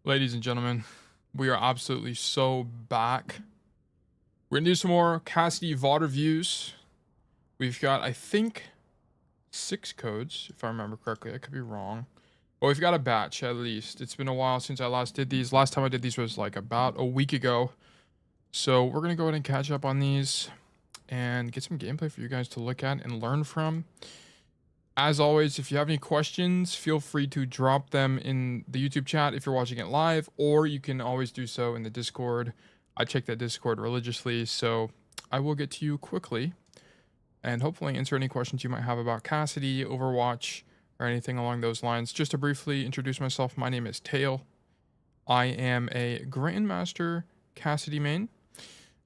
Ladies and gentlemen, we are absolutely so back. We're gonna do some more Cassidy VOD reviews. We've got, I think, 6 codes, if I remember correctly. I could be wrong. But we've got a batch, at least. It's been a while since I last did these. Last time I did these was like about a week ago. So we're gonna go ahead and catch up on these and get some gameplay for you guys to look at and learn from. As always, if you have any questions, feel free to drop them in the YouTube chat if you're watching it live, or you can always do so in the Discord. I check that Discord religiously, so I will get to you quickly and hopefully answer any questions you might have about Cassidy, Overwatch, or anything along those lines. Just to briefly introduce myself, my name is Tail. I am a Grandmaster Cassidy main.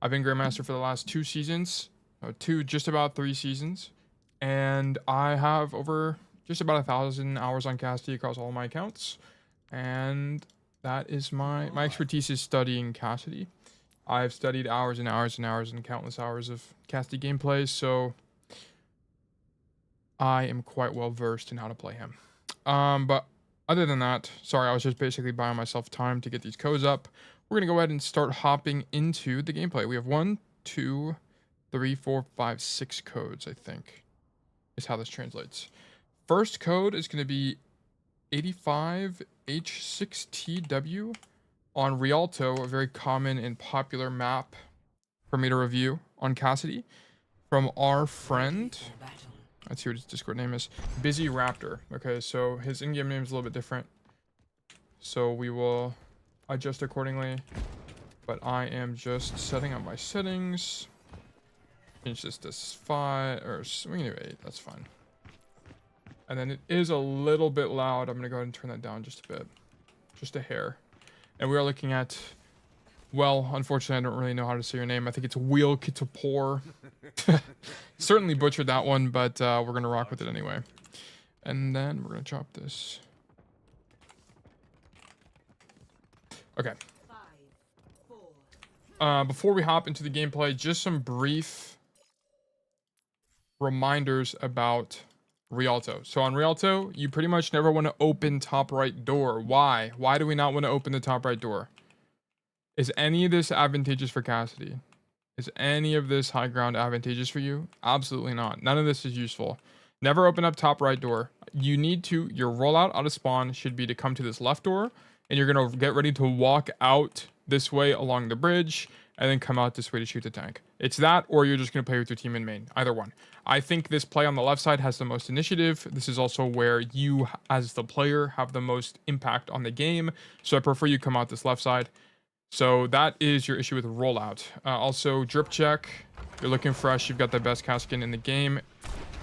I've been Grandmaster for the last 2 seasons, just about 3 seasons. And I have over just about 1,000 hours on Cassidy across all my accounts. And that is my expertise is studying Cassidy. I've studied hours and hours and hours and countless hours of Cassidy gameplay, so I am quite well versed in how to play him. But other than that, sorry, I was just basically buying myself time to get these codes up. We're gonna go ahead and start hopping into the gameplay. We have 1, 2, 3, 4, 5, 6 codes, I think, is how this translates. First code is going to be 85H6TW on Rialto, a very common and popular map for me to review on Cassidy, from our friend. Let's see what his Discord name is. Busy Raptor. Okay, so his in-game name is a little bit different, so we will adjust accordingly. But I am just setting up my settings. Change this to 5, or we can do 8, that's fine. And then it is a little bit loud. I'm gonna go ahead and turn that down just a bit. Just a hair. And we are looking at, well, unfortunately I don't really know how to say your name. I think it's Wheel Kitapor. Certainly butchered that one, but we're gonna rock with it anyway. And then we're gonna chop this. Okay. Before we hop into the gameplay, just some brief reminders about Rialto. So on Rialto, you pretty much never want to open top right door. Why? Why do we not want to open the top right door? Is any of this advantageous for Cassidy? Is any of this high ground advantageous for you? Absolutely not. None of this is useful. Never open up top right door. You need to, your rollout out of spawn should be to come to this left door, and you're going to get ready to walk out this way along the bridge, and then come out this way to shoot the tank. It's that, or you're just going to play with your team in main. Either one. I think this play on the left side has the most initiative. This is also where you, as the player, have the most impact on the game. So I prefer you come out this left side. So that is your issue with rollout. Also, drip check. You're looking fresh. You've got the best cast skin in the game.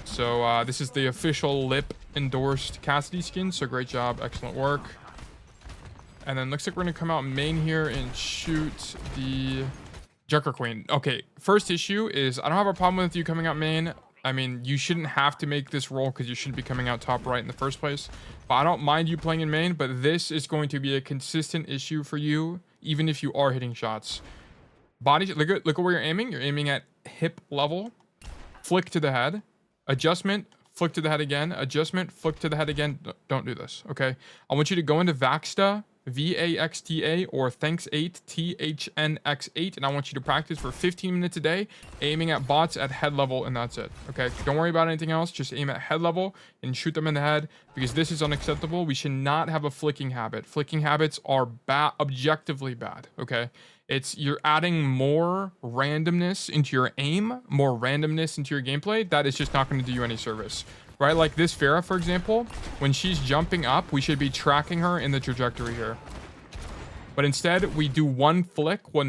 So this is the official lip endorsed Cassidy skin. So great job. Excellent work. And then looks like we're going to come out main here and shoot the Junker Queen. Okay, first issue is I don't have a problem with you coming out main. I mean, you shouldn't have to make this roll because you shouldn't be coming out top right in the first place. But I don't mind you playing in main, but this is going to be a consistent issue for you, even if you are hitting shots. Body, look at where you're aiming. You're aiming at hip level. Flick to the head. Adjustment. Flick to the head again. Adjustment. Flick to the head again. Don't do this, okay? I want you to go into Vaxta. VAXTA or Thanks8 THNX8, and I want you to practice for 15 minutes a day aiming at bots at head level, and that's it. Okay, don't worry about anything else. Just aim at head level and shoot them in the head, because this is unacceptable. We should not have a flicking habit. Flicking habits are bad, objectively bad. Okay, you're adding more randomness into your aim, more randomness into your gameplay. That is just not going to do you any service. Right, like this Pharah, for example, when she's jumping up, we should be tracking her in the trajectory here. But instead, we do one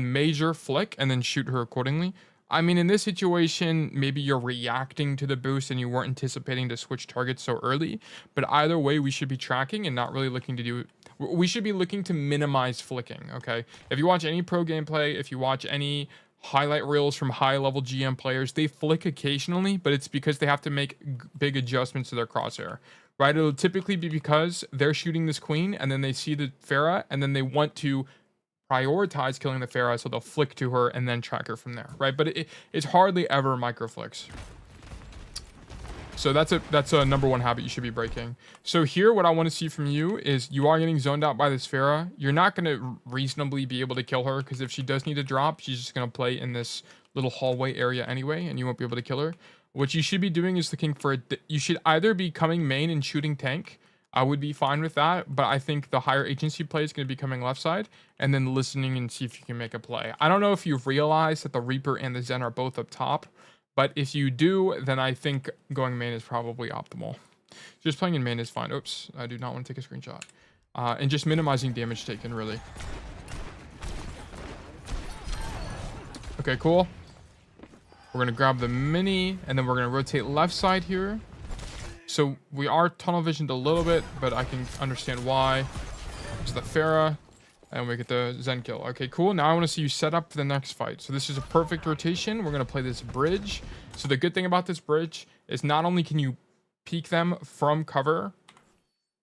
major flick, and then shoot her accordingly. I mean, in this situation, maybe you're reacting to the boost and you weren't anticipating to switch targets so early. But either way, we should be tracking and not really looking to do... We should be looking to minimize flicking, okay? If you watch any pro gameplay, if you watch any highlight reels from high-level GM players, they flick occasionally, but it's because they have to make big adjustments to their crosshair, right? It'll typically be because they're shooting this queen, and then they see the Pharah, and then they want to prioritize killing the Pharah, so they'll flick to her and then track her from there, right? But it's hardly ever micro flicks. So that's a number one habit you should be breaking. So here, what I want to see from you is you are getting zoned out by this Pharah. You're not going to reasonably be able to kill her, because if she does need to drop, she's just going to play in this little hallway area anyway, and you won't be able to kill her. What you should be doing is looking for you should either be coming main and shooting tank. I would be fine with that, but I think the higher agency play is going to be coming left side, and then listening and see if you can make a play. I don't know if you've realized that the Reaper and the Zen are both up top, but if you do, then I think going main is probably optimal. Just playing in main is fine. Oops, I do not want to take a screenshot. And just minimizing damage taken, really. Okay, cool. We're going to grab the mini, and then we're going to rotate left side here. So we are tunnel visioned a little bit, but I can understand why. It's the Pharah, and we get the Zen kill. Okay, cool. Now I want to see you set up for the next fight. So this is a perfect rotation. We're going to play this bridge. So the good thing about this bridge is not only can you peek them from cover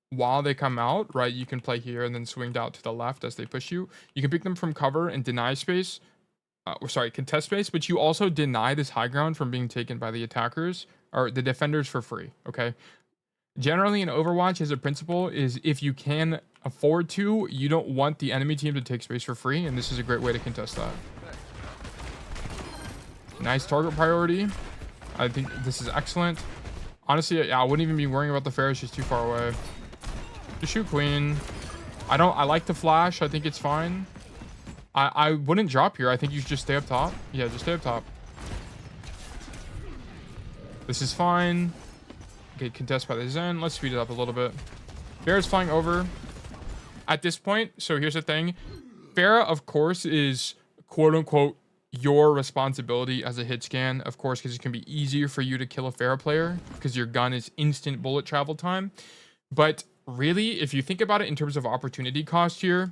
while they come out, right? You can play here and then swing out to the left as they push you. You can peek them from cover and deny space. Contest space, but you also deny this high ground from being taken by the attackers or the defenders for free, okay? Generally in Overwatch, as a principle, is if you can afford to, you don't want the enemy team to take space for free, and this is a great way to contest that. Nice target priority. I think this is excellent. Honestly, yeah, I wouldn't even be worrying about the Pharah. She's too far away. Just shoot Queen. I like the flash. I think it's fine. I wouldn't drop here. I think you should just stay up top. Yeah, just stay up top. This is fine. Okay, contest by the Zen. Let's speed it up a little bit. Pharah's flying over. At this point, so here's the thing. Pharah, of course, is quote-unquote your responsibility as a hit scan, of course, because it can be easier for you to kill a Pharah player because your gun is instant bullet travel time. But really, if you think about it in terms of opportunity cost here,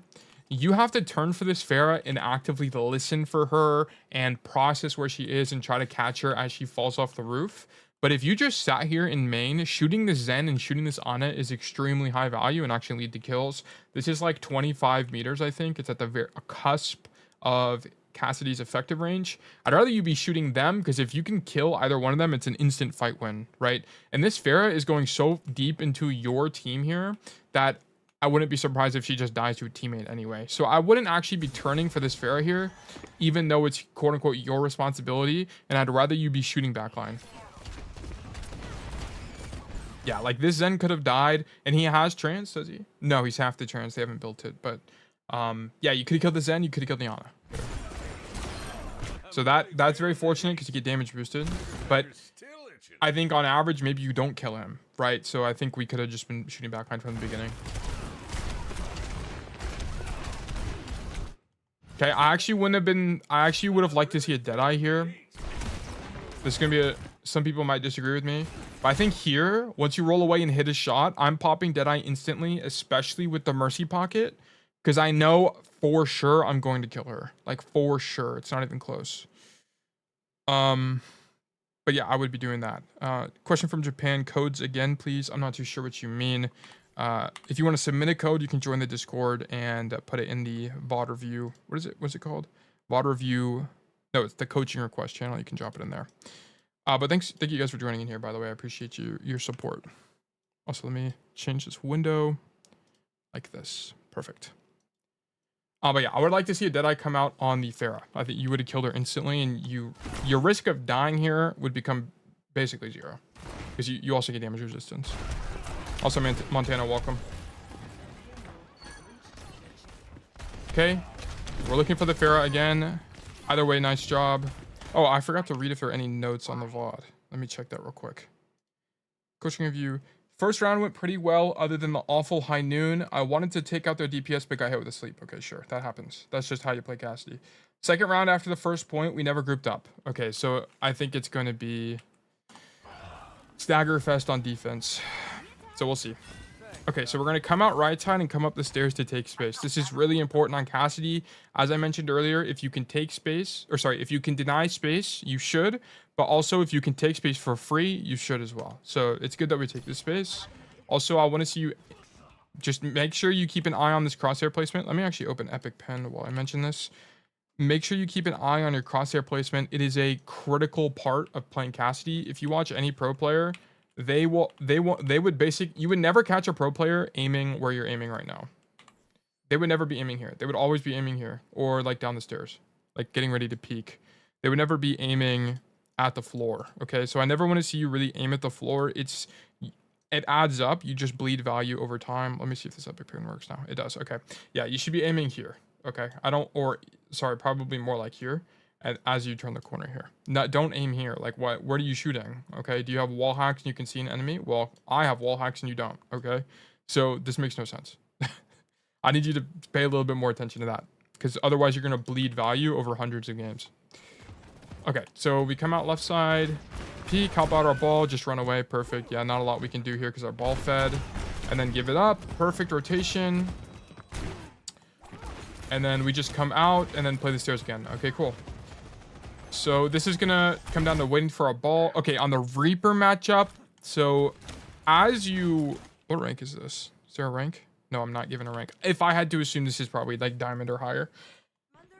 you have to turn for this Pharah and actively listen for her and process where she is and try to catch her as she falls off the roof. But if you just sat here in main, shooting this Zen and shooting this Ana is extremely high value and actually lead to kills. This is like 25 meters, I think. It's at the very cusp of Cassidy's effective range. I'd rather you be shooting them, because if you can kill either one of them, it's an instant fight win, right? And this Pharah is going so deep into your team here that I wouldn't be surprised if she just dies to a teammate anyway. So I wouldn't actually be turning for this Pharah here, even though it's quote-unquote your responsibility, and I'd rather you be shooting backline. Yeah, like this Zen could have died, and he has trans, does he? No, he's half the trans. They haven't built it, but yeah, you could have killed the Zen, you could have killed the Ana. So that's very fortunate because you get damage boosted, but I think on average, maybe you don't kill him, right? So I think we could have just been shooting backline from the beginning. Okay, I actually would have liked to see a Deadeye here. This is gonna be some people might disagree with me, but I think here, once you roll away and hit a shot, I'm popping Deadeye instantly, especially with the Mercy pocket, because I know for sure I'm going to kill her. Like for sure, it's not even close. But yeah, I would be doing that. Question from Japan, codes again, please. I'm not too sure what you mean. If you want to submit a code, you can join the Discord and put it in the VOD review. What is it? What's it called? VOD review. No, it's the coaching request channel. You can drop it in there. But thank you guys for joining in here, by the way. I appreciate your support. Also, let me change this window like this. Perfect. But yeah, I would like to see a Deadeye come out on the Pharah. I think you would have killed her instantly, and your risk of dying here would become basically zero, because you also get damage resistance. Also, Montana, welcome. Okay, we're looking for the Pharah again. Either way, nice job. Oh, I forgot to read if there are any notes on the VOD. Let me check that real quick. Coaching review. First round went pretty well, other than the awful high noon. I wanted to take out their DPS, but got hit with a sleep. Okay, sure, that happens. That's just how you play Cassidy. Second round after the first point, we never grouped up. Okay, so I think it's going to be stagger fest on defense. So we'll see. Okay, so we're going to come out right side and come up the stairs to take space. This is really important on Cassidy. As I mentioned earlier, if you can take space, or sorry, if you can deny space, you should. But also, if you can take space for free, you should as well. So it's good that we take this space. Also, I want to see you just make sure you keep an eye on this crosshair placement. Let me actually open Epic Pen while I mention this. Make sure you keep an eye on your crosshair placement. It is a critical part of playing Cassidy. If you watch any pro player, they would you would never catch a pro player aiming where you're aiming right now. They would never be aiming here. They would always be aiming here or like down the stairs, like getting ready to peek. They would never be aiming at the floor. Okay, so I never want to see you really aim at the floor. It adds up. You just bleed value over time. Let me see if this epic pin works now. It does. Okay, yeah, you should be aiming here. Okay, probably more like here. And as you turn the corner here, don't aim here. Like what are you shooting? Okay, do you have wall hacks and you can see an enemy? Well, I have wall hacks and you don't. Okay, so this makes no sense. I need you to pay a little bit more attention to that, because otherwise you're gonna bleed value over hundreds of games. Okay, so we come out left side, peek, help out our ball, just run away. Perfect. Yeah, not a lot we can do here because our ball fed, and then give it up. Perfect rotation, and then we just come out and then play the stairs again. Okay, cool. So this is gonna come down to waiting for a ball. Okay, on the Reaper matchup. So what rank is this? Is there a rank? No, I'm not given a rank. If I had to assume, this is probably like diamond or higher.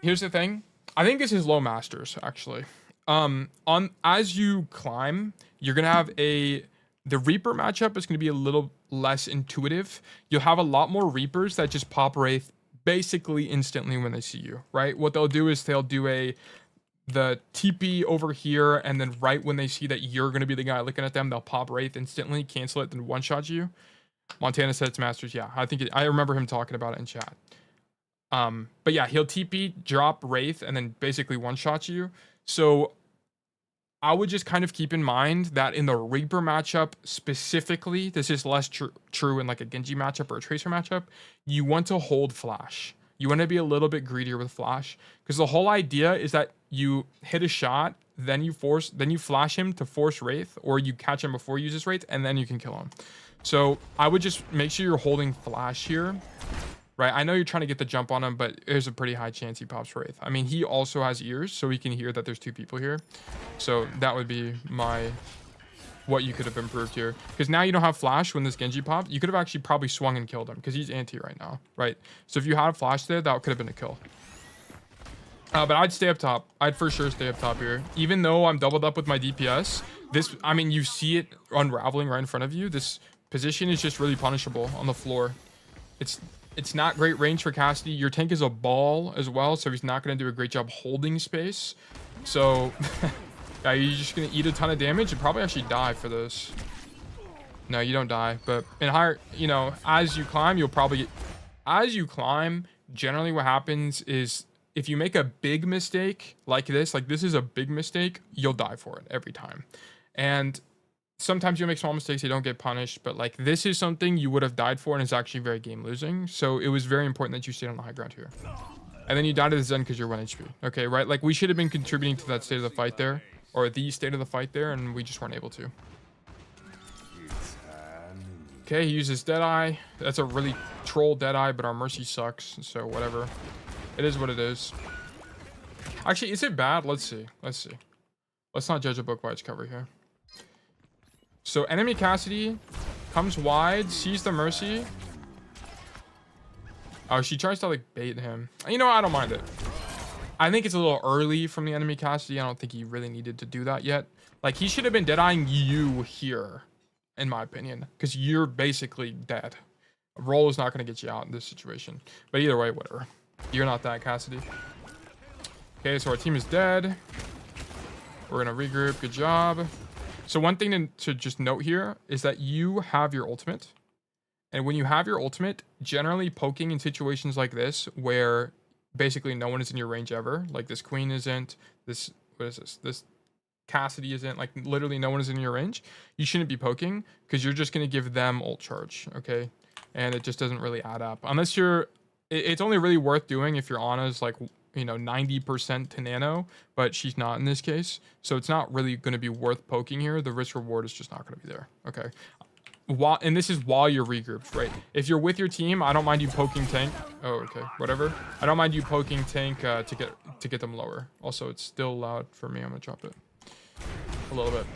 Here's the thing. I think this is low masters actually. As you climb, you're gonna have the Reaper matchup is gonna be a little less intuitive. You'll have a lot more Reapers that just pop Wraith basically instantly when they see you, right? What they'll do is they'll do the TP over here, and then right when they see that you're going to be the guy looking at them, they'll pop Wraith instantly, cancel it, then one-shot you. Montana said it's Masters. Yeah, I remember him talking about it in chat. But yeah, he'll TP, drop Wraith, and then basically one-shot you. So I would just kind of keep in mind that in the Reaper matchup specifically, this is less true in like a Genji matchup or a Tracer matchup, you want to hold Flash. You want to be a little bit greedier with Flash, because the whole idea is that you hit a shot, then you flash him to force Wraith, or you catch him before he uses Wraith, and then you can kill him. So I would just make sure you're holding Flash here, right? I know you're trying to get the jump on him, but there's a pretty high chance he pops Wraith. I mean, he also has ears, so he can hear that there's two people here. So that would be what you could have improved here, because now you don't have Flash when this Genji popped. You could have actually probably swung and killed him, because he's anti right now, right? So if you had a Flash there, that could have been a kill. But I'd stay up top. I'd for sure stay up top here, even though I'm doubled up with my DPS. I mean, you see it unraveling right in front of you. This position is just really punishable on the floor. It's not great range for Cassidy. Your tank is a ball as well, so he's not going to do a great job holding space. So yeah, you're just going to eat a ton of damage and probably actually die for this. No, you don't die. But in higher, as you climb, generally what happens is if you make a big mistake like this is a big mistake, you'll die for it every time. And sometimes you'll make small mistakes, you don't get punished, but like this is something you would have died for, and it's actually very game losing. So it was very important that you stayed on the high ground here. And then you died to the Zen because you're 1 HP. Okay, right? Like we should have been contributing to that state of the fight there, or the state of the fight there, and we just weren't able to. Okay, he uses Deadeye. That's a really troll Deadeye, but our Mercy sucks, so whatever. It is what it is. Actually, is it bad? Let's see. Let's not judge a book by its cover here. So enemy Cassidy comes wide, sees the Mercy. Oh, she tries to like bait him. You know, I don't mind it. I think it's a little early from the enemy Cassidy. I don't think he really needed to do that yet. Like he should have been Deadeyeing you here, in my opinion, because you're basically dead. A roll is not going to get you out in this situation. But either way, whatever. You're not that, Cassidy. Okay, so our team is dead. We're going to regroup. Good job. So one thing to just note here is that you have your ultimate. And when you have your ultimate, generally poking in situations like this, where basically no one is in your range ever, like this queen isn't, this Cassidy isn't, like literally no one is in your range, you shouldn't be poking, because you're just going to give them ult charge, okay? And it just doesn't really add up. Unless it's only really worth doing if your Ana's like, 90% to nano, but she's not in this case. So it's not really going to be worth poking here. The risk reward is just not going to be there, okay? And this is while you're regrouped, right? If you're with your team, I don't mind you poking tank. Oh, okay, whatever. I don't mind you poking tank to get them lower. Also, it's still loud for me. I'm gonna drop it a little bit.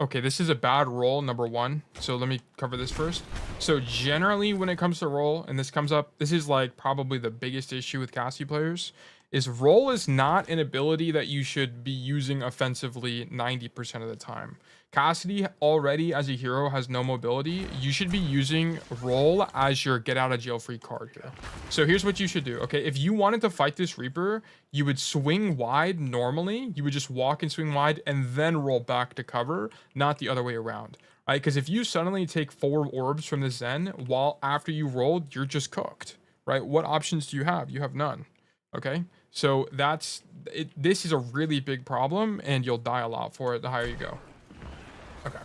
Okay, this is a bad roll, number one. So let me cover this first. So generally, when it comes to roll, and this comes up, this is like probably the biggest issue with Cassidy players, is roll is not an ability that you should be using offensively 90% of the time. Cassidy already as a hero has no mobility. You should be using roll as your get out of jail free card here. So here's what you should do. Okay, if you wanted to fight this Reaper, you would swing wide normally. You would just walk and swing wide and then roll back to cover, not the other way around. Right? Because if you suddenly take 4 orbs from the Zen while after you rolled, you're just cooked. Right? What options do you have? You have none. Okay, so that's it. This is a really big problem, and you'll die a lot for it the higher you go. Okay.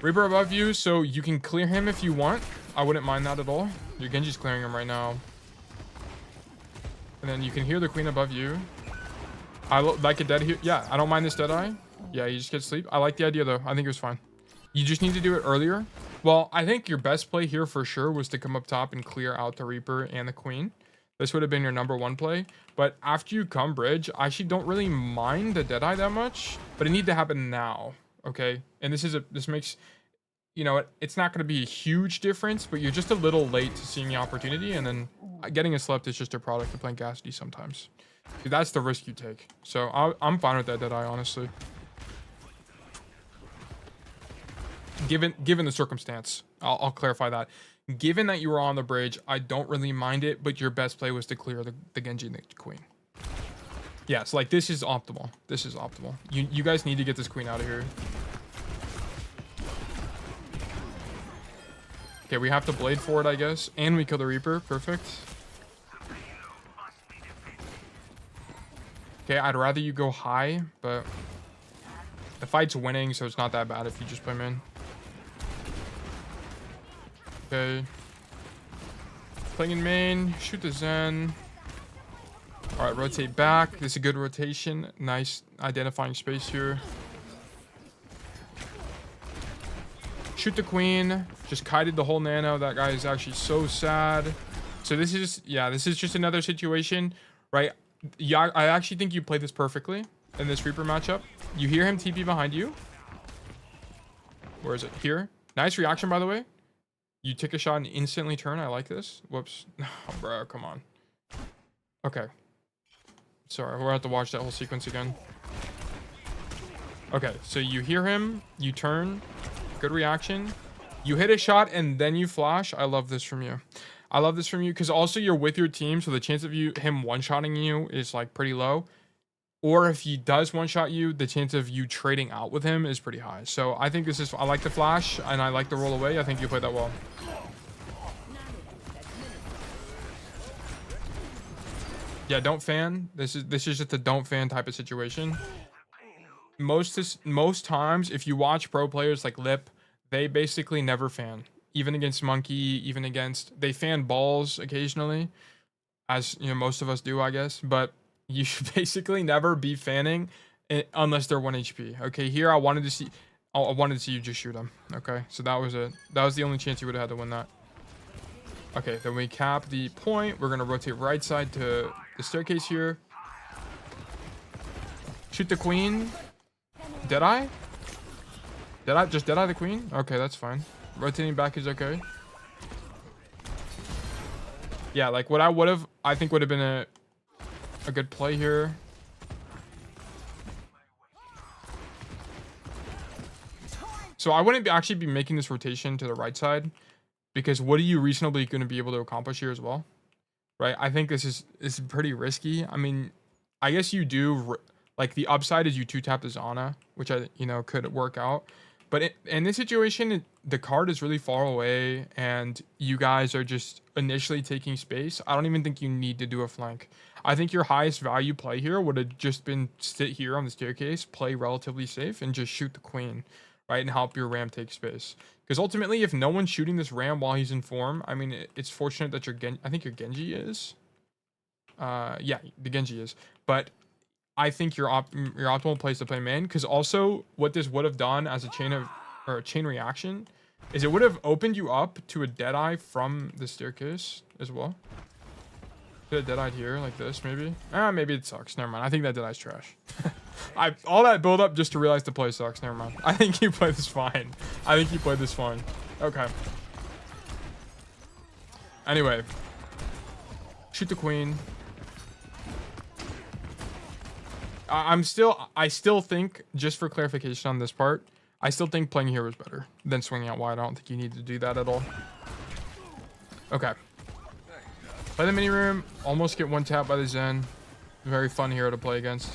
Reaper above you, so you can clear him if you want. I wouldn't mind that at all. Your Genji's clearing him right now. And then you can hear the queen above you. I like a dead here. Yeah, I don't mind this dead eye. Yeah, you just get sleep. I like the idea though. I think it was fine. You just need to do it earlier. Well, I think your best play here for sure was to come up top and clear out the Reaper and the queen. This would have been your #1 play. But after you come bridge, I actually don't really mind the deadeye that much. But it needs to happen now. Okay? And this makes, you know, it's not going to be a huge difference, but you're just a little late to seeing the opportunity. And then getting a slept is just a product of playing Cassidy sometimes. That's the risk you take. So I'm fine with that deadeye, honestly. Given the circumstance, I'll clarify that. Given that you were on the bridge, I don't really mind it, but your best play was to clear the Genji and the queen. Yeah, so like this is optimal. This is optimal. You guys need to get this queen out of here. Okay, we have to blade for it, I guess. And we kill the Reaper. Perfect. Okay, I'd rather you go high, but the fight's winning, so it's not that bad if you just play main. Okay. Playing in main. Shoot the Zen. Alright, rotate back. This is a good rotation. Nice identifying space here. Shoot the queen. Just kited the whole nano. That guy is actually so sad. So this is, yeah, this is just another situation, right? Yeah, I actually think you played this perfectly in this Reaper matchup. You hear him TP behind you. Where is it? Here. Nice reaction, by the way. You take a shot and instantly turn. I like this. Whoops. Oh, bro, come on. Okay. Sorry, we'll have to watch that whole sequence again. Okay, so you hear him. You turn. Good reaction. You hit a shot and then you flash. I love this from you. I love this from you because also you're with your team, so the chance of him one-shotting you is like pretty low. Or if he does one-shot you, the chance of you trading out with him is pretty high. So I think this is, I like the flash and I like the roll away. I think you played that well. Yeah, don't fan. This is just a don't fan type of situation. Most times, if you watch pro players like Lip, they basically never fan. Even against Monkey, even against, they fan balls occasionally, as you know most of us do, I guess. But you should basically never be fanning unless they're 1 HP. Okay, here I wanted to see you just shoot them. Okay, so that was the only chance you would have had to win that. Okay, then we cap the point. We're gonna rotate right side to the staircase here. Shoot the queen. Deadeye? Just deadeye the queen? Okay, that's fine. Rotating back is okay. Yeah, like what I think would have been a good play here. So I wouldn't actually be making this rotation to the right side because what are you reasonably going to be able to accomplish here as well? Right? I think this is pretty risky. I mean, I guess you do like the upside is you 2-tap the Zana, which could work out. But in this situation, the card is really far away and you guys are just initially taking space. I don't even think you need to do a flank. I think your highest value play here would have just been sit here on the staircase, play relatively safe, and just shoot the queen, right? And help your Ram take space. Because ultimately, if no one's shooting this Ram while he's in form, I mean, it's fortunate that I think your Genji is. Yeah, the Genji is. But I think your optimal place to play main, because also what this would have done as a chain reaction is it would have opened you up to a Deadeye from the staircase as well. Could have Deadeyed here like this maybe. Maybe it sucks. Never mind. I think that Deadeye's trash. All that build up just to realize the play sucks. Never mind. I think you played this fine. I think you played this fine. Okay. Anyway, shoot the queen. I still think, just for clarification on this part, I still think playing here is better than swinging out wide. I don't think you need to do that at all. Okay. Play the mini room. Almost get one tap by the Zen. Very fun hero to play against.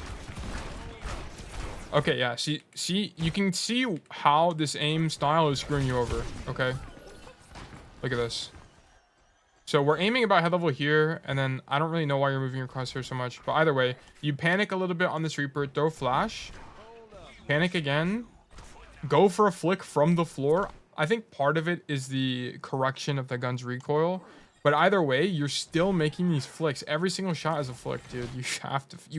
Okay, yeah. See, you can see how this aim style is screwing you over. Okay. Look at this. So we're aiming about head level here, and then I don't really know why you're moving your crosshair so much, but either way, you panic a little bit on this Reaper, throw flash, panic again, go for a flick from the floor. I think part of it is the correction of the gun's recoil, but either way, you're still making these flicks. Every single shot is a flick, dude. You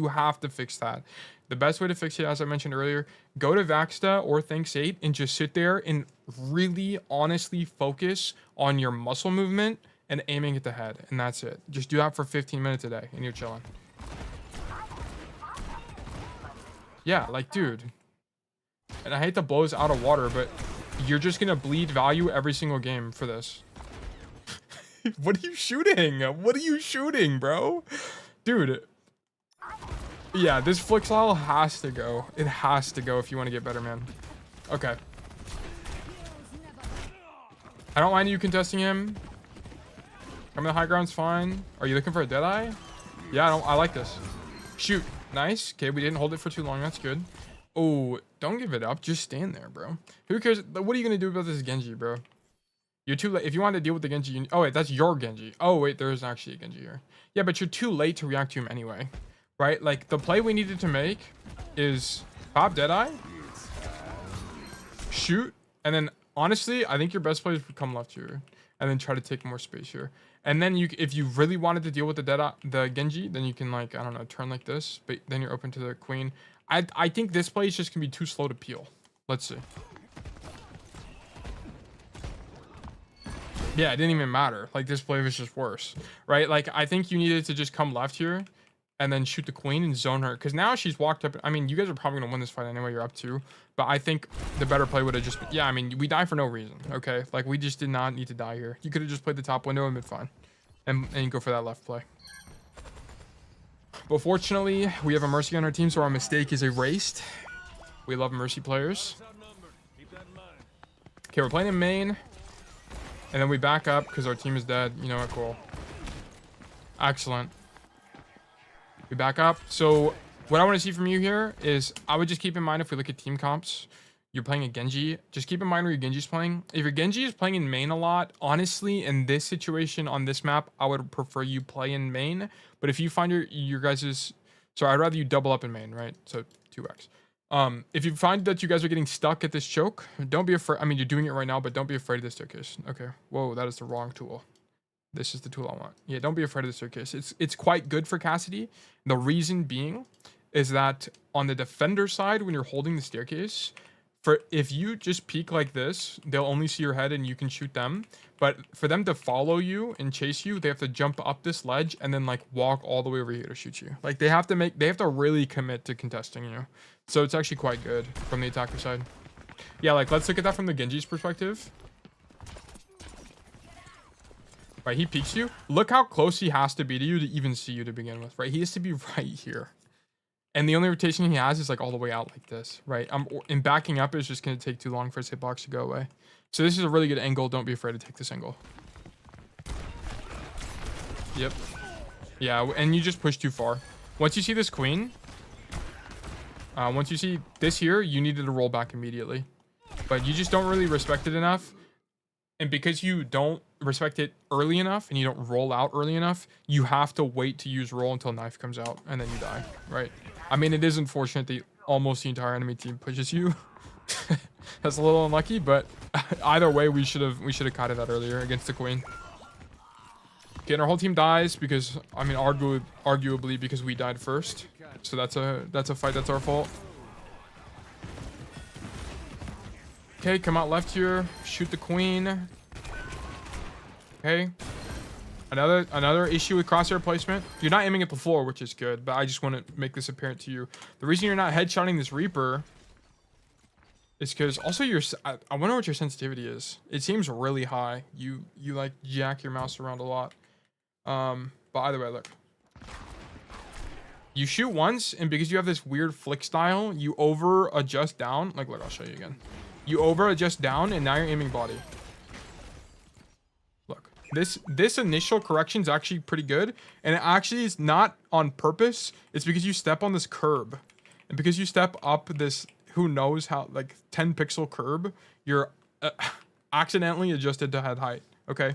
have to fix that. The best way to fix it, as I mentioned earlier, go to Vaxta or Thanks 8 and just sit there and really honestly focus on your muscle movement and aiming at the head, and that's it. Just do that for 15 minutes a day, and you're chilling. Yeah, like, dude. And I hate to blow this out of water, but you're just gonna bleed value every single game for this. What are you shooting? What are you shooting, bro? Dude. Yeah, this flick style has to go. It has to go if you want to get better, man. Okay. I don't mind you contesting him. Coming to the high ground's fine. Are you looking for a Deadeye? Yeah, I like this. Shoot. Nice. Okay, we didn't hold it for too long. That's good. Oh, don't give it up. Just stand there, bro. Who cares? What are you going to do about this Genji, bro? You're too late. If you want to deal with the Genji... Oh, wait, that's your Genji. Oh, wait, there is actually a Genji here. Yeah, but you're too late to react to him anyway. Right? Like, the play we needed to make is pop Deadeye, shoot, and then, honestly, I think your best play is come left here, and then try to take more space here. And then if you really wanted to deal with the Genji, then you can, like, I don't know, turn like this, but then you're open to the Queen. I think this play is just gonna be too slow to peel. Let's see. Yeah, it didn't even matter. Like, this play was just worse, right? Like, I think you needed to just come left here and then shoot the Queen and zone her, because now she's walked up. I mean, you guys are probably gonna win this fight anyway. You're up 2, but I think the better play would have just been, yeah, I mean, we die for no reason. Okay, like, we just did not need to die here. You could have just played the top window and been fine, and go for that left play. But fortunately, we have a Mercy on our team, so our mistake is erased. We love Mercy players. Okay, we're playing in main, and then we back up because our team is dead. You know what? Cool. Excellent. We back up. So what I want to see from you here is, I would just keep in mind, if we look at team comps, you're playing a Genji. Just keep in mind where your Genji's playing. If your Genji is playing in main a lot, honestly, in this situation on this map, I would prefer you play in main. But if you find your guys's... So I'd rather you double up in main, right? So 2x. If you find that you guys are getting stuck at this choke, don't be afraid. I mean, you're doing it right now, but don't be afraid of this staircase. Okay. Whoa, that is the wrong tool. This is the tool I want. Yeah, don't be afraid of the staircase. It's quite good for Cassidy. The reason being is that on the defender side, when you're holding the staircase, if you just peek like this, they'll only see your head and you can shoot them. But for them to follow you and chase you, they have to jump up this ledge and then, like, walk all the way over here to shoot you. Like, they have to really commit to contesting you. So it's actually quite good from the attacker side. Yeah, like, let's look at that from the Genji's perspective. Right, he peeks you. Look how close he has to be to you to even see you to begin with, right? He has to be right here. And the only rotation he has is, like, all the way out like this, right? And backing up is just going to take too long for his hitbox to go away. So this is a really good angle. Don't be afraid to take this angle. Yep. Yeah, and you just push too far. Once you see this Queen, once you see this here, you needed to roll back immediately. But you just don't really respect it enough. And because you don't respect it early enough and you don't roll out early enough, you have to wait to use roll until knife comes out and then you die, right? I mean, it is unfortunate that almost the entire enemy team pushes you. That's a little unlucky, but either way, we should have kited that earlier against the Queen. Okay, and our whole team dies because, I mean, arguably because we died first. So that's a fight that's our fault. Okay, come out left here, shoot the Queen. Okay. Another issue with crosshair placement. You're not aiming at the floor, which is good, but I just want to make this apparent to you. The reason you're not headshotting this Reaper is because also I wonder what your sensitivity is. It seems really high. You like jack your mouse around a lot. But either way, look. You shoot once, and because you have this weird flick style, you over adjust down. Like, look, I'll show you again. You over adjust down, and now you're aiming body. Look, this initial correction is actually pretty good, and it actually is not on purpose. It's because you step on this curb, and because you step up this, who knows how, like 10 pixel curb, you're accidentally adjusted to head height. Okay,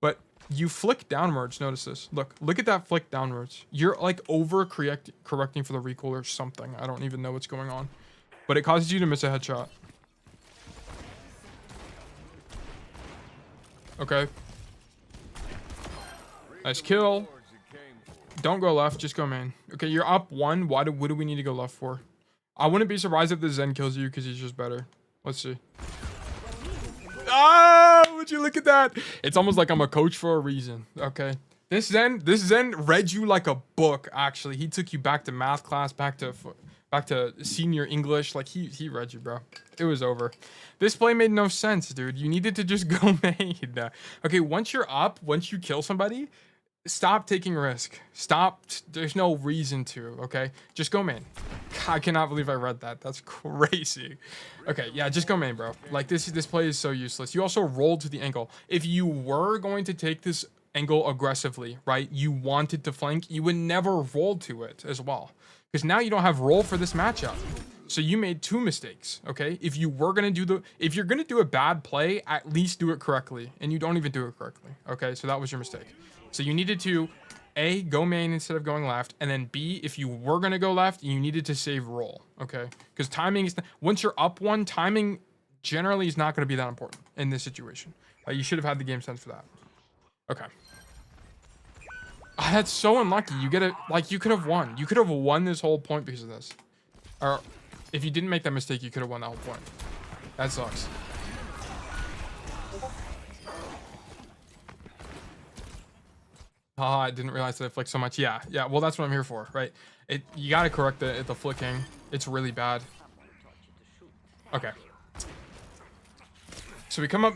but you flick downwards. Notice this. Look at that flick downwards. You're like over correcting for the recoil or something. I don't even know what's going on, but it causes you to miss a headshot. Okay. Nice kill. Don't go left. Just go main. Okay, you're up 1. What do we need to go left for? I wouldn't be surprised if the Zen kills you because he's just better. Let's see. Ah, would you look at that? It's almost like I'm a coach for a reason. Okay. This Zen read you like a book, actually. He took you back to math class, back to senior English. Like he read you, bro. It was over. This play made no sense, dude. You needed to just go main. Okay, once you're up, once you kill somebody, stop taking risk. Stop. There's no reason to, okay? Just go main. I cannot believe I read that. That's crazy. Okay, yeah, just go main, bro. Like, this play is so useless. You also rolled to the angle. If you were going to take this angle aggressively, right, you wanted to flank, you would never roll to it as well. Because now you don't have roll for this matchup. So you made 2 mistakes, okay? If you were going to if you're going to do a bad play, at least do it correctly. And you don't even do it correctly, okay? So that was your mistake. So you needed to, A, go main instead of going left, and then B, if you were going to go left, you needed to save roll, okay? Because timing is, once you're up 1, timing generally is not going to be that important in this situation. You should have had the game sense for that. Okay. That's so unlucky. You get it, like, you could have won. You could have won this whole point because of this. Or, if you didn't make that mistake, you could have won that whole point. That sucks. I didn't realize that I flicked so much. Yeah, well, that's what I'm here for, right? You gotta correct the flicking. It's really bad. Okay. So we come up,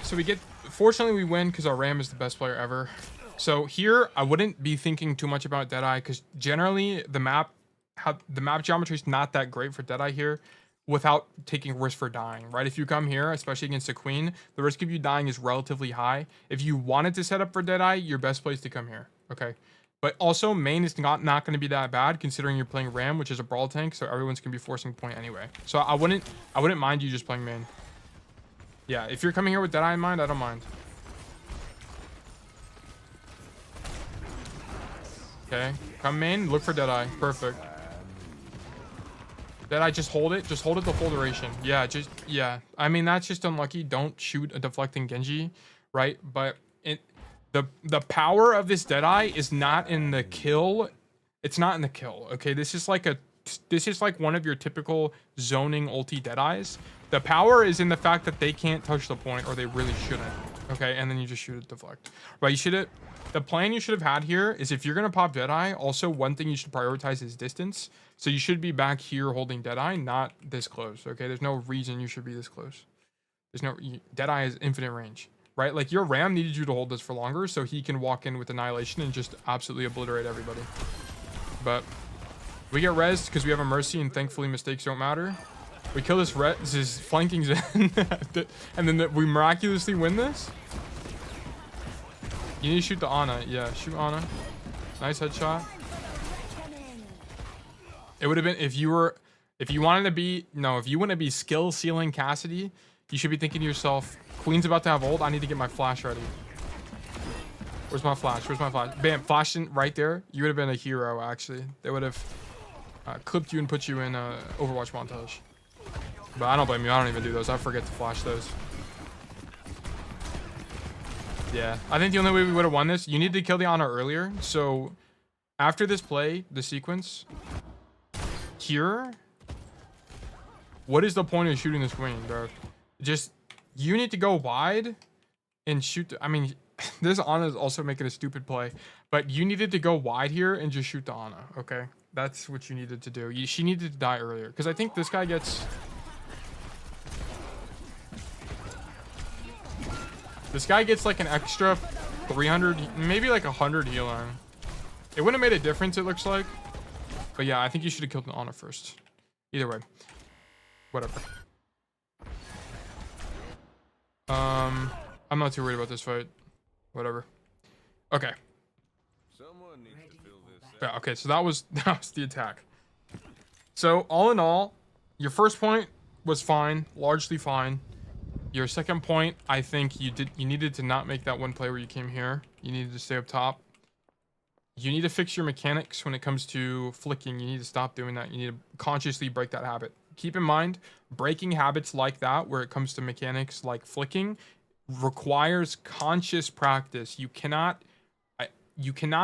so we get, fortunately we win because our Ram is the best player ever. So here, I wouldn't be thinking too much about Deadeye because generally the map geometry is not that great for Deadeye here without taking risk for dying, right? If you come here, especially against a queen, the risk of you dying is relatively high. If you wanted to set up for Deadeye, your best place to come here, okay? But also, main is not going to be that bad considering you're playing Ram, which is a brawl tank, so everyone's going to be forcing point anyway. So I wouldn't mind you just playing main. Yeah, if you're coming here with Deadeye in mind, I don't mind. Okay, come main, look for Deadeye. Perfect. Deadeye, just hold it. Just hold it the full duration. Yeah, yeah. I mean, that's just unlucky. Don't shoot a deflecting Genji, right? But the power of this Deadeye is not in the kill. It's not in the kill, okay? This is like one of your typical zoning ulti Deadeyes. The power is in the fact that they can't touch the point, or they really shouldn't, okay? And then you just shoot it deflect. Right, the plan you should have had here is if you're going to pop Deadeye, also one thing you should prioritize is distance. So you should be back here holding Deadeye, not this close, okay? There's no reason you should be this close. Deadeye has infinite range, right? Like, your Ram needed you to hold this for longer so he can walk in with Annihilation and just absolutely obliterate everybody. But we get rezzed because we have a Mercy, and thankfully mistakes don't matter. We kill this flanking Zen, and then we miraculously win this. You need to shoot the Ana. Yeah, shoot Ana. Nice headshot. It would have been if you want to be skill ceiling Cassidy, you should be thinking to yourself, Queen's about to have ult, I need to get my flash ready. Where's my flash? Bam, flashing right there. You would have been a hero, actually. They would have clipped you and put you in Overwatch montage. But I don't blame you. I don't even do those. I forget to flash those. Yeah, I think the only way we would have won this, you need to kill the Ana earlier. So after this play, the sequence here, what is the point of shooting this queen, bro? Just, you need to go wide and shoot. I mean, this Ana is also making a stupid play, but you needed to go wide here and just shoot the Ana, okay? That's what you needed to do. She needed to die earlier because I think this guy gets... This guy gets like an extra 300, maybe like 100 healing. It wouldn't have made a difference, it looks like. But yeah, I think you should have killed an Ana first. Either way. Whatever. I'm not too worried about this fight. Whatever. Okay. Yeah, okay, so that was the attack. So all in all, your first point was fine, largely fine. Your second point, I think you needed to not make that one play where you came here. You needed to stay up top. You need to fix your mechanics when it comes to flicking. You need to stop doing that. You need to consciously break that habit. Keep in mind, breaking habits like that, where it comes to mechanics like flicking, requires conscious practice. You cannot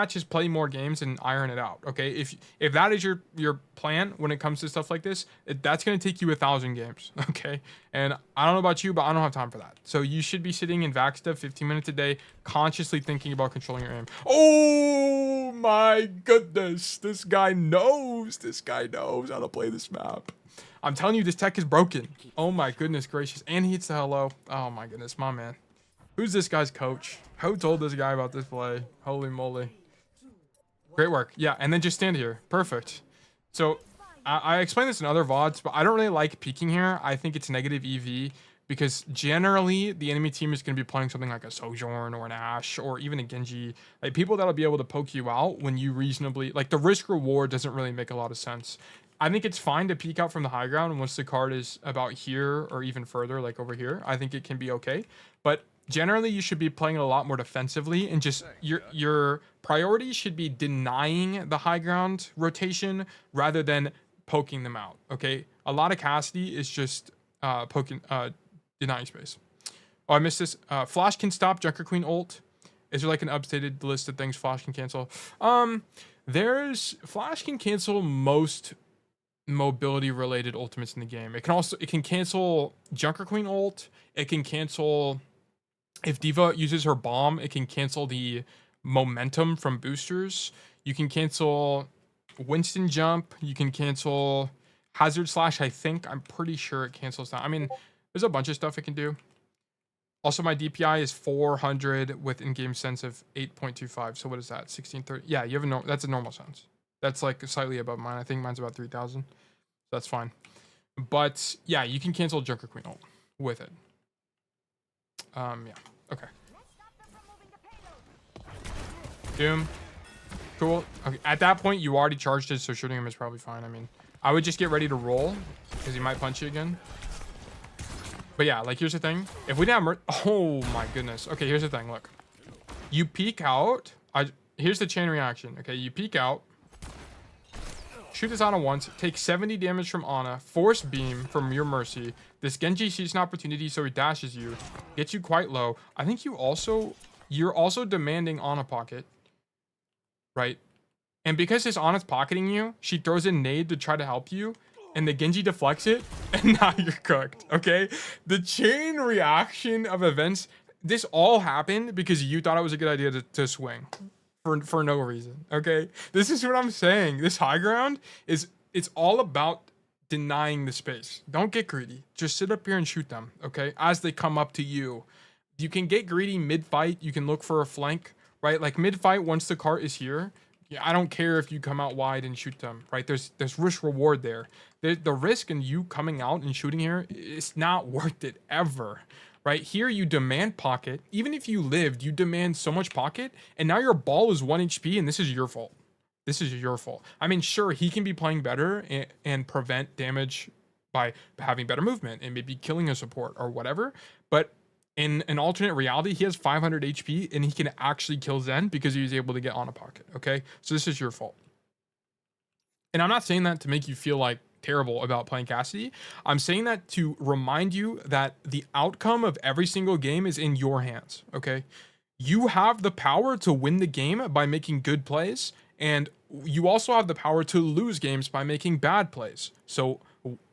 just play more games and iron it out. Okay, if that is your plan when it comes to stuff like this, that's going to take you 1,000 games. Okay, and I don't know about you, but I don't have time for that. So you should be sitting in vac stuff 15 minutes a day, consciously thinking about controlling your aim. Oh my goodness, this guy knows how to play this map. I'm telling you, this tech is broken. Oh my goodness gracious, and he hits the hello. Oh my goodness, my man. Who's this guy's coach? Who told this guy about this play? Holy moly. Great work. Yeah, and then just stand here. Perfect. So, I explained this in other VODs, but I don't really like peeking here. I think it's negative EV because generally the enemy team is going to be playing something like a Sojourn or an Ashe or even a Genji. Like people that'll be able to poke you out when you reasonably... Like the risk reward doesn't really make a lot of sense. I think it's fine to peek out from the high ground once the card is about here or even further, like over here. I think it can be okay. But generally, you should be playing it a lot more defensively, and just your priority should be denying the high ground rotation rather than poking them out. Okay, a lot of Cassidy is just denying space. Oh, I missed this. Flash can stop Junker Queen ult. Is there like an updated list of things Flash can cancel? There's Flash can cancel most mobility related ultimates in the game. It can cancel Junker Queen ult. It can cancel, if D.Va uses her bomb, it can cancel the momentum from boosters. You can cancel Winston jump. You can cancel hazard slash. I'm pretty sure it cancels that. I mean, there's a bunch of stuff it can do. Also, my DPI is 400 with in-game sense of 8.25. So what is that? 1630. Yeah, you have that's a normal sense. That's like slightly above mine. I think mine's about 3,000. That's fine. But yeah, you can cancel Junker Queen ult with it. Yeah. Okay. Doom. Cool. Okay. At that point, you already charged it, so shooting him is probably fine. I mean, I would just get ready to roll because he might punch you again. But yeah, like here's the thing. If we didn't have oh my goodness. Okay, here's the thing. Look, you peek out. Here's the chain reaction. Okay, you peek out. Shoot this Ana once, take 70 damage from Ana, force beam from your Mercy. This Genji sees an opportunity, so he dashes you, gets you quite low. I think you're also demanding Ana pocket, right? And because this Ana's pocketing you, she throws a nade to try to help you, and the Genji deflects it, and now you're cooked, okay? The chain reaction of events, this all happened because you thought it was a good idea to swing. For no reason, okay? This is what I'm saying. This high ground it's all about denying the space. Don't get greedy. Just sit up here and shoot them, okay? As they come up to you. You can get greedy mid-fight. You can look for a flank, right? Like mid-fight, once the cart is here, yeah, I don't care if you come out wide and shoot them, right? There's risk reward there. The risk in you coming out and shooting here, it's not worth it ever. Right here, you demand pocket. Even if you lived, you demand so much pocket, and now your ball is 1 HP, and this is your fault. This is your fault. I mean, sure, he can be playing better and prevent damage by having better movement and maybe killing a support or whatever. But in an alternate reality, he has 500 HP, and he can actually kill Zen because he was able to get on a pocket. Okay, so this is your fault. And I'm not saying that to make you feel like terrible about playing Cassidy. I'm saying that to remind you that the outcome of every single game is in your hands, okay? You have the power to win the game by making good plays, and you also have the power to lose games by making bad plays. So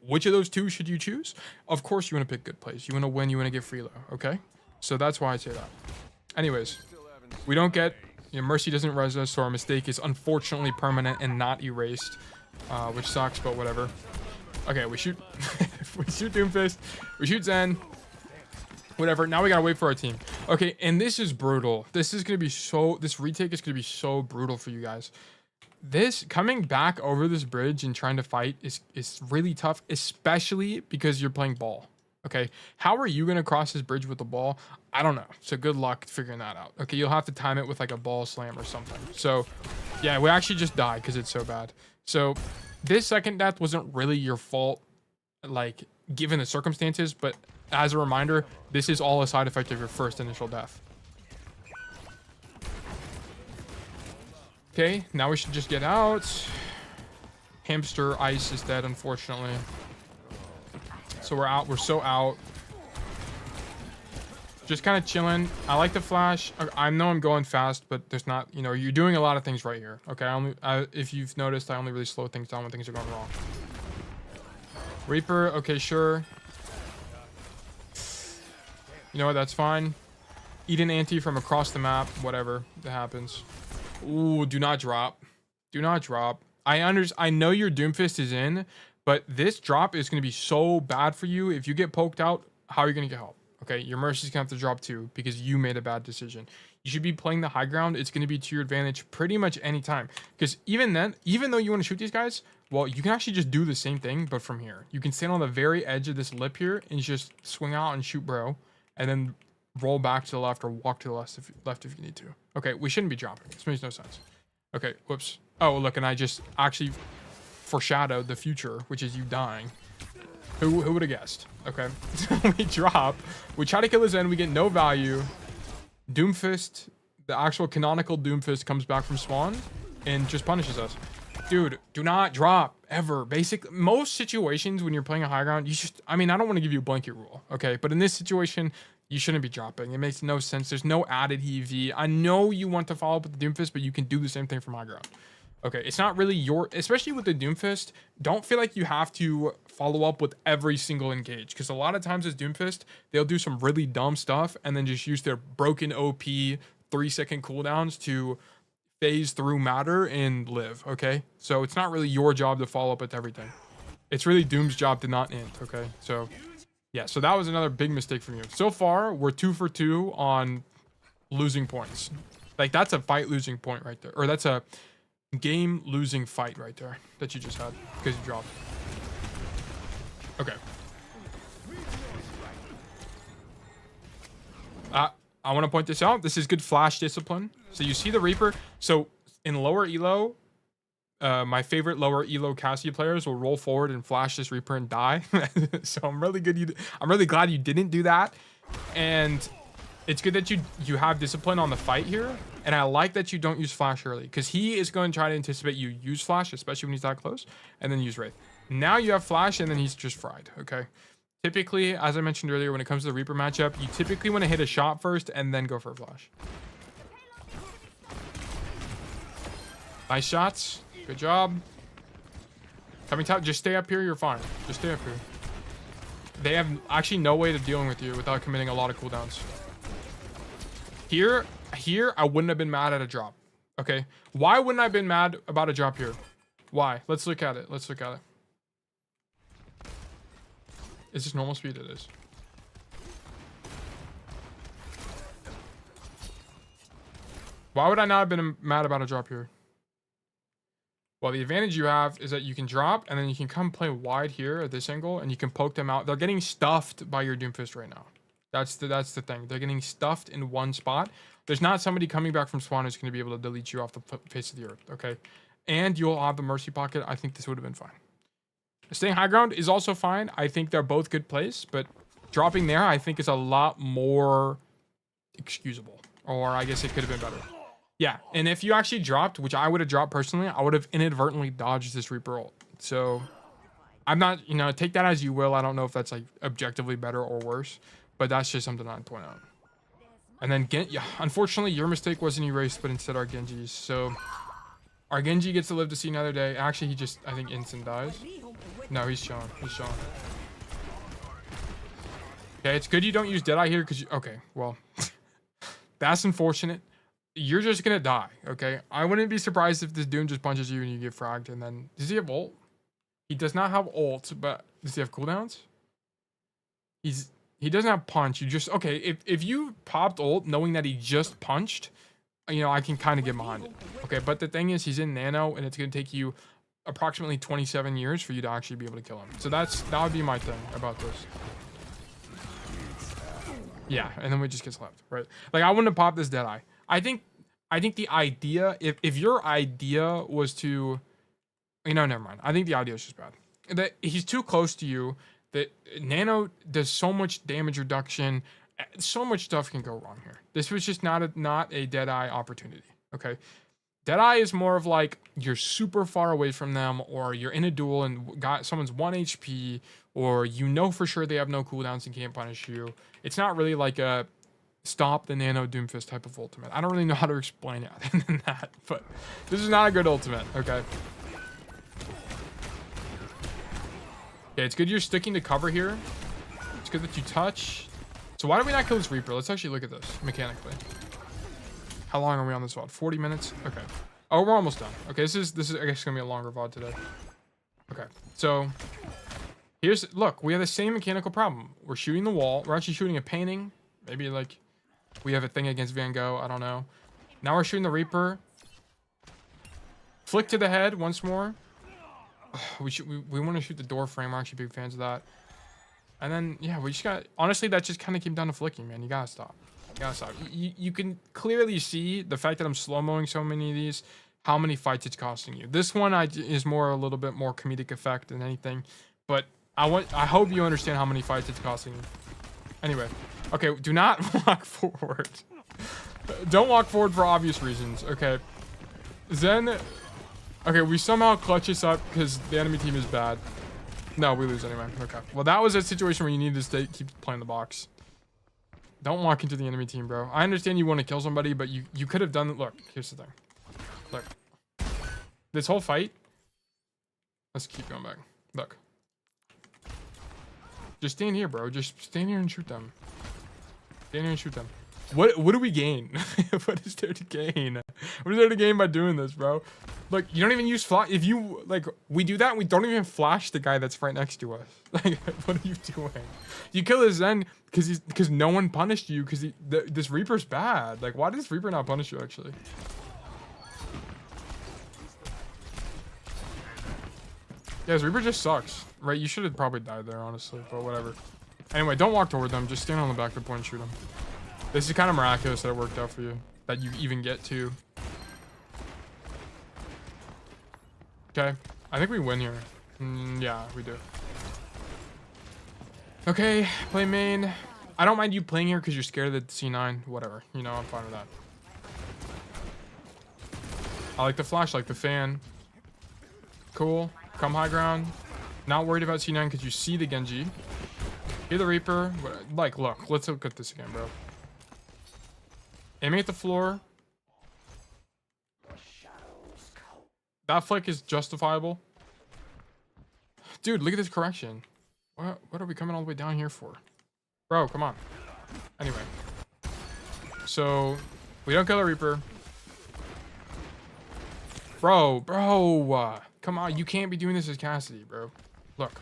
which of those two should you choose? Of course you want to pick good plays. You want to win, you want to get free low, okay? So that's why I say that. Anyways, we don't get, Mercy doesn't res us, so our mistake is unfortunately permanent and not erased. Which sucks, but whatever. Okay, we shoot we shoot Doomfist, we shoot Zen, whatever. Now we gotta wait for our team. Okay, and this is brutal. This retake is gonna be so brutal for you guys. This coming back over this bridge and trying to fight is really tough, especially because you're playing ball. Okay, how are you gonna cross this bridge with the ball? I don't know. So good luck figuring that out. Okay, you'll have to time it with like a ball slam or something. So yeah, we actually just died because it's so bad. So this second death wasn't really your fault, like given the circumstances, but as a reminder, this is all a side effect of your first initial death. Okay, now we should just get out. Hamster ice is dead, unfortunately. So we're out. We're so out. Just kind of chilling. I like the flash. I know I'm going fast, but there's not, you know, you're doing a lot of things right here. Okay, if you've noticed, I only really slow things down when things are going wrong. Reaper, okay, sure. You know what, that's fine. Eat an anti from across the map, whatever, that happens. Ooh, do not drop. Do not drop. I know your Doomfist is in, but this drop is going to be so bad for you. If you get poked out, how are you going to get help? Okay, your Mercy's going to have to drop too because you made a bad decision. You should be playing the high ground. It's going to be to your advantage pretty much any time. Because even then, even though you want to shoot these guys, well, you can actually just do the same thing, but from here. You can stand on the very edge of this lip here and just swing out and shoot bro. And then roll back to the left or walk to the left if you need to. Okay, we shouldn't be dropping. This makes no sense. Okay, whoops. Oh, look, and I just actually foreshadowed the future, which is you dying. Who would have guessed? Okay, we drop. We try to kill his end. We get no value. Doomfist, the actual canonical Doomfist, comes back from spawn and just punishes us. Dude, do not drop ever. Basically, most situations when you're playing a high ground, you just, I mean, I don't want to give you a blanket rule, okay? But in this situation, you shouldn't be dropping. It makes no sense. There's no added EV. I know you want to follow up with the Doomfist, but you can do the same thing from high ground. Okay, it's not really your, especially with the Doomfist, don't feel like you have to follow up with every single engage. Because a lot of times as Doomfist, they'll do some really dumb stuff and then just use their broken OP 3-second cooldowns to phase through matter and live, okay? So it's not really your job to follow up with everything. It's really Doom's job to not int, okay? So yeah, so that was another big mistake from you. So far, we're 2 for 2 on losing points. Like, that's a fight losing point right there. Or that's a game losing fight right there that you just had because you dropped. Okay. I want to point this out. This is good flash discipline. So you see the Reaper. So in lower elo, my favorite lower elo Cassidy players will roll forward and flash this Reaper and die. So I'm really glad you didn't do that. And it's good that you have discipline on the fight here. And I like that you don't use flash early because he is going to try to anticipate you use flash, especially when he's that close, and then use Wraith. Now you have flash and then he's just fried, okay? Typically, as I mentioned earlier, when it comes to the Reaper matchup, you typically want to hit a shot first and then go for a flash. Nice shots. Good job. Coming top, just stay up here. You're fine. Just stay up here. They have actually no way of dealing with you without committing a lot of cooldowns. Here, I wouldn't have been mad at a drop. Okay. Why wouldn't I have been mad about a drop here? Why? Let's look at it. Let's look at it. Is this normal speed? It is. Why would I not have been mad about a drop here? Well, the advantage you have is that you can drop and then you can come play wide here at this angle and you can poke them out. They're getting stuffed by your Doomfist right now. That's the thing. They're getting stuffed in one spot. There's not somebody coming back from spawn who's going to be able to delete you off the face of the earth, okay? And you'll have the Mercy pocket. I think this would have been fine. Staying high ground is also fine. I think they're both good plays, but dropping there I think is a lot more excusable. Or I guess it could have been better. Yeah, and if you actually dropped, which I would have dropped personally, I would have inadvertently dodged this Reaper ult. So I'm not, you know, take that as you will. I don't know if that's like objectively better or worse, but that's just something I'd point out. And then, yeah, unfortunately, your mistake wasn't erased, but instead our Genji's. So our Genji gets to live to see another day. Actually, he just, I think, instant dies. No, he's chilling. He's chilling. Okay, it's good you don't use Deadeye here because, okay, well, that's unfortunate. You're just going to die, okay? I wouldn't be surprised if this Doom just punches you and you get fragged. And then, does he have ult? He does not have ult, but does he have cooldowns? He doesn't have punch. You just, okay, if you popped ult knowing that he just punched, you know, I can kind of get behind it. Okay, but the thing is, he's in nano, and it's going to take you approximately 27 years for you to actually be able to kill him. So that would be my thing about this. Yeah, and then we just get slapped, right? Like, I wouldn't have popped this Deadeye. I think the idea, if your idea was to, you know, never mind. I think the idea is just bad. That he's too close to you. That nano does so much damage reduction. So much stuff can go wrong here. This was just not a Deadeye opportunity. Okay, Deadeye is more of like you're super far away from them, or you're in a duel and got someone's 1 HP, or you know for sure they have no cooldowns and can't punish you. It's not really like a stop the nano Doomfist type of ultimate. I don't really know how to explain it other than that, but this is not a good ultimate. Okay. Okay, it's good you're sticking to cover here. It's good that you touch. So why do we not kill this Reaper? Let's actually look at this mechanically. How long are we on this VOD? 40 minutes? Okay. Oh, we're almost done. Okay, this is I guess gonna be a longer VOD today. Okay, so look, we have the same mechanical problem. We're shooting the wall. We're actually shooting a painting. Maybe like we have a thing against Van Gogh. I don't know. Now we're shooting the Reaper. Flick to the head once more. We want to shoot the door frame. We're actually big fans of that. And then, yeah, we just got... Honestly, that just kind of came down to flicking, man. You gotta stop. You gotta stop. You can clearly see the fact that I'm slow-moing so many of these, how many fights it's costing you. This one is more a little bit more comedic effect than anything. But I hope you understand how many fights it's costing you. Anyway. Okay, do not walk forward. Don't walk forward for obvious reasons, okay? Zen... Okay, we somehow clutch this up because the enemy team is bad. No, we lose anyway. Okay. Well, that was a situation where you need to keep playing the box. Don't walk into the enemy team, bro. I understand you want to kill somebody, but you could have done... Look, here's the thing. Look. This whole fight... Let's keep going back. Look. Just stand here, bro. Just stand here and shoot them. Stand here and shoot them. What do we gain? What is there to gain? What is there to gain by doing this, bro? Like, you don't even use flash. If you, like, we do that, we don't even flash the guy that's right next to us. Like, what are you doing? You kill his Zen because no one punished you because this Reaper's bad. Like, why does Reaper not punish you, actually? Yeah, this Reaper just sucks. Right, you should have probably died there, honestly, but whatever. Anyway, don't walk toward them. Just stand on the back of the point and shoot them. This is kind of miraculous that it worked out for you. That you even get to. Okay. I think we win here. Yeah, we do. Okay, play main. I don't mind you playing here because you're scared of the C9. Whatever. You know, I'm fine with that. I like the flash, like the fan. Cool. Come high ground. Not worried about C9 because you see the Genji. Hear the Reaper. Like, look. Let's look at this again, bro. Aiming at the floor. That flick is justifiable. Dude, look at this correction. What are we coming all the way down here for? Bro, come on. Anyway. So, we don't kill the Reaper. Bro. Come on, you can't be doing this as Cassidy, bro. Look.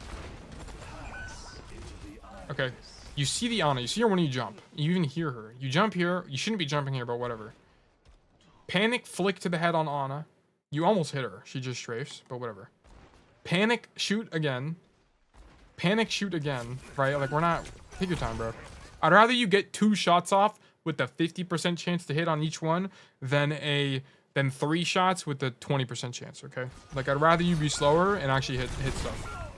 Okay. You see the Ana. You see her when you jump. You even hear her. You jump here. You shouldn't be jumping here, but whatever. Panic flick to the head on Ana. You almost hit her. She just strafes, but whatever. Panic shoot again. Panic shoot again. Right? Like, we're not... Take your time, bro. I'd rather you get 2 shots off with the 50% chance to hit on each one than 3 shots with the 20% chance, okay? Like, I'd rather you be slower and actually hit stuff.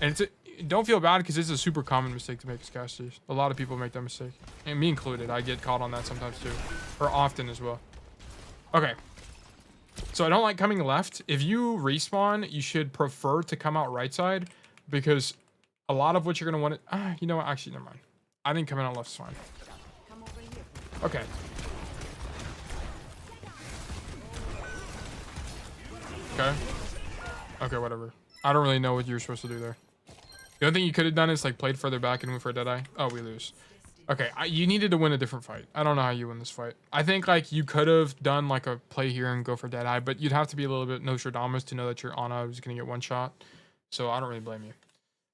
And don't feel bad because it's a super common mistake to make as casters. A lot of people make that mistake. And me included. I get caught on that sometimes too. Or often as well. Okay. So I don't like coming left. If you respawn, you should prefer to come out right side because a lot of what you're going to want to... you know what? Actually, never mind. I think coming out left is fine. Okay. Okay. Okay, whatever. I don't really know what you're supposed to do there. The only thing you could have done is like played further back and went for a Deadeye. Oh, we lose. Okay, you needed to win a different fight. I don't know how you win this fight. I think like you could have done like a play here and go for Deadeye, but you'd have to be a little bit Nostradamus to know that your Ana was going to get 1 shot. So I don't really blame you.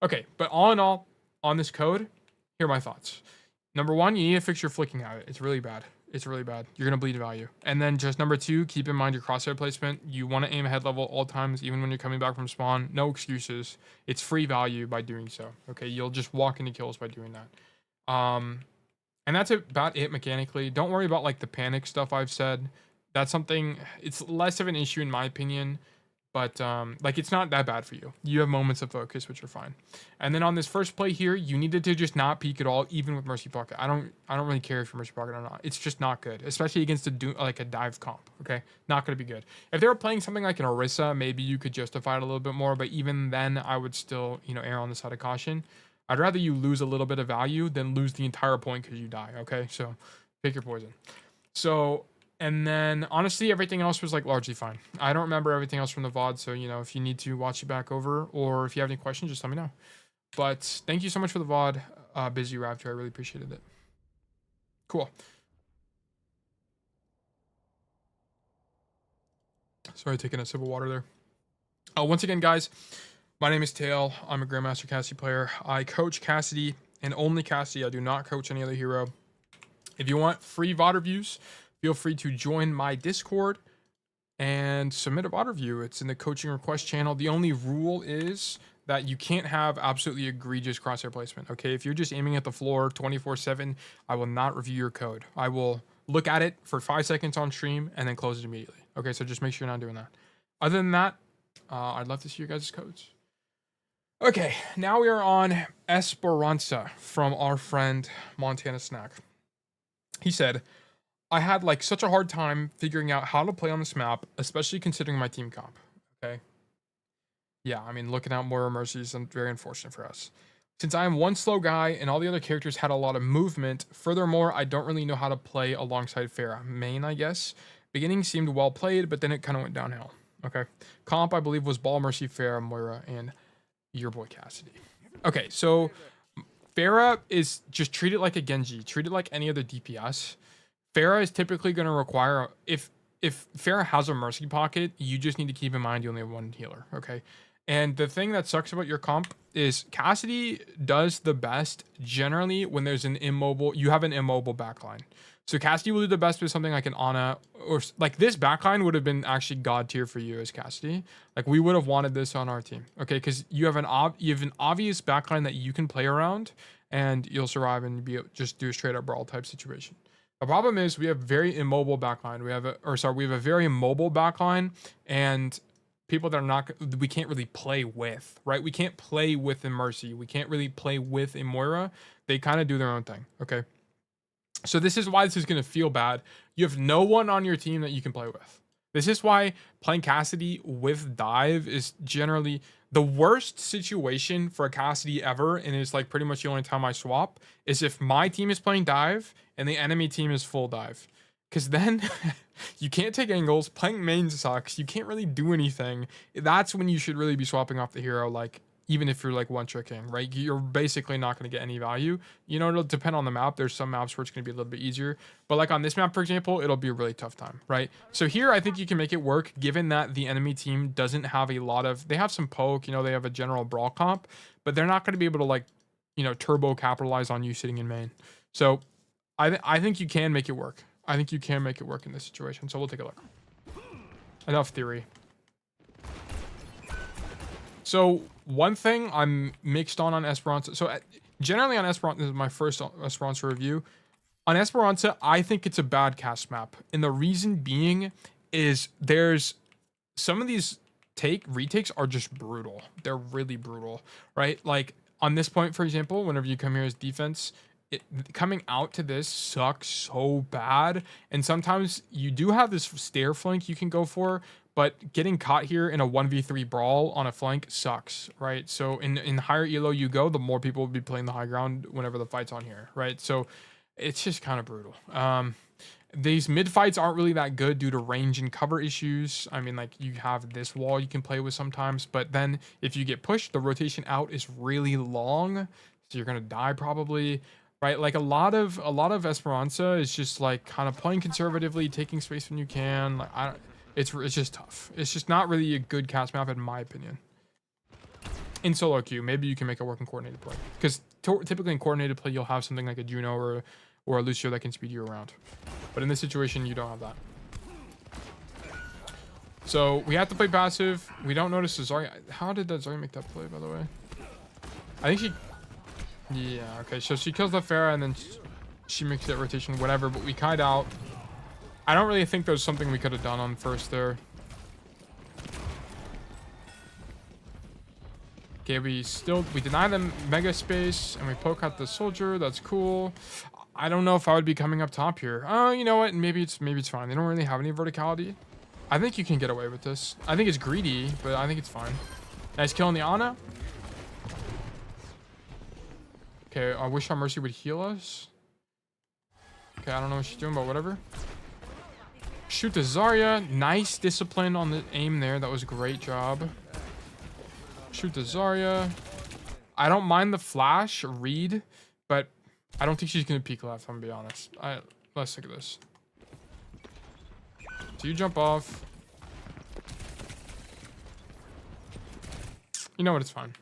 Okay, but all in all, on this code, here are my thoughts. Number 1, you need to fix your flicking habit. It's really bad. It's really bad. You're going to bleed value. And then just number 2, keep in mind your crosshair placement. You want to aim head level all times, even when you're coming back from spawn. No excuses. It's free value by doing so. Okay, you'll just walk into kills by doing that. And that's about it mechanically. Don't worry about like the panic stuff I've said. That's something, it's less of an issue in my opinion. But like it's not that bad for you. You have moments of focus, which are fine. And then on this first play here, you needed to just not peek at all, even with Mercy Pocket. I don't really care if you're Mercy Pocket or not. It's just not good, especially against a dive comp. Okay, not gonna be good. If they were playing something like an Orisa, maybe you could justify it a little bit more. But even then, I would still err on the side of caution. I'd rather you lose a little bit of value than lose the entire point because you die. Okay, so pick your poison. So. And then, honestly, everything else was, like, largely fine. I don't remember everything else from the VOD, so, if you need to watch it back over, or if you have any questions, just let me know. But thank you so much for the VOD, Busy Raptor. I really appreciated it. Cool. Sorry, taking a sip of water there. Once again, guys, my name is Tail. I'm a Grandmaster Cassidy player. I coach Cassidy, and only Cassidy. I do not coach any other hero. If you want free VOD reviews, feel free to join my Discord and submit a VOD review. It's in the coaching request channel. The only rule is that you can't have absolutely egregious crosshair placement. Okay, if you're just aiming at the floor 24/7, I will not review your code. I will look at it for 5 seconds on stream and then close it immediately. Okay, so just make sure you're not doing that. Other than that, I'd love to see your guys' codes. Okay, now we are on Esperanca from our friend Montana Snack. He said, I had like such a hard time figuring out how to play on this map, especially considering my team comp. Okay. Yeah, I mean, looking at more Mercies is very unfortunate for us. Since I am one slow guy and all the other characters had a lot of movement, furthermore, I don't really know how to play alongside Farah. Main, I guess. Beginning seemed well played, but then it kind of went downhill. Okay. Comp, I believe, was Ball, Mercy, Farah, Moira, and your boy Cassidy. Okay, so Farah is just treated like a Genji, treated like any other DPS. Farah is typically going to require, if Farah has a Mercy Pocket, you just need to keep in mind you only have one healer, okay? And the thing that sucks about your comp is Cassidy does the best generally when there's an immobile, you have an immobile backline. So Cassidy will do the best with something like an Ana, or like this backline would have been actually god tier for you as Cassidy. Like we would have wanted this on our team, okay? Because you have an obvious backline that you can play around, and you'll survive and just do a straight up brawl type situation. The problem is we have very immobile backline. We have a very mobile backline, and people that we can't really play with, right? We can't play with a Mercy. We can't really play with a Moira. They kind of do their own thing, okay? So this is why this is going to feel bad. You have no one on your team that you can play with. This is why playing Cassidy with dive is generally the worst situation for a Cassidy ever, and it's like pretty much the only time I swap, is if my team is playing dive and the enemy team is full dive. Because then you can't take angles, playing main sucks, you can't really do anything. That's when you should really be swapping off the hero, like, even if you're like one-tricking, right? You're basically not going to get any value. It'll depend on the map. There's some maps where it's going to be a little bit easier. But like on this map, for example, it'll be a really tough time, right? So here, I think you can make it work, given that the enemy team doesn't have a lot of... They have some poke, they have a general brawl comp, but they're not going to be able to like, turbo capitalize on you sitting in main. So I think you can make it work. I think you can make it work in this situation. So we'll take a look. Enough theory. So one thing I'm mixed on Esperanca. So generally on Esperanca, this is my first Esperanca review. On Esperanca, I think it's a bad cast map. And the reason being is there's some of these retakes are just brutal. They're really brutal, right? Like on this point, for example, whenever you come here as defense, coming out to this sucks so bad. And sometimes you do have this stair flank you can go for, but getting caught here in a 1v3 brawl on a flank sucks, right? So in the higher elo you go, the more people will be playing the high ground whenever the fight's on here, right? So it's just kind of brutal. These mid fights aren't really that good due to range and cover issues. I mean, like you have this wall you can play with sometimes, but then if you get pushed, the rotation out is really long, so you're gonna die probably. Right, like a lot of Esperanca is just like kind of playing conservatively, taking space when you can. Like it's just tough. It's just not really a good cast map in my opinion. In solo queue, maybe you can make it work in coordinated play, because typically in coordinated play you'll have something like a Juno or a Lucio that can speed you around. But in this situation, you don't have that. So we have to play passive. We don't notice the Zarya. How did that Zarya make that play, by the way? I think she... Yeah, okay. So she kills the Pharah and then she makes that rotation, whatever. But we kite out. I don't really think there's something we could have done on first there. Okay, we deny them mega space and we poke out the soldier. That's cool. I don't know if I would be coming up top here. Oh, you know what? Maybe it's fine. They don't really have any verticality. I think you can get away with this. I think it's greedy, but I think it's fine. Nice kill on the Ana. Okay, I wish our Mercy would heal us. Okay, I don't know what she's doing, but whatever. Shoot the Zarya. Nice discipline on the aim there. That was a great job. Shoot the Zarya. I don't mind the flash read, but I don't think she's going to peek left, I'm going to be honest. Let's look at this. So you jump off. You know what? It's fine.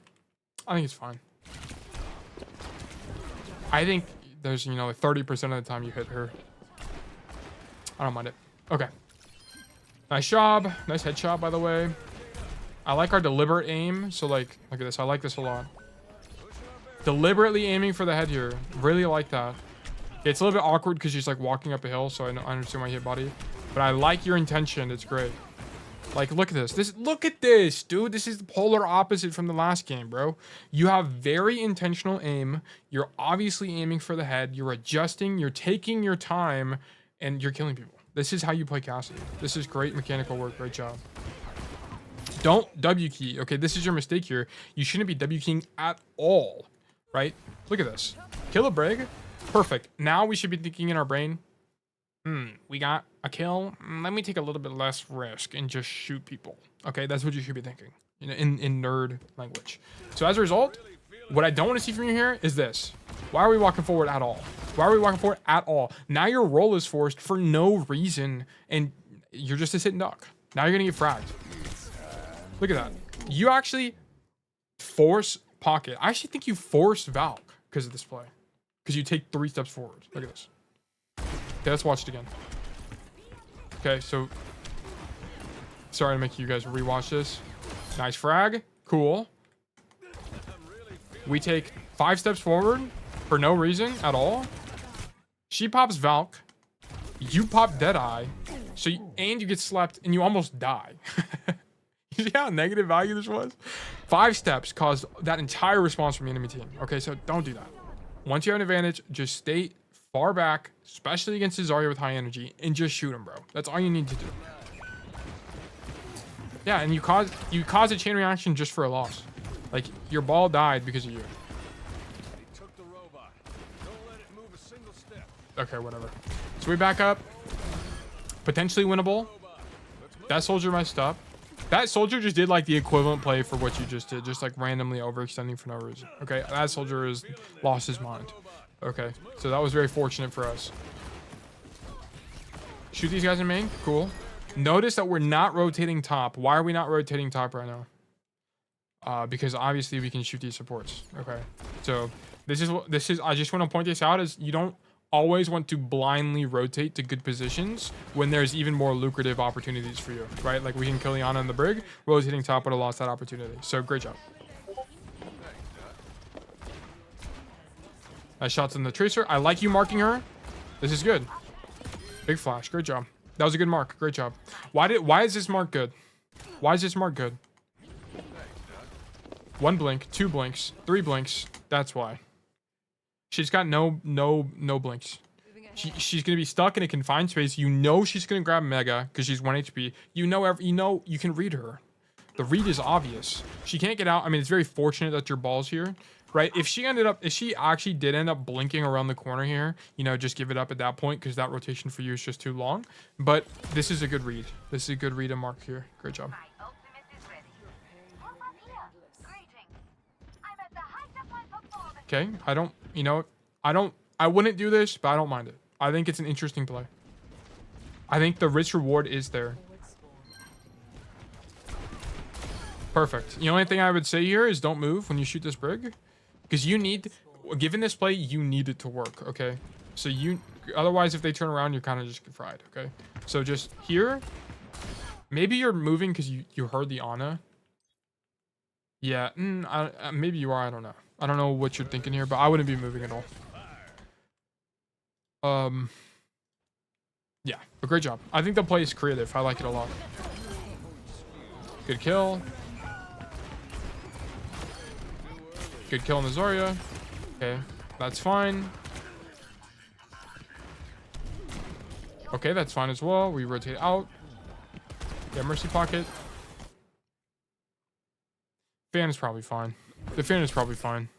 I think it's fine. I think there's, you know, like 30% of the time you hit her. I don't mind it. Okay. Nice job. Nice headshot, by the way. I like our deliberate aim. So, like, look at this. I like this a lot. Deliberately aiming for the head here. Really like that. It's a little bit awkward because she's, like, walking up a hill. So I understand why you hit body. But I like your intention. It's great. Like, look at this. Look at this, dude. This is the polar opposite from the last game, bro. You have very intentional aim. You're obviously aiming for the head. You're adjusting. You're taking your time. And you're killing people. This is how you play Cassidy. This is great mechanical work. Great job. Don't W key. Okay, this is your mistake here. You shouldn't be W keying at all, right? Look at this. Kill a Brig. Perfect. Now we should be thinking in our brain, we got a kill. Let me take a little bit less risk and just shoot people. Okay, that's what you should be thinking, you know, in nerd language. So as a result, what I don't want to see from you here is this. Why are we walking forward at all? Why are we walking forward at all? Now your roll is forced for no reason, and you're just a sit and duck. Now you're gonna get fragged. Look at that. You actually force pocket. I actually think you force Valk because of this play. Because you take 3 steps forward. Look at this. Okay, let's watch it again. Okay, so... Sorry to make you guys rewatch this. Nice frag. Cool. We take 5 steps forward for no reason at all. She pops Valk. You pop Deadeye. And you get slept and you almost die. You see how negative value this was? 5 steps caused that entire response from the enemy team. Okay, so don't do that. Once you have an advantage, just stay far back, especially against the Zarya with high energy, and just shoot him, bro. That's all you need to do. Yeah, and you cause a chain reaction just for a loss. Like, your ball died because of you. Okay, whatever. So we back up. Potentially winnable. That soldier messed up. That soldier just did like the equivalent play for what you just did, just like randomly overextending for no reason. Okay, that soldier has lost his mind. Okay, so that was very fortunate for us. Shoot these guys in main. Cool. Notice that we're not rotating top. Why are we not rotating top right now? Because obviously we can shoot these supports. Okay, so this is. I just want to point this out as you don't always want to blindly rotate to good positions when there's even more lucrative opportunities for you, right? Like we can kill Iana in the Brig, rotating top would have lost that opportunity. So great job. Nice shots in the Tracer. I like you marking her. This is good. Big flash. Great job. That was a good mark. Great job. Why is this mark good? Why is this mark good? 1 blink, 2 blinks, 3 blinks. That's why. She's got no blinks. She's gonna be stuck in a confined space. You know she's gonna grab Mega because she's 1 HP. You know you can read her. The read is obvious. She can't get out. I mean, it's very fortunate that your ball's here, right? If she actually did end up blinking around the corner here, you know, just give it up at that point because that rotation for you is just too long. But this is a good read. This is a good read and mark here. Great job. Okay, I wouldn't do this, but I don't mind it. I think it's an interesting play. I think the risk reward is there. Perfect. The only thing I would say here is don't move when you shoot this Brig. Because given this play, you need it to work, okay? So otherwise, if they turn around, you're kind of just fried, okay? So just here. Maybe you're moving because you heard the Ana. Yeah, maybe you are, I don't know. I don't know what you're thinking here, but I wouldn't be moving at all. Yeah, but great job. I think the play is creative. I like it a lot. Good kill. Good kill on the Zarya. Okay, that's fine. Okay, that's fine as well. We rotate out. Yeah, Mercy Pocket. Fan is probably fine. The fan is probably fine.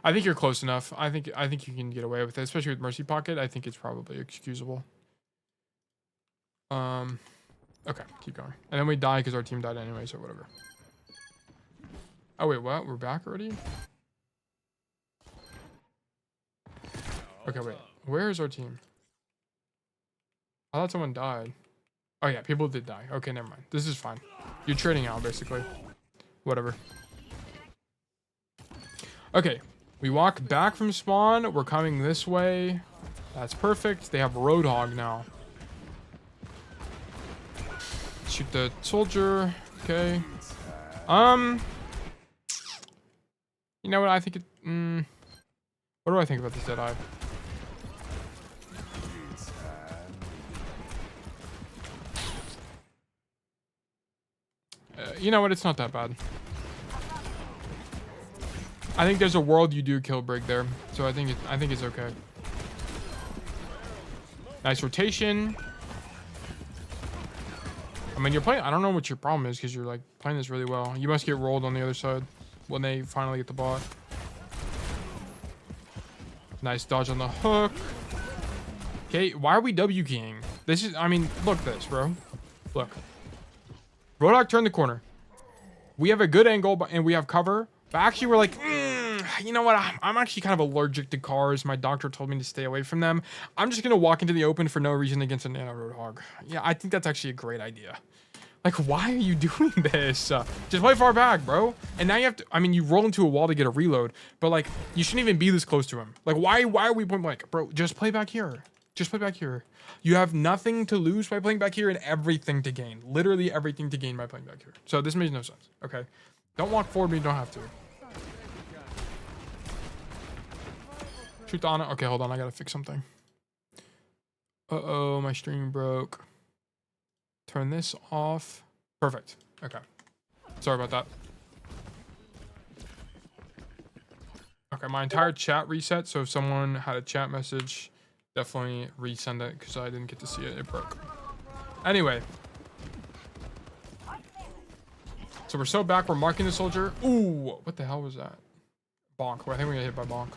I think you're close enough. I think you can get away with it, especially with Mercy Pocket. I think it's probably excusable. Okay, keep going. And then we die because our team died anyway, so whatever. Oh wait, what? We're back already? Okay, wait. Where is our team? I thought someone died. Oh yeah, people did die. Okay, never mind. This is fine. You're trading out, basically. Whatever. Okay, we walk back from spawn. We're coming this way. That's perfect. They have Roadhog now. Shoot the soldier. Okay. You know what? I think it... what do I think about this Deadeye? You know what? It's not that bad. I think there's a world you do kill Brig there, so I think it's okay. Nice rotation. I mean, you're playing. I don't know what your problem is because you're like playing this really well. You must get rolled on the other side when they finally get the bot. Nice dodge on the hook. Okay, why are we W keying? This is. I mean, look at this, bro. Look. Roadhog turned the corner. We have a good angle, and we have cover. But actually, we're like, you know what? I'm actually kind of allergic to cars. My doctor told me to stay away from them. I'm just going to walk into the open for no reason against a nano Roadhog. Yeah, I think that's actually a great idea. Like, why are you doing this? Just play far back, bro. And now you have to, I mean, you roll into a wall to get a reload. But, like, you shouldn't even be this close to him. Like, why are we point blank? Bro, just play back here. Just play back here. You have nothing to lose by playing back here and everything to gain. Literally everything to gain by playing back here. So this makes no sense. Okay. Don't walk forward when you don't have to. Shoot the Ana. Okay, hold on. I gotta fix something. Uh-oh, my stream broke. Turn this off. Perfect. Okay. Sorry about that. Okay, my entire chat reset. So if someone had a chat message, definitely resend it because I didn't get to see it. It broke. Anyway. So we're so back. We're marking the soldier. Ooh, what the hell was that? Bonk. Well, I think we got hit by bonk.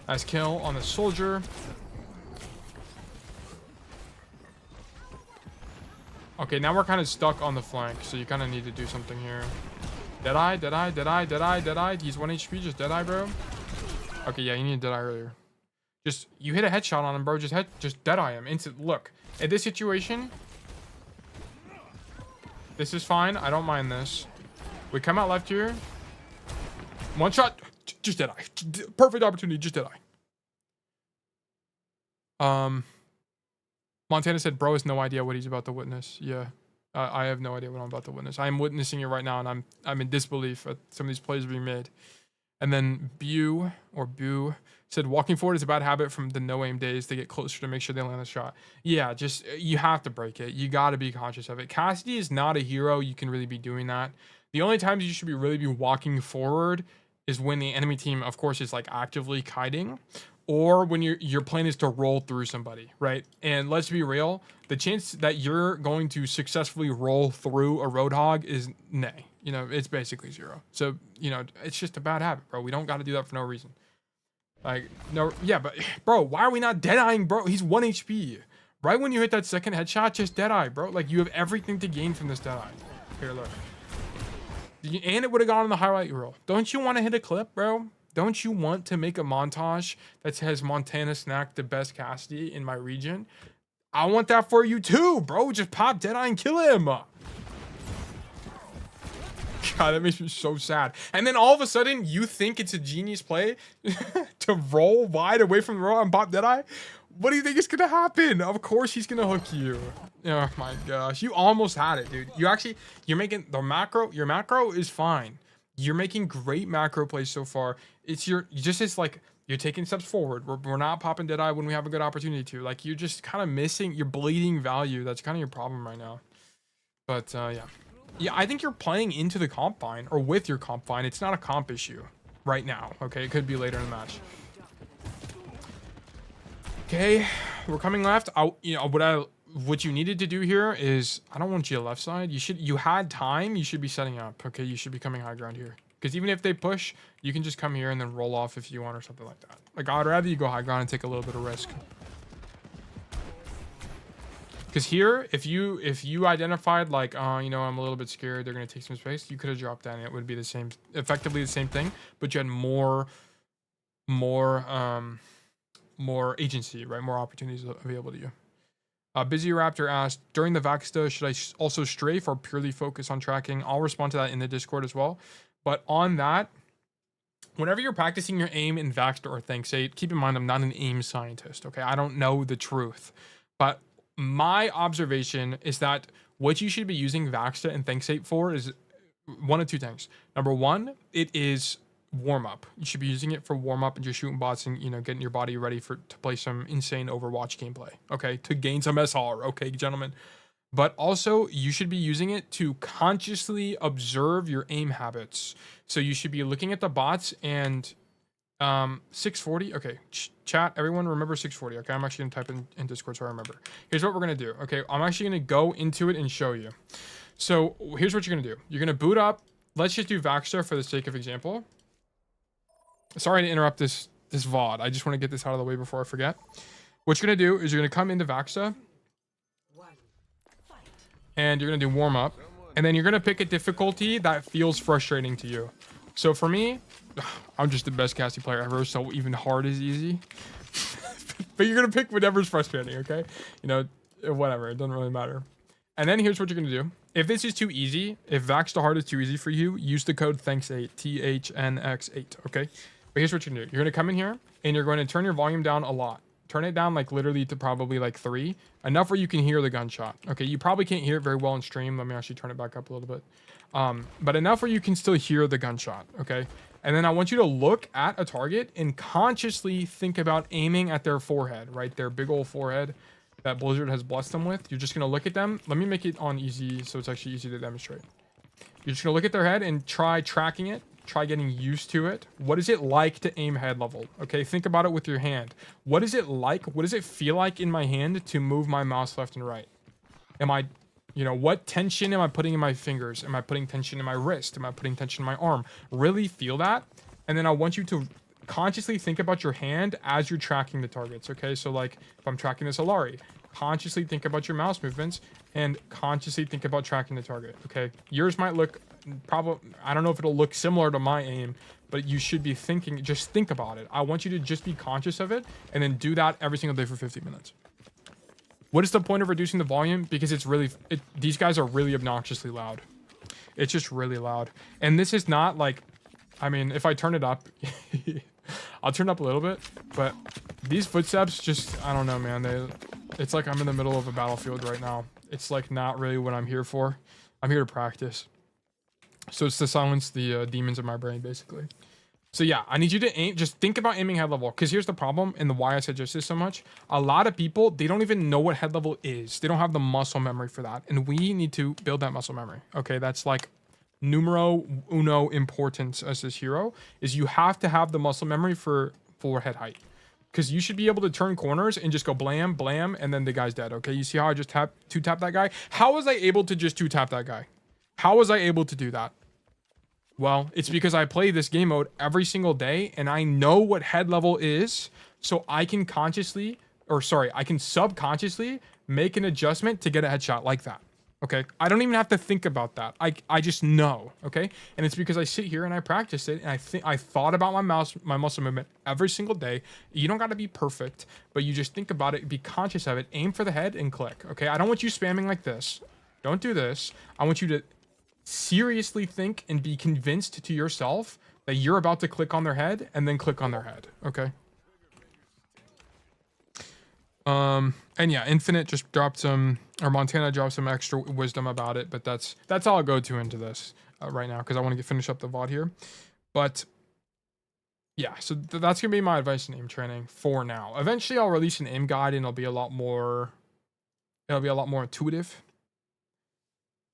Nice kill on the soldier. Okay, now we're kind of stuck on the flank, so you kind of need to do something here. Deadeye, Deadeye, Deadeye, Deadeye, Deadeye. He's 1 HP, just Deadeye, bro. Okay, yeah, you need Deadeye earlier. Just, you hit a headshot on him, bro. Just Deadeye him. Instant. Look, in this situation, this is fine. I don't mind this. We come out left here. One shot. Just Deadeye. Perfect opportunity. Just Deadeye. Montana said, bro has no idea what he's about to witness. Yeah. I have no idea what I'm about to witness. I'm witnessing it right now, and I'm in disbelief at some of these plays being made. And then Boo said, walking forward is a bad habit from the no-aim days. They get closer to make sure they land the shot. Yeah, just, you have to break it. You got to be conscious of it. Cassidy is not a hero. You can really be doing that. The only times you should really be walking forward is when the enemy team, of course, is like actively kiting, or when your plan is to roll through somebody, right? And let's be real, the chance that you're going to successfully roll through a Roadhog is nay. You know, it's basically zero. So, you know, it's just a bad habit, bro. We don't got to do that for no reason. Like, no, yeah, but bro, why are we not deadeyeing, bro? He's 1 HP. Right when you hit that second headshot, just deadeye, bro. Like, you have everything to gain from this deadeye. Here, look. And it would have gone on the highlight reel. Don't you want to hit a clip, bro? Don't you want to make a montage that says Montana snacked the best Cassidy in my region? I want that for you too, bro. Just pop Deadeye and kill him. God, that makes me so sad. And then all of a sudden, you think it's a genius play to roll wide away from the roll and pop Deadeye? What do you think is gonna happen? Of course he's gonna hook you. Oh my gosh, you almost had it, dude. You're making the macro. Your macro is fine. You're making great macro plays so far. It's like you're taking steps forward. We're not popping Deadeye when we have a good opportunity to. Like, you're just kind of missing. You're bleeding value. That's kind of your problem right now. But yeah, I think you're playing into the comp fine or with your comp fine. It's not a comp issue right now. Okay, it could be later in the match. Okay, we're coming left. What you needed to do here is, I don't want you left side. You had time. You should be setting up. Okay, you should be coming high ground here. Because even if they push, you can just come here and then roll off if you want or something like that. Like, I'd rather you go high ground and take a little bit of risk. Because here, if you identified like, I'm a little bit scared, they're gonna take some space, you could have dropped down. It would be effectively the same thing, but you had more agency, right? More opportunities available to you. Busy Raptor asked, during the Vaxta, should I also strafe or purely focus on tracking? I'll respond to that in the Discord as well. But on that, whenever you're practicing your aim in Vaxta or Thanks8, keep in mind I'm not an aim scientist, okay? I don't know the truth. But my observation is that what you should be using Vaxta and Thanks8 for is one of two things. Number one, it is warm up. You should be using it for warm up and just shooting bots and getting your body ready to play some insane Overwatch gameplay. Okay, to gain some SR. Okay, gentlemen. But also, you should be using it to consciously observe your aim habits. So you should be looking at the bots and 640. Okay, chat. Everyone remember 640. Okay, I'm actually gonna type in Discord so I remember. Here's what we're gonna do. Okay, I'm actually gonna go into it and show you. So here's what you're gonna do. You're gonna boot up. Let's just do Vaxta for the sake of example. Sorry to interrupt this VOD. I just want to get this out of the way before I forget. What you're gonna do is you're gonna come into Vaxta. And you're gonna do warm up, and then you're gonna pick a difficulty that feels frustrating to you. So for me, I'm just the best Cassidy player ever, so even hard is easy. But you're gonna pick whatever's frustrating, okay? Whatever, it doesn't really matter. And then here's what you're gonna do. If this is too easy, if Vax to hard is too easy for you, use the code Thanks8, THNX8, okay? But here's what you're gonna do. You're gonna come in here, and you're going to turn your volume down a lot. Turn it down like literally to probably like 3, enough where you can hear the gunshot. Okay, you probably can't hear it very well in stream. Let me actually turn it back up a little bit. But enough where you can still hear the gunshot. Okay, and then I want you to look at a target and consciously think about aiming at their forehead, right? Their big old forehead that Blizzard has blessed them with. You're just gonna look at them. Let me make it on easy so it's actually easy to demonstrate. You're just gonna look at their head and try tracking it. Try getting used to it. What is it like to aim head level? Okay, think about it with your hand. What is it like? What does it feel like in my hand to move my mouse left and right? Am I, what tension am I putting in my fingers? Am I putting tension in my wrist? Am I putting tension in my arm? Really feel that. And then I want you to consciously think about your hand as you're tracking the targets. Okay, so like if I'm tracking this Alari, consciously think about your mouse movements and consciously think about tracking the target. Okay, yours might look I don't know if it'll look similar to my aim, but you should be thinking, just think about it. I want you to just be conscious of it and then do that every single day for 50 minutes. What is the point of reducing the volume? Because these guys are really obnoxiously loud. It's just really loud. And this is not like, I mean, if I turn it up, I'll turn it up a little bit, but these footsteps just, I don't know, man. It's like I'm in the middle of a battlefield right now. It's like not really what I'm here for. I'm here to practice. So it's to silence the demons in my brain, basically. So yeah, I need you to aim. Just think about aiming head level. Because here's the problem, and the why I suggest this so much. A lot of people, they don't even know what head level is. They don't have the muscle memory for that. And we need to build that muscle memory. Okay, that's like numero uno importance as this hero. Is you have to have the muscle memory for head height. Because you should be able to turn corners and just go blam, blam, and then the guy's dead. Okay, you see how I just two-tap that guy? How was I able to just two-tap that guy? How was I able to do that? Well, it's because I play this game mode every single day and I know what head level is, so I can I can subconsciously make an adjustment to get a headshot like that. Okay, I don't even have to think about that. I just know. Okay, and it's because I sit here and I practice it and I thought about my muscle movement every single day. You don't got to be perfect, but you just think about it, be conscious of it, aim for the head and click. Okay, I don't want you spamming like this. Don't do this. I want you to seriously think and be convinced to yourself that you're about to click on their head and then click on their head, okay? And yeah, Infinite just dropped some, or Montana dropped some extra wisdom about it, but that's all I'll go to into this right now because I want to finish up the VOD here. But yeah, so that's gonna be my advice in aim training for now. Eventually, I'll release an aim guide and it'll be a lot more intuitive,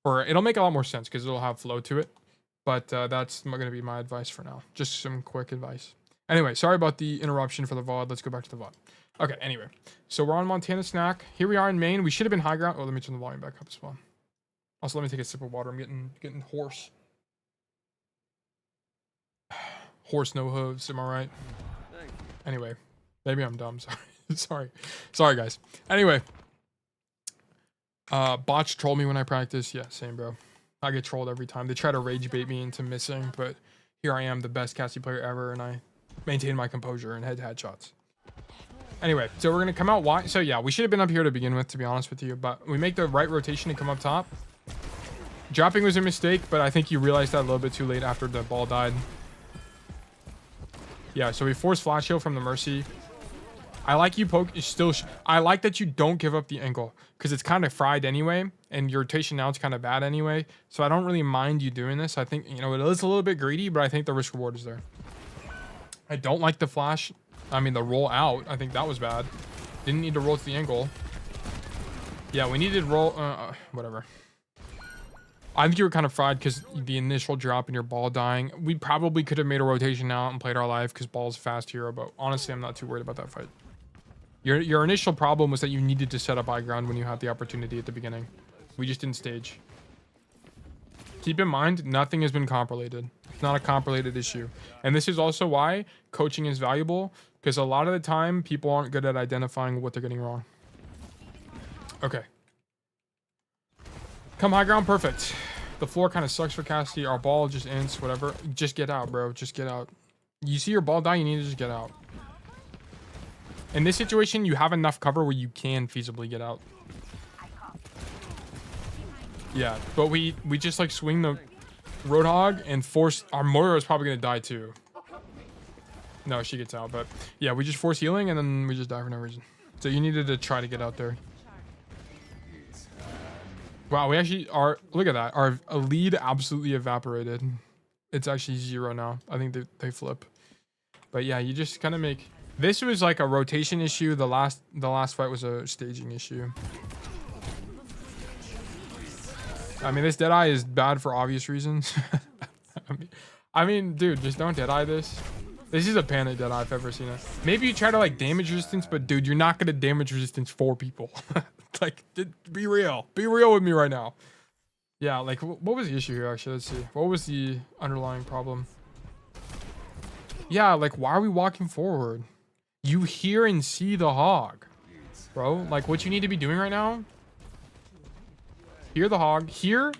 or it'll make a lot more sense because it'll have flow to it. But that's gonna be my advice for now. Just some quick advice. Anyway, sorry about the interruption for the VOD. Let's go back to the VOD. Okay, anyway. So we're on Montana Snack. Here we are in Maine. We should have been high ground. Oh, let me turn the volume back up as well. Also, let me take a sip of water. I'm getting hoarse. Horse no hooves, am I right? Anyway, maybe I'm dumb. Sorry guys. Anyway, bots troll me when I practice. Yeah, same bro. I get trolled every time. They try to rage bait me into missing, but here I am, the best Cassidy player ever, and I maintain my composure and head-to-head shots. Anyway, so we're gonna come out wide. So yeah, we should have been up here to begin with, to be honest with you, but we make the right rotation and come up top. Dropping was a mistake, but I think you realized that a little bit too late after the ball died. Yeah, so we force flash heal from the Mercy. I like you poke. I like that you don't give up the angle because it's kind of fried anyway, and your rotation now is kind of bad anyway. So I don't really mind you doing this. I think, you know, it is a little bit greedy, but I think the risk reward is there. I don't like the flash. I mean, the roll out. I think that was bad. Didn't need to roll to the angle. Yeah, we needed roll. Whatever. I think you were kind of fried because the initial drop and your ball dying. We probably could have made a rotation out and played our life because ball's fast hero, but honestly, I'm not too worried about that fight. Your initial problem was that you needed to set up high ground when you had the opportunity at the beginning. We just didn't stage. Keep in mind, nothing has been comp-related. It's not a comp-related issue. And this is also why coaching is valuable, because a lot of the time, people aren't good at identifying what they're getting wrong. Okay. Come high ground, perfect. The floor kind of sucks for Cassidy. Our ball just ends, whatever. Just get out, bro. Just get out. You see your ball die, you need to just get out. In this situation, you have enough cover where you can feasibly get out. Yeah, but we just like swing the Roadhog and force. Our Moira is probably gonna die too. No, she gets out, but yeah, we just force healing and then we just die for no reason. So you needed to try to get out there. Wow, we actually are. Look at that. Our lead absolutely evaporated. It's actually 0 now. I think they flip. But yeah, you just kind of make. This was like a rotation issue. The last fight was a staging issue. I mean, this Deadeye is bad for obvious reasons. I mean, dude, just don't Deadeye this. This is a panic Deadeye if I've ever seen it. Maybe you try to like damage resistance, but dude, you're not gonna damage resistance 4 people. Like, be real. Be real with me right now. Yeah, like, what was the issue here, actually? Let's see. What was the underlying problem? Yeah, like, why are we walking forward? You hear and see the hog, bro. Like, what you need to be doing right now? Hear the hog. Here,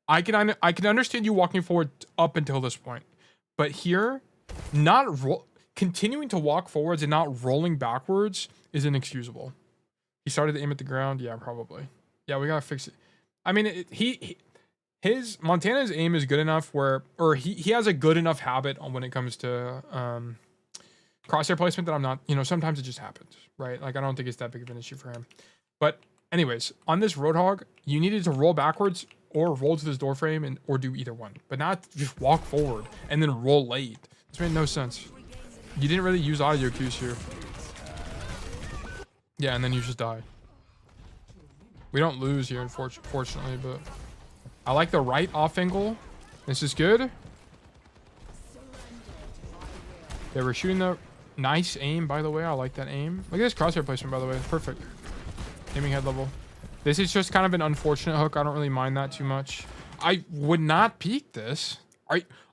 I can understand you walking forward up until this point. But here, continuing to walk forwards and not rolling backwards is inexcusable. He started to aim at the ground. Yeah, probably. Yeah, we gotta fix it. I mean, his Montana's aim is good enough where, or he has a good enough habit on when it comes to crosshair placement that I'm not, you know, sometimes it just happens, right? Like, I don't think it's that big of an issue for him. But anyways, on this Roadhog, you needed to roll backwards or roll to this door frame or do either one, but not just walk forward and then roll late. This made no sense. You didn't really use audio cues here. Yeah, and then you just die. We don't lose here, unfortunately, but I like the right off angle. This is good. Yeah, we're shooting the nice aim, by the way. I like that aim. Look at this crosshair placement, by the way. It's perfect. Aiming head level. This is just kind of an unfortunate hook. I don't really mind that too much. I would not peek this.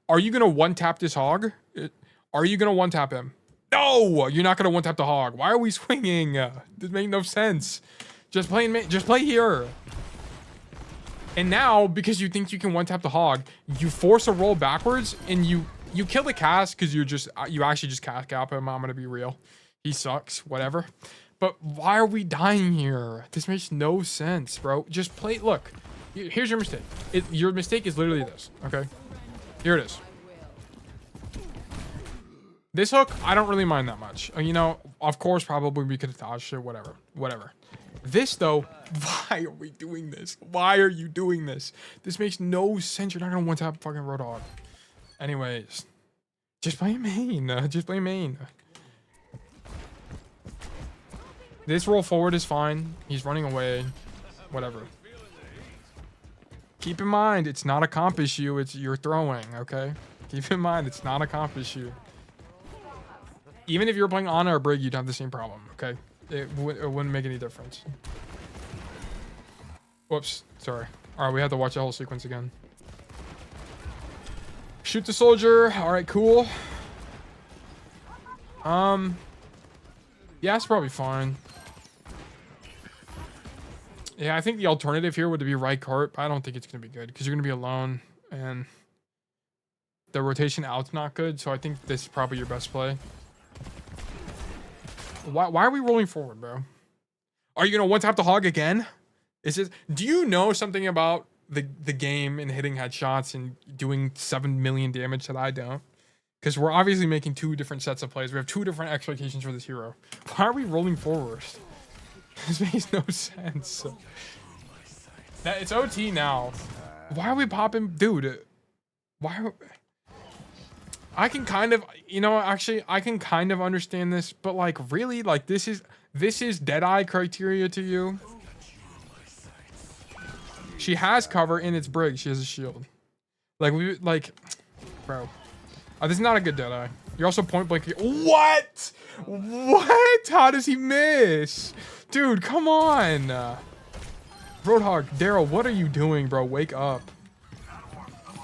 Are you gonna one tap this hog? Are you gonna one tap him? No, you're not gonna one tap the hog. Why are we swinging? This makes no sense. Just play here. And now, because you think you can one tap the hog, you force a roll backwards and you kill the cast because you actually just cast cap him. I'm gonna be real. He sucks. Whatever. But why are we dying here? This makes no sense, bro. Just play. Look, Here's your mistake. Your mistake is literally this, okay? Here it is. This hook, I don't really mind that much. You know, of course, probably we could have dodged it, whatever. This, though, why are we doing this? Why are you doing this? This makes no sense. You're not going to one-tap fucking Roadhog. Anyways, just play main. Just play main. This roll forward is fine. He's running away. Whatever. Keep in mind, it's not a comp issue. It's you're throwing, okay? Keep in mind, it's not a comp issue. Even if you're playing Ana or Brig, you'd have the same problem, okay? It wouldn't make any difference. Whoops, sorry. All right, we have to watch the whole sequence again. Shoot the soldier. All right, cool. Yeah, it's probably fine. Yeah, I think the alternative here would be right cart. I don't think it's going to be good because you're going to be alone and the rotation out's not good. So I think this is probably your best play. Why are we rolling forward, bro? Are you going to one-tap the hog again? Is it? Do you know something about the game and hitting headshots and doing 7 million damage that I don't? Because we're obviously making two different sets of plays. We have two different expectations for this hero. Why are we rolling forward? This makes no sense. It's OT now. Why are we popping? Dude, why are... I can kind of, you know, actually, I can kind of understand this, but like, really? Like, this is Deadeye criteria to you? She has cover in its Brig. She has a shield. Like, bro. This is not a good Deadeye. You're also point blank. What? What? How does he miss? Dude, come on. Roadhog, Daryl, what are you doing, bro? Wake up.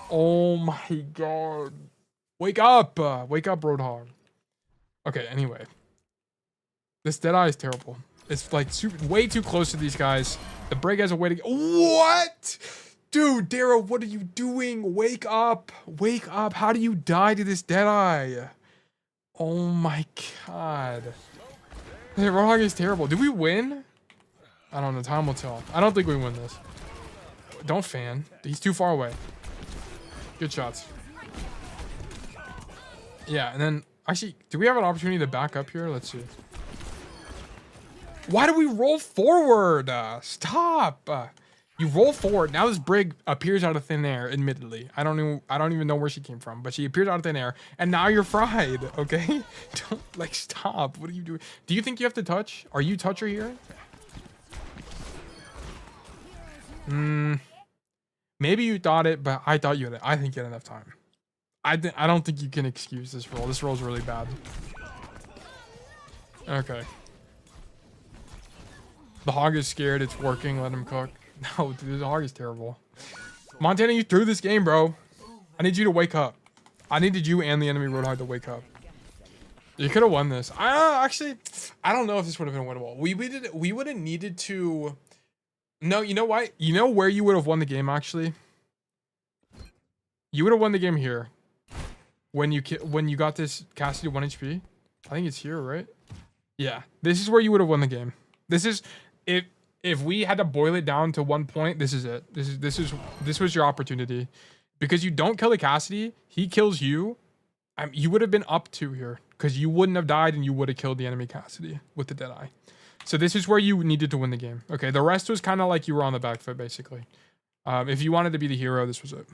Oh my god. Wake up. Wake up, Roadhog. Okay, anyway. This Deadeye is terrible. It's like way too close to these guys. The Brig has a way to go. What? Dude, Daryl, what are you doing? Wake up. Wake up. How do you die to this Deadeye? Oh my god. The Roadhog is terrible. Did we win? I don't know. Time will tell. I don't think we win this. Don't fan. He's too far away. Good shots. Yeah, and then... Actually, do we have an opportunity to back up here? Let's see. Why do we roll forward? Stop. You roll forward. Now this Brig appears out of thin air, admittedly. I don't even know where she came from, but she appears out of thin air, and now you're fried, okay? Don't, like, stop. What are you doing? Do you think you have to touch? Are you toucher here? Maybe you thought it, but I thought you had it. I think you had enough time. I don't think you can excuse this roll. This roll's really bad. Okay. The hog is scared. It's working. Let him cook. No, dude, the hog is terrible. Montana, you threw this game, bro. I need you to wake up. I needed you and the enemy Roadhog to wake up. You could have won this. Actually, I don't know if this would have been winnable. We would have needed to... No, you know what? You know where you would have won the game, actually? You would have won the game here. When you got this Cassidy 1 HP. I think it's here, right? Yeah. This is where you would have won the game. This is... If we had to boil it down to 1 point, this is it. This was your opportunity. Because you don't kill the Cassidy, he kills you. You would have been up 2 here. Because you wouldn't have died and you would have killed the enemy Cassidy with the Deadeye. So this is where you needed to win the game. Okay, the rest was kind of like you were on the back foot, basically. If you wanted to be the hero, this was it.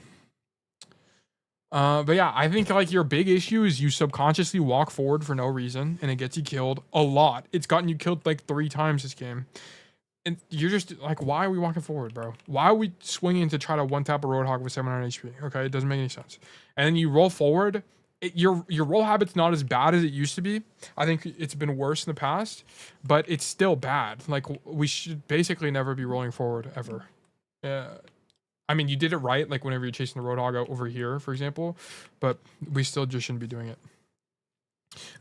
But yeah, I think like your big issue is you subconsciously walk forward for no reason, and it gets you killed a lot. It's gotten you killed like 3 times this game. And you're just like, why are we walking forward, bro? Why are we swinging to try to one-tap a Roadhog with 700 HP? Okay, it doesn't make any sense. And then you roll forward. Your roll habit's not as bad as it used to be. I think it's been worse in the past, but it's still bad. Like, we should basically never be rolling forward, ever. I mean, you did it right, like whenever you're chasing the Roadhog out over here, for example, but we still just shouldn't be doing it.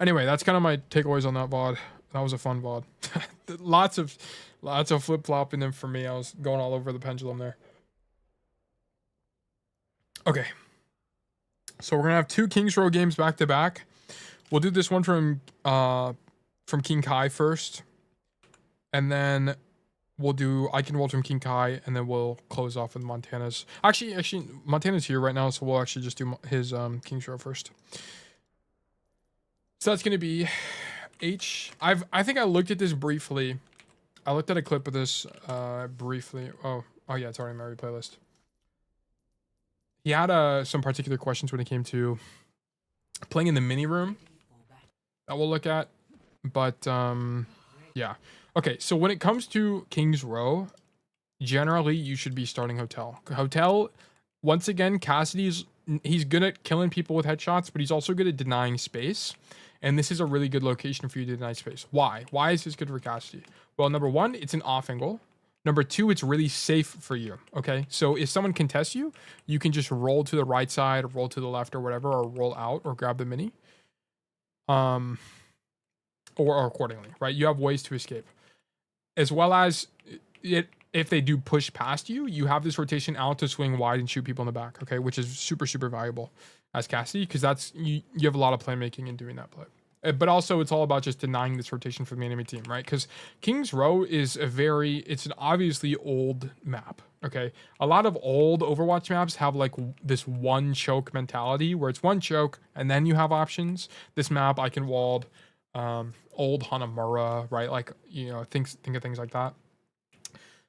Anyway, that's kind of my takeaways on that VOD. That was a fun VOD. Lots of flip-flopping them for me. I was going all over the pendulum there. Okay. So we're gonna have 2 Kings Row games back to back. We'll do this one from King Kai first, and then we'll do Eichenwalde from King Kai, and then we'll close off with Montana's. Actually, Montana's here right now, so we'll actually just do his King's Row first. So that's gonna be I think I looked at this briefly. I looked at a clip of this briefly. Oh yeah, it's already in my replay list. He had some particular questions when it came to playing in the mini room that we'll look at, but yeah. Okay, so when it comes to King's Row, generally you should be starting Hotel. Hotel, once again, he's good at killing people with headshots, but he's also good at denying space. And this is a really good location for you to deny space. Why? Why is this good for Cassidy? Well, number one, it's an off angle. Number two, it's really safe for you. Okay, so if someone contests you, you can just roll to the right side, or roll to the left, or whatever, or roll out, or grab the mini. Or accordingly, right? You have ways to escape. As well as if they do push past you, you have this rotation out to swing wide and shoot people in the back, okay? Which is super, super valuable as Cassidy, because that's you have a lot of playmaking in doing that play. But also, it's all about just denying this rotation from the enemy team, right? Because King's Row is it's an obviously old map, okay? A lot of old Overwatch maps have like this one choke mentality, where it's one choke, and then you have options. This map, Eichenwalde, old Hanamura, right? Like, you know, think of things like that.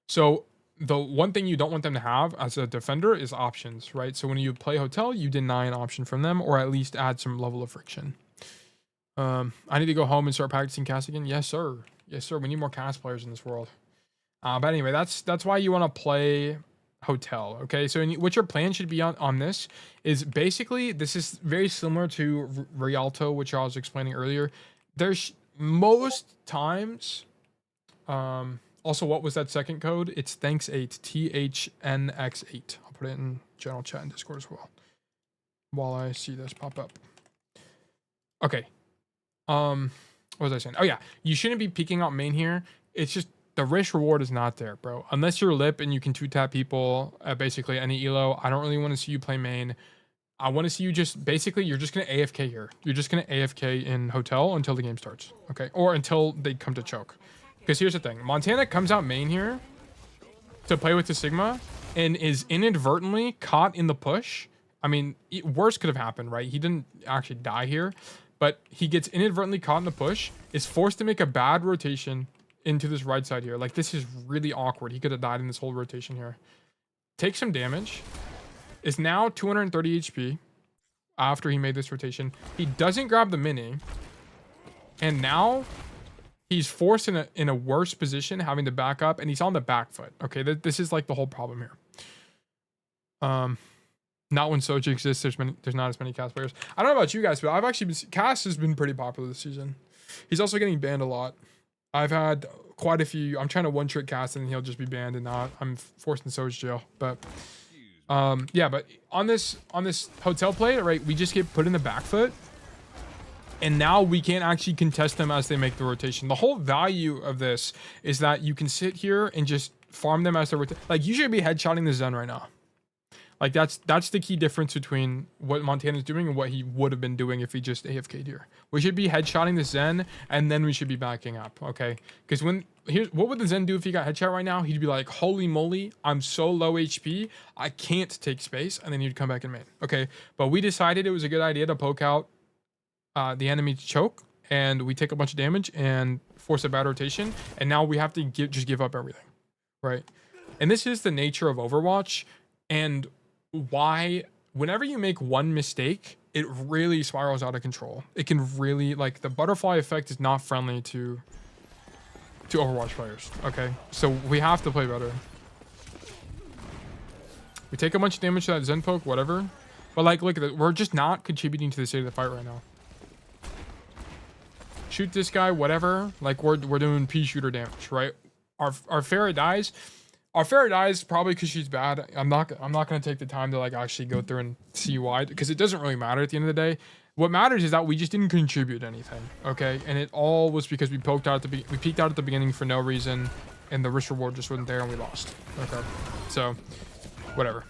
So the one thing you don't want them to have as a defender is options, right? So when you play Hotel, you deny an option from them, or at least add some level of friction. I need to go home and start practicing cast again. Yes, sir. Yes, sir. We need more cast players in this world. But anyway, that's why you want to play Hotel. Okay, so what your plan should be on this is basically, this is very similar to Rialto, which I was explaining earlier. There's most times, also, what was that second code? It's thanks8, THNX8. I'll put it in general chat and Discord as well, while I see this pop up. Okay. What was I saying? Oh yeah, you shouldn't be peeking out main here. It's just the risk reward is not there, bro. Unless you're lip and you can 2-tap people at basically any elo, I don't really want to see you play main. I want to see you just, basically, you're just going to AFK here. You're just going to AFK in Hotel until the game starts, okay? Or until they come to choke. Because here's the thing. Montana comes out main here to play with the Sigma and is inadvertently caught in the push. I mean, worse could have happened, right? He didn't actually die here, but he gets inadvertently caught in the push, is forced to make a bad rotation into this right side here. Like, this is really awkward. He could have died in this whole rotation here. Takes some damage. Is now 230 HP after he made this rotation. He doesn't grab the mini. And now he's forced in a worse position, having to back up, and he's on the back foot. Okay, this is like the whole problem here. Not when Soji exists, there's not as many cast players. I don't know about you guys, but I've actually Cass has been pretty popular this season. He's also getting banned a lot. I've had quite a few. I'm trying to one-trick cast and he'll just be banned, and not. I'm forced in Soji jail. But yeah, but on this Hotel play, right, we just get put in the back foot, and now we can't actually contest them as they make the rotation. The whole value of this is that you can sit here and just farm them as they're like, you should be headshotting the Zen right now. Like, that's the key difference between what Montana's doing and what he would have been doing if he just AFK'd here. We should be headshotting the Zen, and then we should be backing up, okay? Because what would the Zen do if he got headshot right now? He'd be like, holy moly, I'm so low HP, I can't take space, and then he'd come back in main, okay? But we decided it was a good idea to poke out the enemy to choke, and we take a bunch of damage and force a bad rotation, and now we have to just give up everything, right? And this is the nature of Overwatch, and why whenever you make one mistake, it really spirals out of control. It can really, like, the butterfly effect is not friendly to Overwatch players, okay? So we have to play better. We take a bunch of damage to that Zen poke, whatever. But, like, look at it. We're just not contributing to the state of the fight right now. Shoot this guy, whatever. Like, we're doing pea shooter damage, right? Our Pharah dies. Our Pharah dies probably because she's bad. I'm not gonna take the time to, like, actually go through and see why, because it doesn't really matter at the end of the day. What matters is that we just didn't contribute anything, okay? And it all was because we peeked out at the beginning for no reason, and the risk reward just wasn't there, and we lost. Okay, so whatever.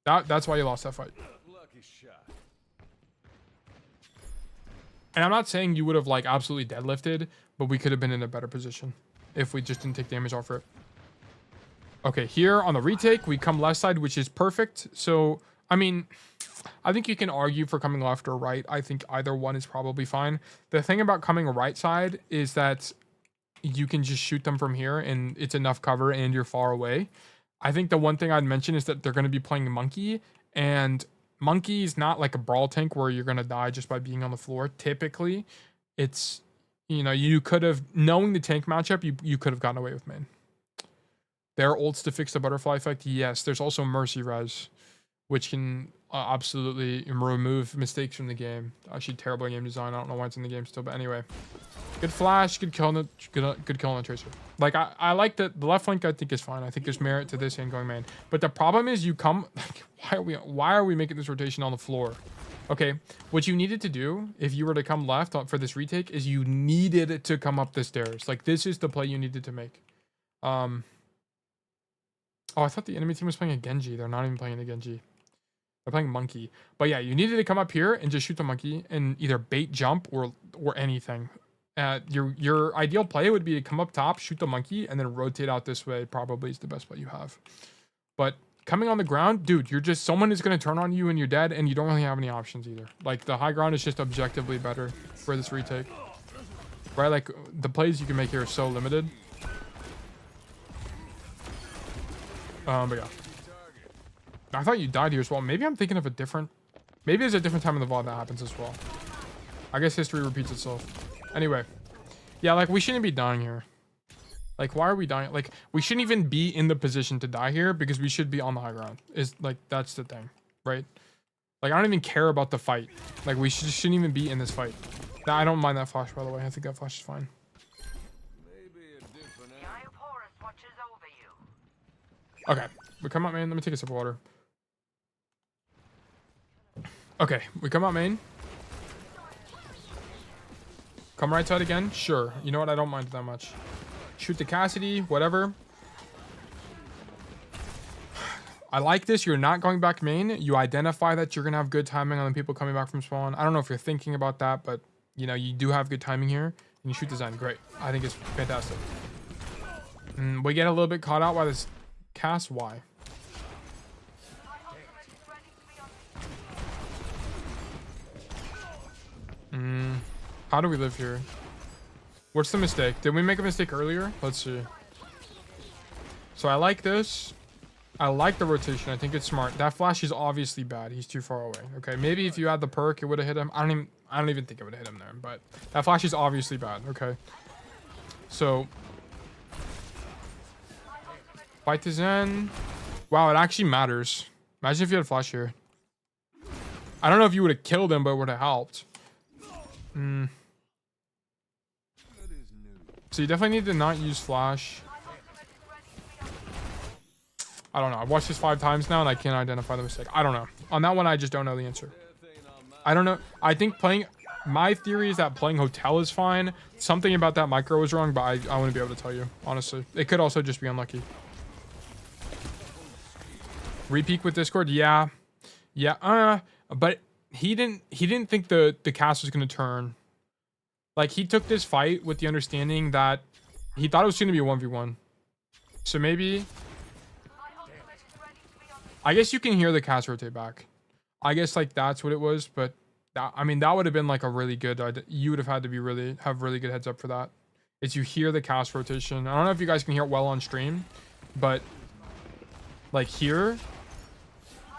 That's why you lost that fight. And I'm not saying you would have, like, absolutely deadlifted, but we could have been in a better position if we just didn't take damage off it. Okay, here on the retake, we come left side, which is perfect. So, I mean, I think you can argue for coming left or right. I think either one is probably fine. The thing about coming right side is that you can just shoot them from here and it's enough cover and you're far away. I think the one thing I'd mention is that they're going to be playing Monkey, and Monkey is not like a brawl tank where you're going to die just by being on the floor. Typically, it's, you know, you could have, knowing the tank matchup, you could have gotten away with main. There are ults to fix the butterfly effect. Yes, there's also Mercy Res, which can absolutely remove mistakes from the game. Actually, terrible game design. I don't know why it's in the game still, but anyway. Good flash, good kill on the tracer. Like, I like the left flank, I think is fine. I think there's merit to this and going main. But the problem is you come, like, why are we making this rotation on the floor? Okay, what you needed to do if you were to come left for this retake is you needed to come up the stairs. Like, this is the play you needed to make. Oh, I thought the enemy team was playing a Genji. They're not even playing a Genji. They're playing Monkey. But yeah, you needed to come up here and just shoot the Monkey and either bait jump or anything. Your ideal play would be to come up top, shoot the Monkey, and then rotate out this way. Probably is the best play you have. But coming on the ground, dude, you're just, someone is going to turn on you and you're dead, and you don't really have any options either. Like, the high ground is just objectively better for this retake. Right? Like, the plays you can make here are so limited. But yeah. I thought you died here as well. Maybe I'm thinking of a different... Maybe there's a different time in the VOD that happens as well. I guess history repeats itself. Anyway. Yeah, like, we shouldn't be dying here. Like, why are we dying? Like, we shouldn't even be in the position to die here because we should be on the high ground. Is like, that's the thing, right? Like, I don't even care about the fight. Like, we shouldn't even be in this fight. Nah, I don't mind that flash, by the way. I think that flash is fine. Okay, we come out main. Let me take a sip of water. Okay, we come out main. Come right side again. Sure. You know what? I don't mind that much. Shoot the Cassidy. Whatever. I like this. You're not going back main. You identify that you're going to have good timing on the people coming back from spawn. I don't know if you're thinking about that, but, you know, you do have good timing here. And you shoot the Zen. Great. I think it's fantastic. We get a little bit caught out by this cast. Why? How do we live here? What's the mistake? Did we make a mistake earlier? Let's see. So I like this. I like the rotation. I think it's smart. That flash is obviously bad. He's too far away. Okay, maybe if you had the perk, it would have hit him. I don't even think it would have hit him there. But that flash is obviously bad. Okay. So fight the Zen. Wow, it actually matters. Imagine if you had a flash here. I don't know if you would have killed him, but it would have helped. So you definitely need to not use flash. I don't know. I've watched this 5 times now and I can't identify the mistake. I don't know. On that one, I just don't know the answer. I don't know. I think playing... My theory is that playing Hotel is fine. Something about that micro was wrong, but I wouldn't be able to tell you, honestly. It could also just be unlucky. Repeak with Discord? Yeah. Yeah. But he didn't think the cast was going to turn. Like, he took this fight with the understanding that he thought it was going to be a 1v1. So maybe... I guess you can hear the cast rotate back. I guess, like, that's what it was. But, that, I mean, that would have been, like, a really good... You would have had to be have really good heads up for that. Is you hear the cast rotation. I don't know if you guys can hear it well on stream. But, like, here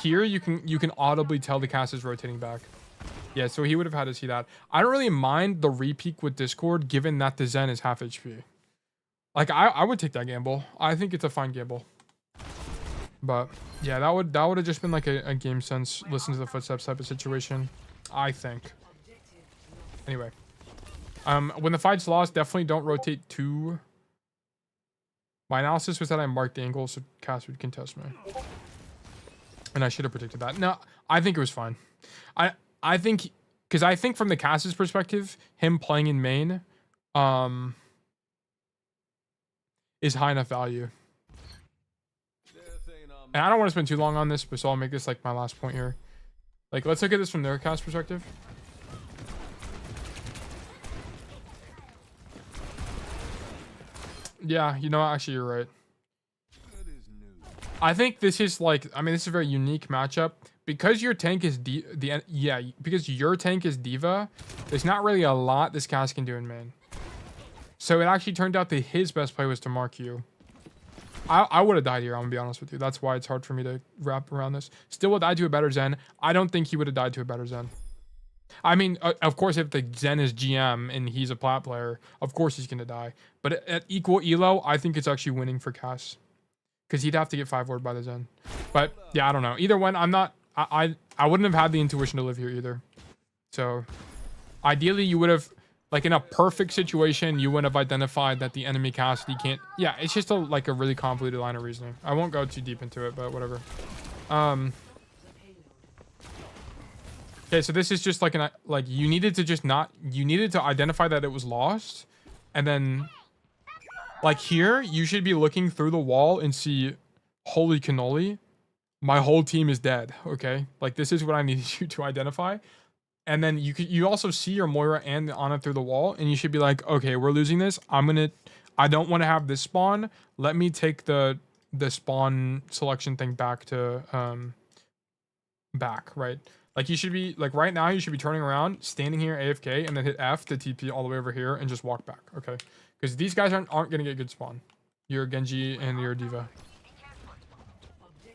you can audibly tell the cast is rotating back. Yeah, so he would have had to see that. I don't really mind the repeak with Discord, given that the Zen is half HP. Like, I would take that gamble. I think it's a fine gamble. But yeah, that would have just been like a game sense, listen to the footsteps type of situation, I think. Anyway, when the fight's lost, definitely don't rotate too. My analysis was that I marked the angle so cast would contest me, and I should have predicted that. No, I think it was fine. I think, because I think from the cast's perspective, him playing in main is high enough value. And I don't want to spend too long on this, but so I'll make this like my last point here. Like, let's look at this from their cast perspective. Yeah, you know, actually you're right. I think this is like, I mean, this is a very unique matchup because your tank is because your tank is Diva. There's not really a lot this Cass can do in main. So it actually turned out that his best play was to mark you. I would have died here, I'm gonna be honest with you. That's why it's hard for me to wrap around this. Still would died to a better Zen. I don't think he would have died to a better Zen. I mean, of course, if the Zen is GM and he's a plat player, of course he's gonna die. But at equal elo, I think it's actually winning for Cass. Because he'd have to get 5 ward by the Zen. But yeah, I don't know. Either one, I wouldn't have had the intuition to live here either. So ideally you would have, like in a perfect situation, you would have identified that the enemy Cassidy can't. Yeah, it's just like a really convoluted line of reasoning. I won't go too deep into it, but whatever. Okay, so this is just like you needed to identify that it was lost, and then like here you should be looking through the wall and see, holy cannoli, my whole team is dead. Okay, like this is what I needed you to identify. And then you also see your Moira and Ana through the wall, and you should be like, okay, we're losing this. I don't want to have this spawn. Let me take the spawn selection thing back to back, right? Like you should be like right now you should be turning around, standing here AFK, and then hit F to TP all the way over here and just walk back, okay? Because these guys aren't gonna get good spawn. You're Genji and you're Diva.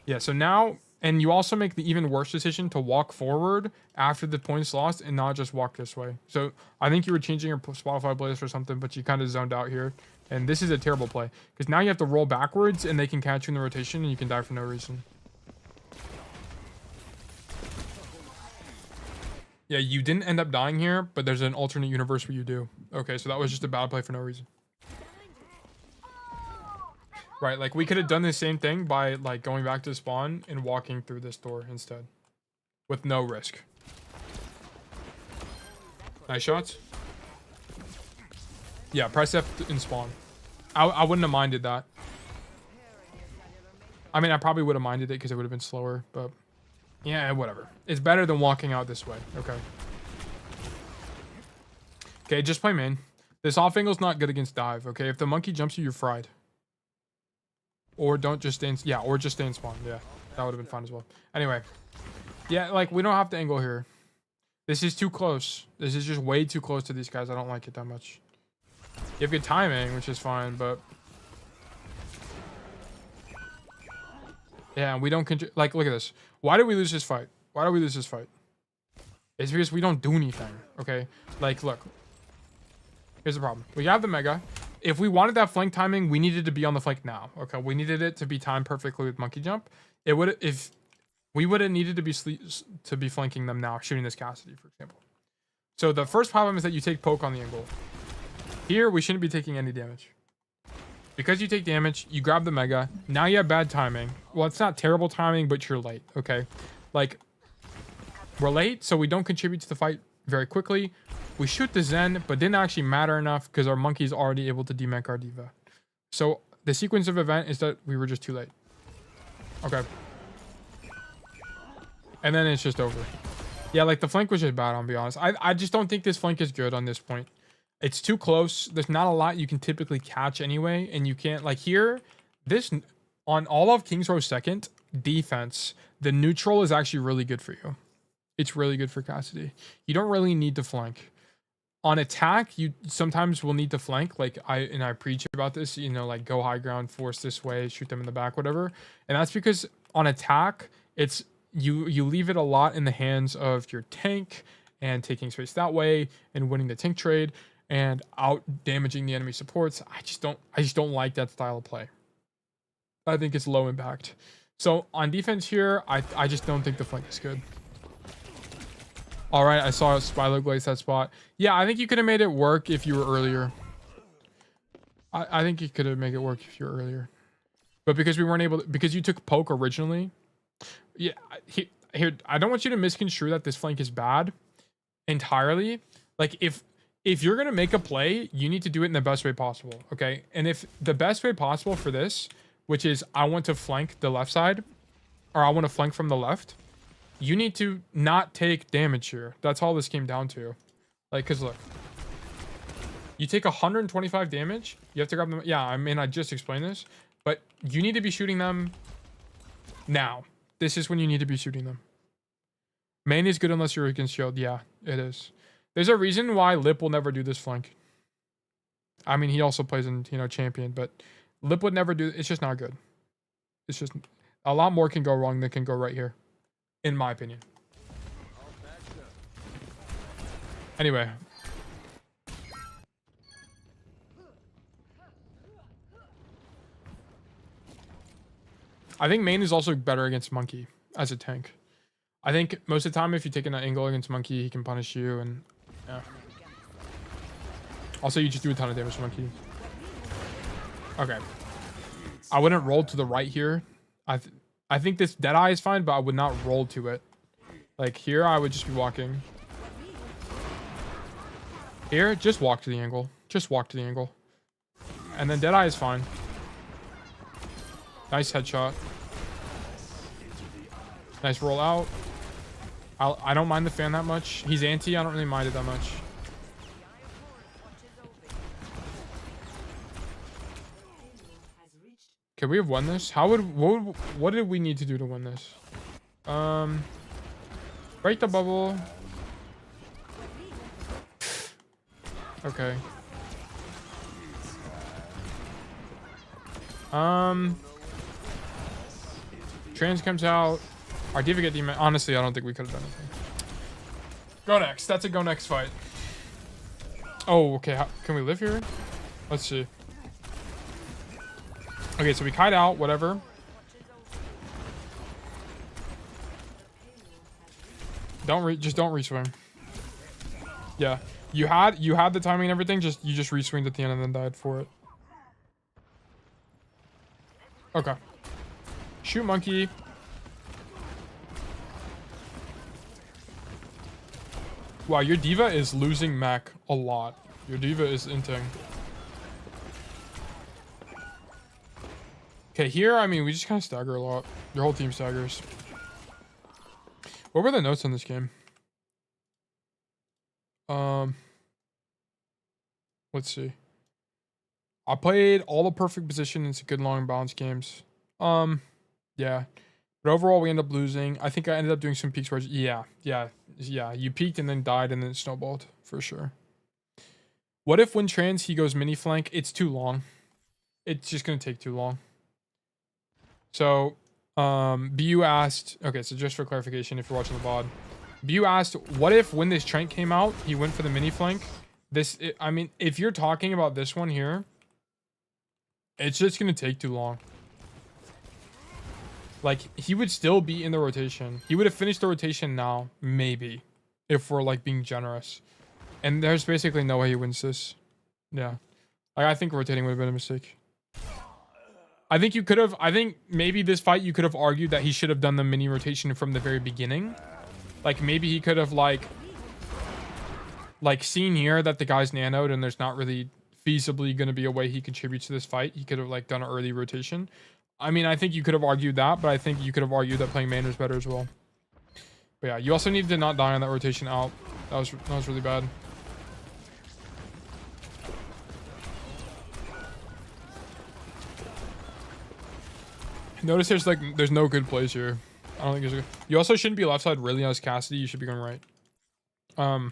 Yeah, so now. And you also make the even worse decision to walk forward after the point's lost and not just walk this way. So I think you were changing your Spotify playlist or something, but you kind of zoned out here. And this is a terrible play. Because now you have to roll backwards and they can catch you in the rotation and you can die for no reason. Yeah, you didn't end up dying here, but there's an alternate universe where you do. Okay, so that was just a bad play for no reason. Right, like we could have done the same thing by like going back to spawn and walking through this door instead. With no risk. Nice shots. Yeah, press F in spawn. I wouldn't have minded that. I mean, I probably would have minded it because it would have been slower, but yeah, whatever. It's better than walking out this way. Okay. Okay, just play main. This off angle's not good against dive, okay? If the monkey jumps you, you're fried. Or don't just stay in, yeah, or just stay in spawn. Yeah, that would have been fine as well. Anyway, yeah, like we don't have to angle here. This is too close. This is just way too close to these guys. I don't like it that much. You have good timing, which is fine, but yeah, we don't like. Look at this. Why did we lose this fight? Why did we lose this fight? It's because we don't do anything. Okay, like look. Here's the problem. We have the mega. If we wanted that flank timing, we needed to be on the flank now. Okay, we needed it to be timed perfectly with monkey jump. It would if we would have needed to be flanking them now, shooting this Cassidy, for example. So the first problem is that you take poke on the angle. Here, we shouldn't be taking any damage. Because you take damage, you grab the mega. Now you have bad timing. Well, it's not terrible timing, but you're late. Okay, like we're late, so we don't contribute to the fight very quickly. We shoot the Zen, but didn't actually matter enough because our monkey's already able to demech our Diva. So the sequence of event is that we were just too late. Okay. And then it's just over. Yeah, like the flank was just bad, I'll be honest. I just don't think this flank is good on this point. It's too close. There's not a lot you can typically catch anyway. And you can't, like here, this, on all of King's Row second, defense, the neutral is actually really good for you. It's really good for Cassidy. You don't really need to flank. On attack, you sometimes will need to flank. Like I preach about this, you know, like go high ground, force this way, shoot them in the back, whatever. And that's because on attack, it's you leave it a lot in the hands of your tank and taking space that way and winning the tank trade and out damaging the enemy supports. I just don't like that style of play. I think it's low impact. So on defense here, I just don't think the flank is good. All right, I saw Spilo glaze that spot. Yeah, I think you could have made it work if you were earlier. I think you could have made it work if you were earlier. But because we weren't able to, because you took poke originally. Yeah, here, I don't want you to misconstrue that this flank is bad entirely. Like if you're going to make a play, you need to do it in the best way possible, okay? And if the best way possible for this, which is I want to flank the left side, or I want to flank from the left, you need to not take damage here. That's all this came down to. Like, because look. You take 125 damage. You have to grab them. Yeah, I mean, I just explained this. But you need to be shooting them Now, this is when you need to be shooting them. Main is good unless you're against shield. Yeah, it is. There's a reason why Lip will never do this flank. I mean, he also plays in, champion, but Lip would never do. It's just not good. It's just a lot more can go wrong than can go right here, in my opinion. Anyway. I think main is also better against Monkey as a tank. I think most of the time if you're taking that angle against Monkey, he can punish you and yeah. Also, you just do a ton of damage to Monkey. Okay. I wouldn't roll to the right here. I think this Deadeye is fine, but I would not roll to it. Like here, I would just be walking. Here, just walk to the angle. Just walk to the angle. And then Deadeye is fine. Nice headshot. Nice roll out. I don't mind the fan that much. He's anti. I don't really mind it that much. Okay, we have won this. What did we need to do to win this? Break the bubble. Okay. Trans comes out. Our diva get demon. Honestly, I don't think we could have done anything. Go next. That's a go next fight. Oh, okay. Can we live here? Let's see. Okay, so we kite out, whatever. Just don't reswing. Yeah. You had the timing and everything, you just reswinged at the end and then died for it. Okay. Shoot Monkey. Wow, your diva is losing mech a lot. Your diva is inting. Okay, here, I mean, we just kind of stagger a lot. Your whole team staggers. What were the notes on this game? Let's see. I played all the perfect positions, good long balance games. Yeah. But overall, we ended up losing. I think I ended up doing some peaks where, yeah. You peaked and then died and then it snowballed for sure. What if when trans he goes mini flank? It's too long. It's just gonna take too long. So, BU asked. Okay, so just for clarification, if you're watching the VOD, BU asked, what if when this Trent came out, he went for the mini flank? I mean, if you're talking about this one here, it's just gonna take too long. Like, he would still be in the rotation. He would have finished the rotation now, maybe, if we're, like, being generous. And there's basically no way he wins this. Yeah. Like, I think rotating would have been a mistake. I think maybe this fight, you could have argued that he should have done the mini rotation from the very beginning. Like, maybe he could have, like seen here that the guy's nanoed and there's not really feasibly going to be a way he contributes to this fight. He could have, like, done an early rotation. I mean, I think you could have argued that, but I think you could have argued that playing main was better as well. But yeah, you also needed to not die on that rotation out. That was really bad. Notice there's no good plays here. I don't think there's a good... You also shouldn't be left side really as Cassidy. You should be going right.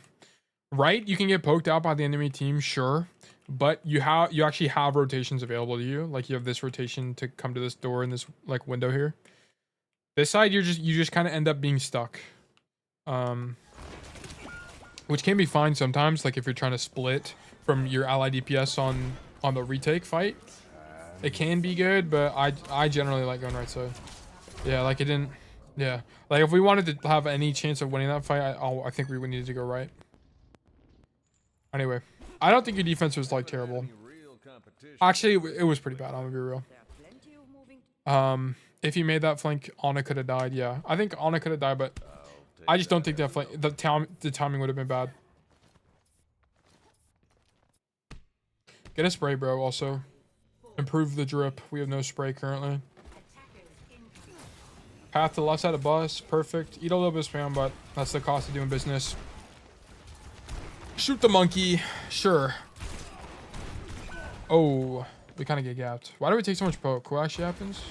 Right, you can get poked out by the enemy team, sure. But you actually have rotations available to you. Like, you have this rotation to come to this door in this, like, window here. This side, you just kind of end up being stuck. Which can be fine sometimes, like if you're trying to split from your ally DPS on the retake fight. It can be good, but I generally like going right side. Yeah, like it didn't... Yeah. Like, if we wanted to have any chance of winning that fight, I think we would need to go right. Anyway. I don't think your defense was, like, terrible. Actually, it was pretty bad, I'm gonna be real. If you made that flank, Ana could have died, yeah. I think Ana could have died, but I just don't think that flank, the timing would have been bad. Get a spray, bro, also. Improve the drip. We have no spray currently. Path to the left side of bus. Perfect. Eat a little bit of spam, but that's the cost of doing business. Shoot the monkey. Sure. Oh, we kind of get gapped. Why do we take so much poke? What actually happens?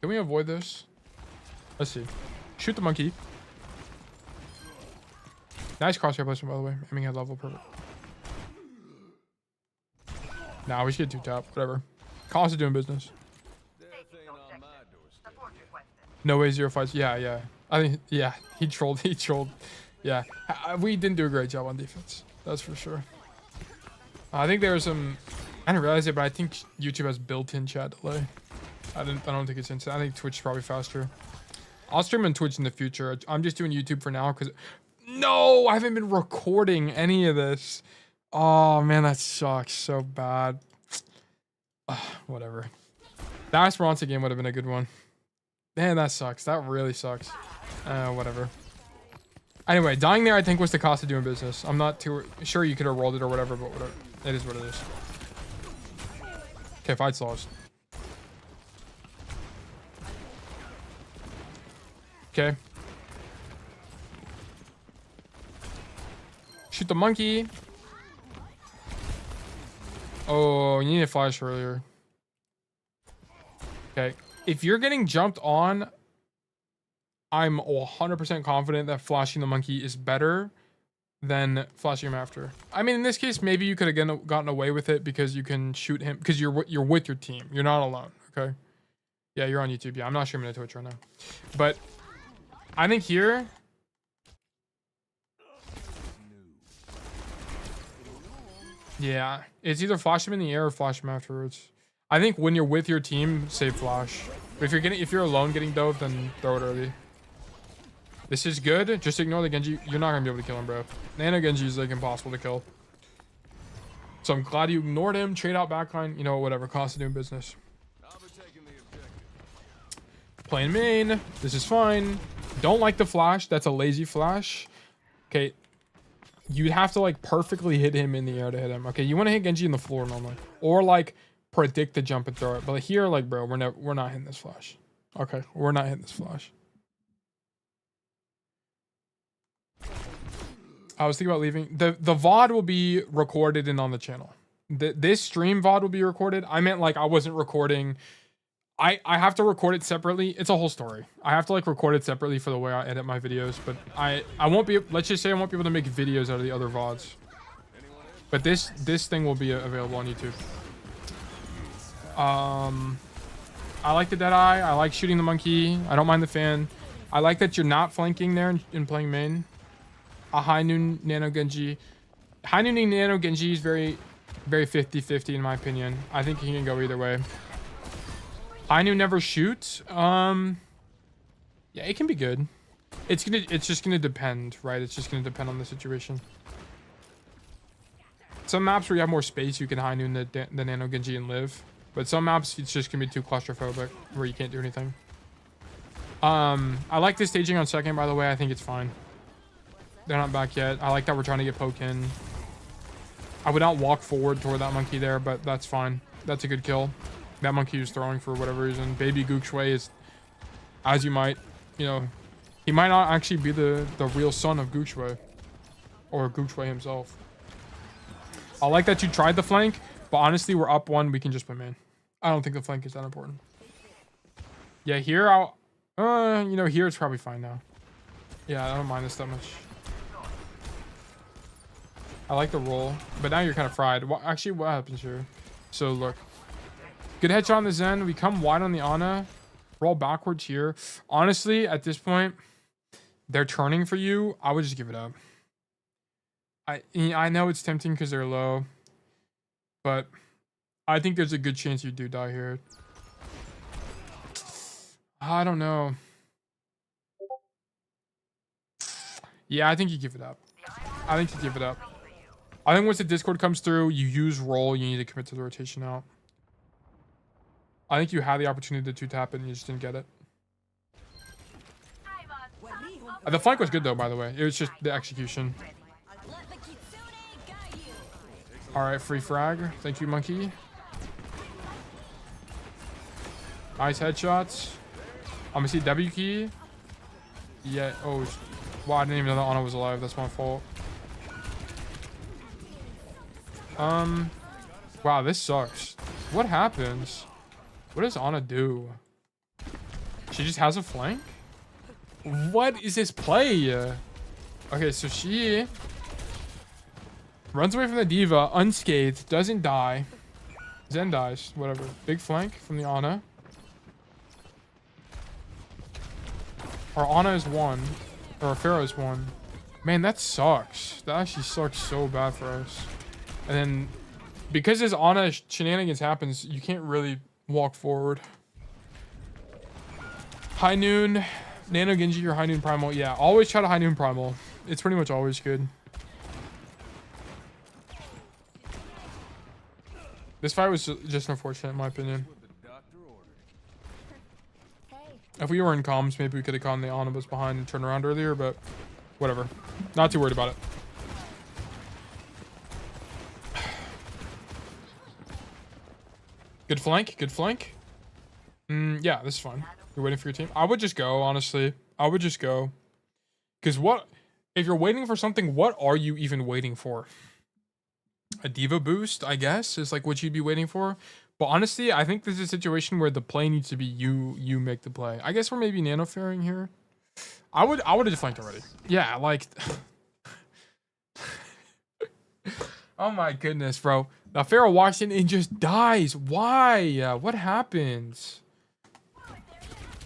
Can we avoid this? Let's see. Shoot the monkey. Nice crosshair placement, by the way. Aiming at level, perfect. Nah, we should get 2-tap. Whatever. Cost is doing business. No way, 0 fights. Yeah. I think, yeah. He trolled. Yeah. We didn't do a great job on defense. That's for sure. I think there was some... I didn't realize it, but I think YouTube has built-in chat delay. I don't think it's instant. I think Twitch is probably faster. I'll stream on Twitch in the future. I'm just doing YouTube for now because... No! I haven't been recording any of this. Oh, man, that sucks so bad. Whatever. That Esperanca game would have been a good one. Man, that sucks. That really sucks. Whatever. Anyway, dying there, I think, was the cost of doing business. I'm not too sure you could have rolled it or whatever, but whatever. It is what it is. Okay, fight's lost. Okay. Shoot the monkey. Oh, you need a flash earlier. Okay. If you're getting jumped on, I'm 100% confident that flashing the monkey is better than flashing him after. I mean, in this case, maybe you could have gotten away with it because you can shoot him because you're with your team. You're not alone. Okay. Yeah, you're on YouTube. Yeah, I'm not streaming to Twitch right now, but I think here. Yeah, it's either flash him in the air or flash him afterwards. I think when you're with your team, save flash. But if you're alone getting dove, then throw it early. This is good. Just ignore the Genji. You're not gonna be able to kill him, bro. Nano Genji is like impossible to kill. So I'm glad you ignored him. Trade out backline. You know, whatever. Cost of doing business. Playing main. This is fine. Don't like the flash. That's a lazy flash. Okay. You'd have to like perfectly hit him in the air to hit him. Okay, you want to hit Genji in the floor normally, or like predict the jump and throw it. But here, like, bro, we're not hitting this flash. Okay, we're not hitting this flash. I was thinking about leaving. The VOD will be recorded and on the channel. This stream VOD will be recorded. I meant like I wasn't recording. I have to record it separately. It's a whole story. I have to like record it separately for the way I edit my videos. But I won't be. Let's just say I won't be able to make videos out of the other VODs. But this thing will be available on YouTube. I like the Deadeye. I like shooting the monkey. I don't mind the fan. I like that you're not flanking there and playing main. A high noon Nano Genji. High noon Nano Genji is very 50-50 in my opinion. I think he can go either way. High noon never shoots. Yeah, it can be good. It's just gonna depend, right? It's just gonna depend on the situation. Some maps where you have more space, you can high noon the Nano Genji and live. But some maps, it's just gonna be too claustrophobic where you can't do anything. I like this staging on second, by the way. I think it's fine. They're not back yet. I like that we're trying to get poke in. I would not walk forward toward that monkey there, but that's fine. That's a good kill. That monkey was throwing for whatever reason. Baby Gook Shui is, as you might, you know, he might not actually be the real son of Gook Shui. Or Gook Shui himself. I like that you tried the flank, but honestly, we're up one. We can just play main. I don't think the flank is that important. Yeah, here you know, here it's probably fine now. Yeah, I don't mind this that much. I like the roll, but now you're kind of fried. Actually, what happens here? So look, good headshot on the Zen. We come wide on the Ana. Roll backwards here. Honestly, at this point, they're turning for you. I would just give it up. I know it's tempting because they're low, but I think there's a good chance you do die here. I don't know. Yeah, I think you give it up. I think you give it up. I think once the Discord comes through, you use roll, you need to commit to the rotation out. I think you had the opportunity to 2-tap it and you just didn't get it. The flank was good though, by the way. It was just the execution. Alright, free frag. Thank you, monkey. Nice headshots. I'm gonna see W key. Yeah, oh, wow, I didn't even know that Ana was alive. That's my fault. Wow, this sucks. What happens? What does Ana do? She just has a flank? What is this play? Okay, so she runs away from the D.Va unscathed, doesn't die. Zen dies, whatever. Big flank from the Ana. Our Ana is one. Or our Pharaoh is one. Man, that sucks. That actually sucks so bad for us. And then, because this Ana shenanigans happens, you can't really walk forward. High Noon, Nano Genji, or High Noon Primal. Yeah, always try to High Noon Primal. It's pretty much always good. This fight was just unfortunate, in my opinion. If we were in comms, maybe we could have caught the Ana was behind and turned around earlier, but whatever. Not too worried about it. Good flank, good flank. Yeah, this is fine. You're waiting for your team. I would just go, honestly. I would just go. Because what... If you're waiting for something, what are you even waiting for? A D.Va boost, I guess, is like what you'd be waiting for. But honestly, I think this is a situation where the play needs to be you make the play. I guess we're maybe nano-faring here. I would have deflanked already. Yeah, like... Oh my goodness, bro. The Pharaoh walks in and just dies. Why? What happens?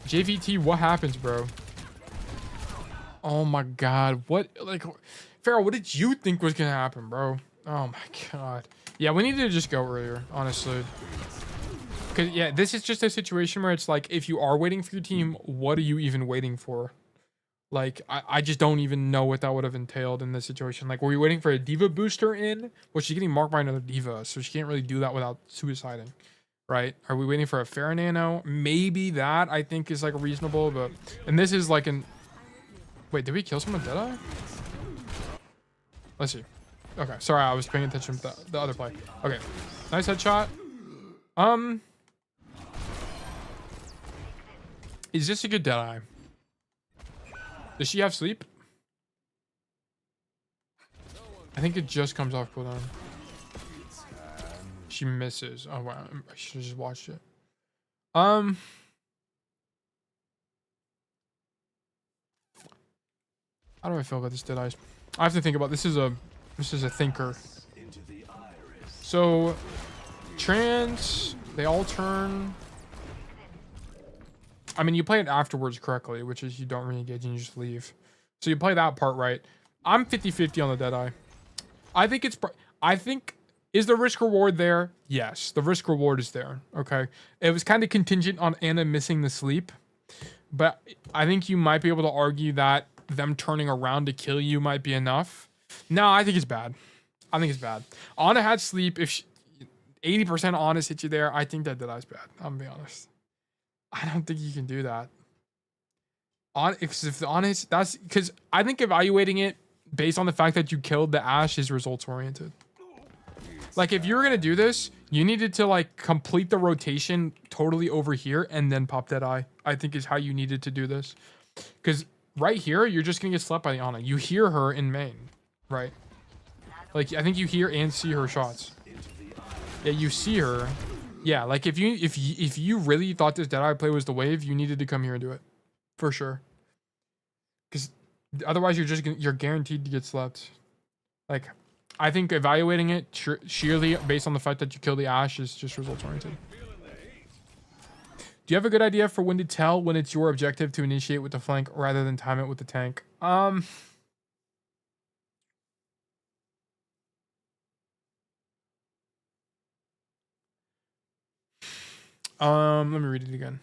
JVT, what happens, bro? Oh my god. What? Like, Pharaoh, what did you think was gonna happen, bro? Oh my god. Yeah, we needed to just go earlier, honestly. Because, yeah, this is just a situation where it's like, if you are waiting for your team, what are you even waiting for? Like, I just don't even know what that would have entailed in this situation. Like, were you waiting for a D.Va booster in? Well, she's getting marked by another D.Va, so she can't really do that without suiciding, right? Are we waiting for a Pharah Nano? Maybe that, I think, is, like, reasonable, but... And this is, like, an... Wait, did we kill someone with Deadeye? Let's see. Okay, sorry, I was paying attention to the other play. Okay, nice headshot. Is this a good Deadeye? Does she have sleep? I think it just comes off cooldown. She misses. Oh wow, I should have just watched it. How do I feel about this Deadeye? I have to think about this. This is a thinker. So trans, they all turn. I mean, you play it afterwards correctly, which is you don't re-engage and you just leave. So you play that part right. I'm 50-50 on the Deadeye. I think is the risk reward there? Yes, the risk reward is there. Okay. It was kind of contingent on Ana missing the sleep, but I think you might be able to argue that them turning around to kill you might be enough. No, I think it's bad. I think it's bad. Ana had sleep. If 80% Ana's hit you there, I think that Deadeye's bad. I'm gonna be honest. I don't think you can do that. If the honest, that's because I think evaluating it based on the fact that you killed the Ashe is results oriented. Like if you were gonna do this, you needed to like complete the rotation totally over here and then pop Deadeye. I think is how you needed to do this. Because right here, you're just gonna get slept by the Ana. You hear her in main, right? Like I think you hear and see her shots. Yeah, you see her. Yeah, like if you really thought this Deadeye play was the wave, you needed to come here and do it, for sure. Because otherwise, you're guaranteed to get slept. Like, I think evaluating it sheerly based on the fact that you kill the Ashe is just results oriented. Do you have a good idea for when to tell when it's your objective to initiate with the flank rather than time it with the tank? Let me read it again.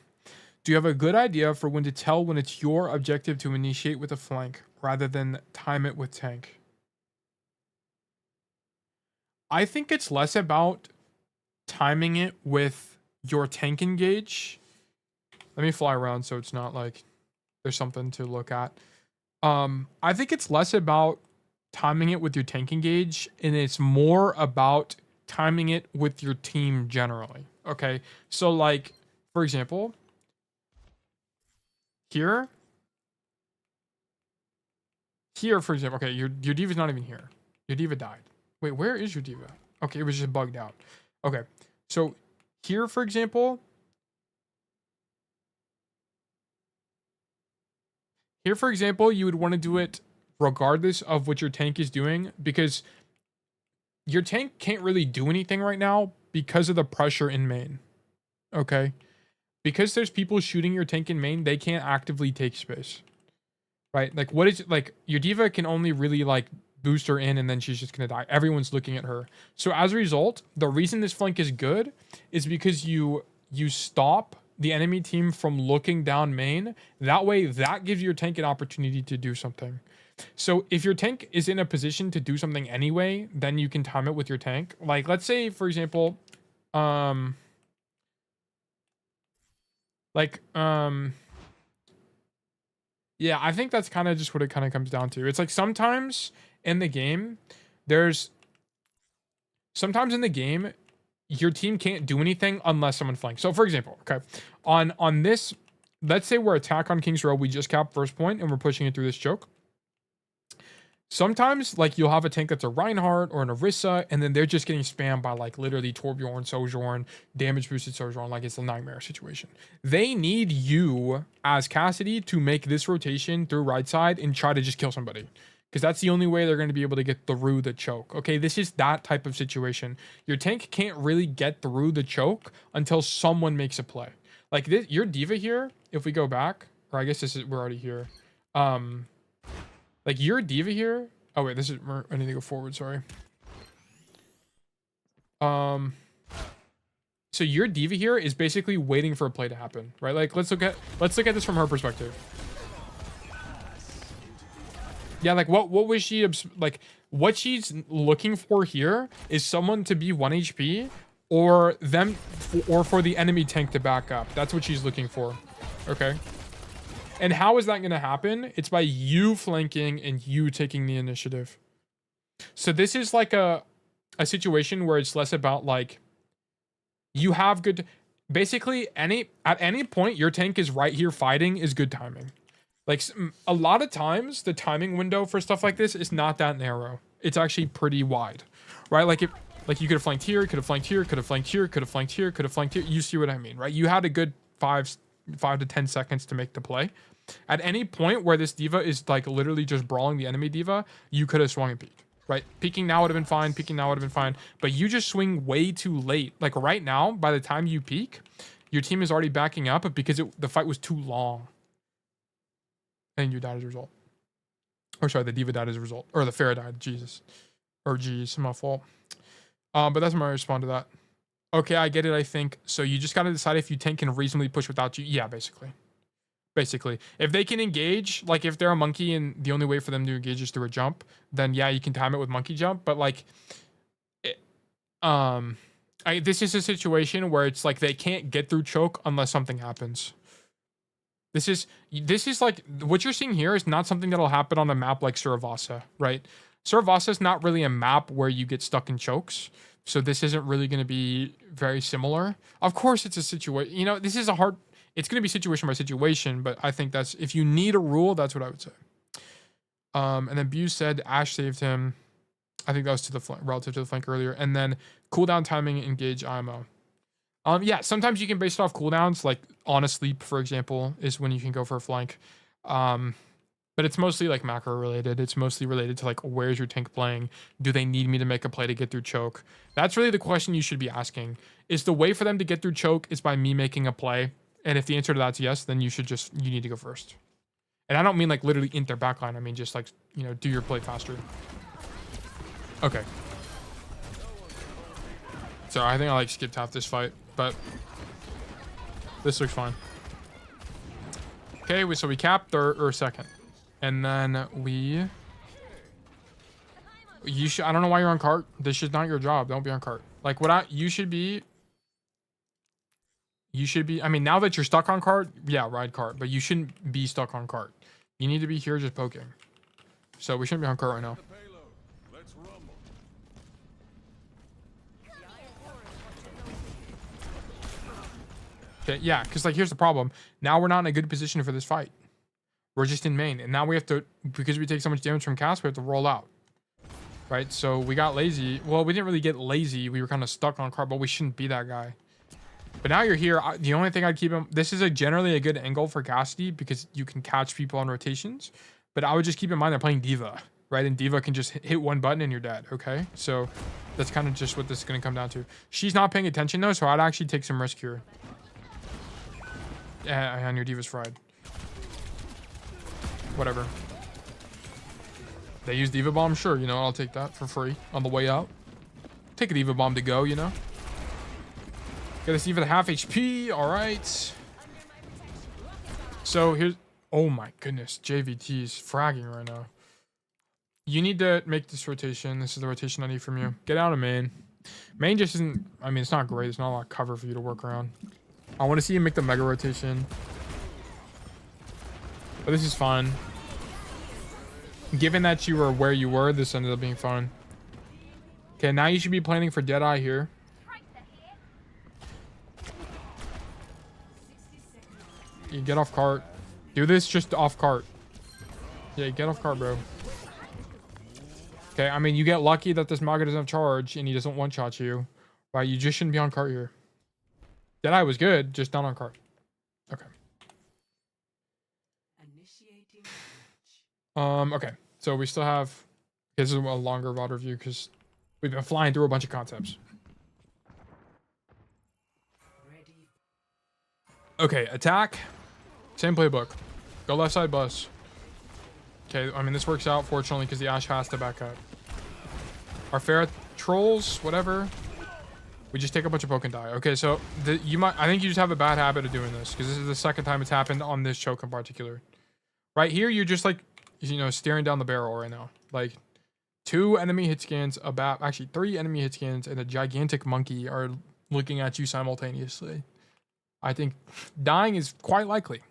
Do you have a good idea for when to tell when it's your objective to initiate with a flank rather than time it with tank? I think it's less about timing it with your tank engage. Let me fly around so it's not like there's something to look at. I think it's less about timing it with your tank engage and it's more about timing it with your team generally. Okay, so like, for example, here, for example, okay, your D.Va's not even here. Your D.Va died. Wait, where is your D.Va? Okay, it was just bugged out. Okay, so here, for example, Here, for example, you would want to do it regardless of what your tank is doing, because your tank can't really do anything right now because of the pressure in main. Okay? Because there's people shooting your tank in main, they can't actively take space. Right? Like, what is, like, your diva can only really, like, boost her in and then she's just gonna die. Everyone's looking at her. So as a result, the reason this flank is good is because you stop the enemy team from looking down main. That way, that gives your tank an opportunity to do something. So if your tank is in a position to do something anyway, then you can time it with your tank. Like, let's say, for example, yeah, I think that's kind of just what it kind of comes down to. It's like sometimes in the game, sometimes in the game, your team can't do anything unless someone flanks. So for example, okay, on this, let's say we're attack on King's Row, we just capped first point and we're pushing it through this choke. Sometimes, like, you'll have a tank that's a Reinhardt or an Orisa, and then they're just getting spammed by, like, literally Torbjorn, Sojourn, damage boosted Sojourn, like it's a nightmare situation. They need you as Cassidy to make this rotation through right side and try to just kill somebody, because that's the only way they're going to be able to get through the choke. Okay, this is that type of situation. Your tank can't really get through the choke until someone makes a play. Like this, your diva here, if we go back, or I guess this is, we're already here. Like your diva here. Oh wait, this is, I need to go forward, sorry. So your diva here is basically waiting for a play to happen, right? Like let's look at this from her perspective. Yeah, like what was she, like what she's looking for here is someone to be 1 HP or them, or for the enemy tank to back up. That's what she's looking for. Okay. And how is that going to happen? It's by you flanking and you taking the initiative. So this is like a situation where it's less about like, you have good, basically at any point your tank is right here fighting is good timing. Like a lot of times the timing window for stuff like this is not that narrow. It's actually pretty wide, right? Like like you could have flanked here, could have flanked here, could have flanked here, could have flanked here, could have flanked here. You see what I mean, right? You had a good 5 to 10 seconds to make the play. At any point where this diva is like literally just brawling the enemy diva, you could have swung and peeked, right? Peeking now would have been fine. Peeking now would have been fine. But you just swing way too late. Like right now, by the time you peek, your team is already backing up because the fight was too long. And you died as a result. Or sorry, the diva died as a result. Or the Pharah died. Jesus. Or geez, my fault. But that's my response to that. Okay, I get it, I think. So you just got to decide if you tank can reasonably push without you. Yeah, basically. Basically. If they can engage, like if they're a monkey and the only way for them to engage is through a jump, then yeah, you can time it with monkey jump. But like, this is a situation where it's like they can't get through choke unless something happens. This is like, what you're seeing here is not something that'll happen on a map like Suravasa, right? Suravasa is not really a map where you get stuck in chokes. So this isn't really going to be very similar. Of course, it's a situation, you know, this is it's going to be situation by situation, but I think that's, if you need a rule, that's what I would say. And then Buse said Ashe saved him. I think that was to the flank, relative to the flank earlier. And then cooldown timing, engage IMO. Yeah, sometimes you can base it off cooldowns, like on a sleep, for example, is when you can go for a flank. But it's mostly like macro related. It's mostly related to like, where's your tank playing? Do they need me to make a play to get through choke? That's really the question you should be asking. Is the way for them to get through choke is by me making a play? And if the answer to that's yes, then you need to go first. And I don't mean like literally in their backline. I mean just like, you know, do your play faster. Okay. So I think I like skipped half this fight, but this looks fine. Okay, so we cap third or second. And then I don't know why you're on cart. This is not your job. Don't be on cart. Like you should be, I mean, now that you're stuck on cart, yeah, ride cart, but you shouldn't be stuck on cart. You need to be here just poking. So we shouldn't be on cart right now. Okay, yeah, because like here's the problem. Now we're not in a good position for this fight. We're just in main, and now we have to, because we take so much damage from Cass, we have to roll out. Right? So we got lazy. Well, we didn't really get lazy. We were kind of stuck on cart, but we shouldn't be that guy. But now you're here. The only thing I'd keep him... This is generally a good angle for Cassidy because you can catch people on rotations. But I would just keep in mind they're playing D.Va, right? And D.Va can just hit one button and you're dead, okay? So that's kind of just what this is going to come down to. She's not paying attention, though, so I'd actually take some risk here. And your D.Va's fried. Whatever. They use D.Va Bomb? Sure, you know, I'll take that for free on the way out. Take a D.Va Bomb to go, you know? Get this D.Va to half HP. All right. So here's... Oh my goodness. JVT is fragging right now. You need to make this rotation. This is the rotation I need from you. Get out of main. Main just isn't... I mean, it's not great. There's not a lot of cover for you to work around. I want to see you make the mega rotation. But this is fun. Given that you were where you were, this ended up being fun. Okay, now you should be planning for Deadeye here. You get off cart. Do this just off cart. Yeah, get off cart, bro. Okay, I mean, you get lucky that this Maga doesn't have charge and he doesn't one-shot you. Right, you just shouldn't be on cart here. Deadeye was good, just not on cart. Okay. Okay, so we still have... This is a longer VOD review because we've been flying through a bunch of concepts. Okay, attack. Same playbook. Go left side bus. Okay, I mean, this works out, fortunately, because the Ashe has to back up. Our Ferret trolls, whatever. We just take a bunch of poke and die. Okay, so I think you just have a bad habit of doing this, because this is the second time it's happened on this choke in particular. Right here, you're just like, you know, staring down the barrel right now. Like, 2 enemy hit scans, actually 3 enemy hit scans, and a gigantic monkey are looking at you simultaneously. I think dying is quite likely.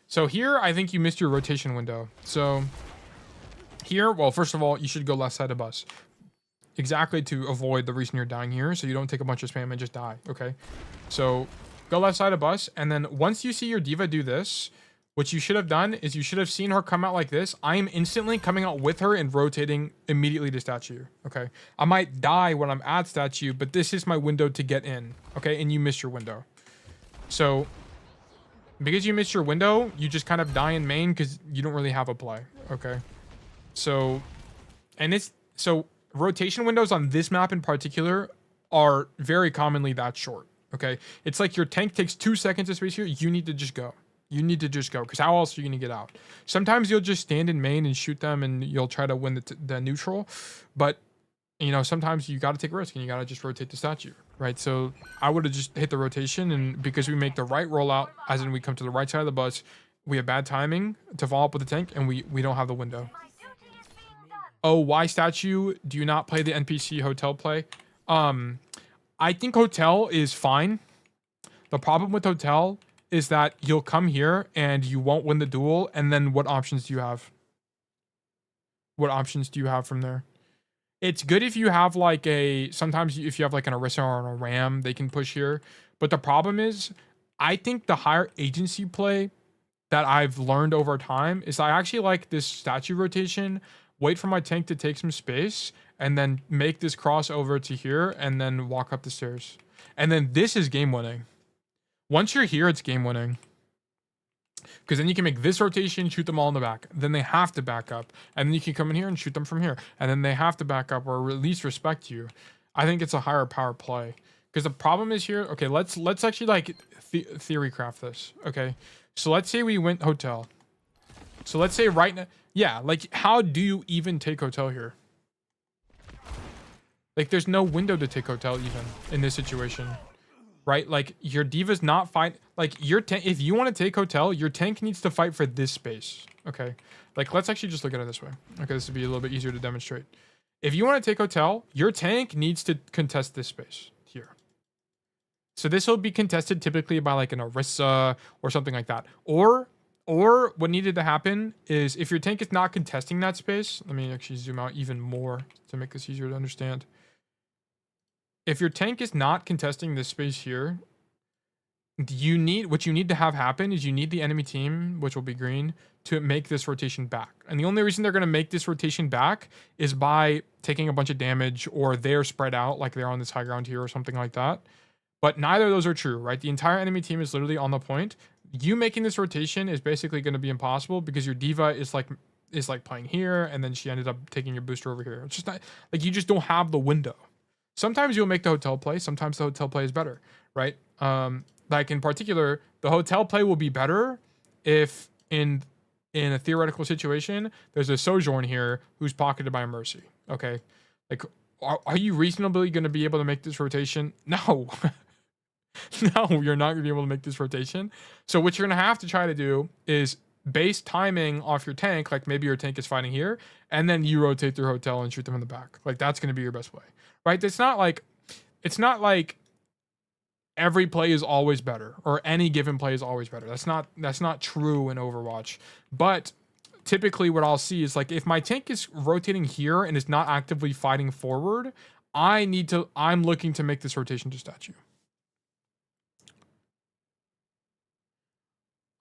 So here, I think you missed your rotation window. So here, well, first of all, you should go left side of bus. Exactly to avoid the reason you're dying here, so you don't take a bunch of spam and just die, okay? So go left side of bus, and then once you see your D.Va do this, what you should have done is you should have seen her come out like this. I am instantly coming out with her and rotating immediately to statue, okay? I might die when I'm at statue, but this is my window to get in, okay? And you missed your window. So, because you missed your window, you just kind of die in main because you don't really have a play, okay? So, rotation windows on this map in particular are very commonly that short, okay? It's like your tank takes 2 seconds of space here, you need to just go. You need to just go, because how else are you going to get out? Sometimes you'll just stand in main and shoot them and you'll try to win the neutral, but, you know, sometimes you got to take a risk and you got to just rotate the statue. Right, so I would have just hit the rotation, and because we make the right rollout, as in we come to the right side of the bus, we have bad timing to follow up with the tank, and we don't have the window. Oh, why statue? Do you not play the NPC hotel play? I think hotel is fine. The problem with hotel is that you'll come here and you won't win the duel, and then what options do you have? What options do you have from there? It's good if you have like sometimes if you have like an Orisa or a Ram, they can push here. But the problem is, I think the higher agency play that I've learned over time is I actually like this statue rotation, wait for my tank to take some space, and then make this crossover to here, and then walk up the stairs. And then this is game winning. Once you're here, it's game winning. Because then you can make this rotation, shoot them all in the back. Then they have to back up. And then you can come in here and shoot them from here. And then they have to back up or at least respect you. I think it's a higher power play. Because the problem is here... Okay, let's actually like theory craft this. Okay, so let's say we went hotel. So let's say right now... Yeah, like how do you even take hotel here? Like there's no window to take hotel even in this situation. Right, like your D.Va's not fight. Like your tank, if you want to take hotel, your tank needs to fight for this space. Okay, like let's actually just look at it this way. Okay, this would be a little bit easier to demonstrate. If you want to take hotel, your tank needs to contest this space here. So this will be contested typically by like an Orisa or something like that. Or what needed to happen is if your tank is not contesting that space. Let me actually zoom out even more to make this easier to understand. If your tank is not contesting this space here, what you need to have happen is you need the enemy team, which will be green, to make this rotation back. And the only reason they're going to make this rotation back is by taking a bunch of damage, or they're spread out like they're on this high ground here or something like that. But neither of those are true, right? The entire enemy team is literally on the point. You making this rotation is basically going to be impossible because your diva is like playing here, and then she ended up taking your booster over here. It's just not like you just don't have the window. Sometimes you'll make the hotel play. Sometimes the hotel play is better, right? Like in particular, the hotel play will be better if in a theoretical situation there's a Sojourn here who's pocketed by a Mercy. Okay, like are you reasonably going to be able to make this rotation? No. No, you're not going to be able to make this rotation. So what you're going to have to try to do is base timing off your tank. Like maybe your tank is fighting here, and then you rotate through hotel and shoot them in the back. Like that's going to be your best play, right? It's not like every play is always better, or any given play is always better. That's not true in Overwatch. But typically what I'll see is like if my tank is rotating here and is not actively fighting forward, I'm looking to make this rotation to statue.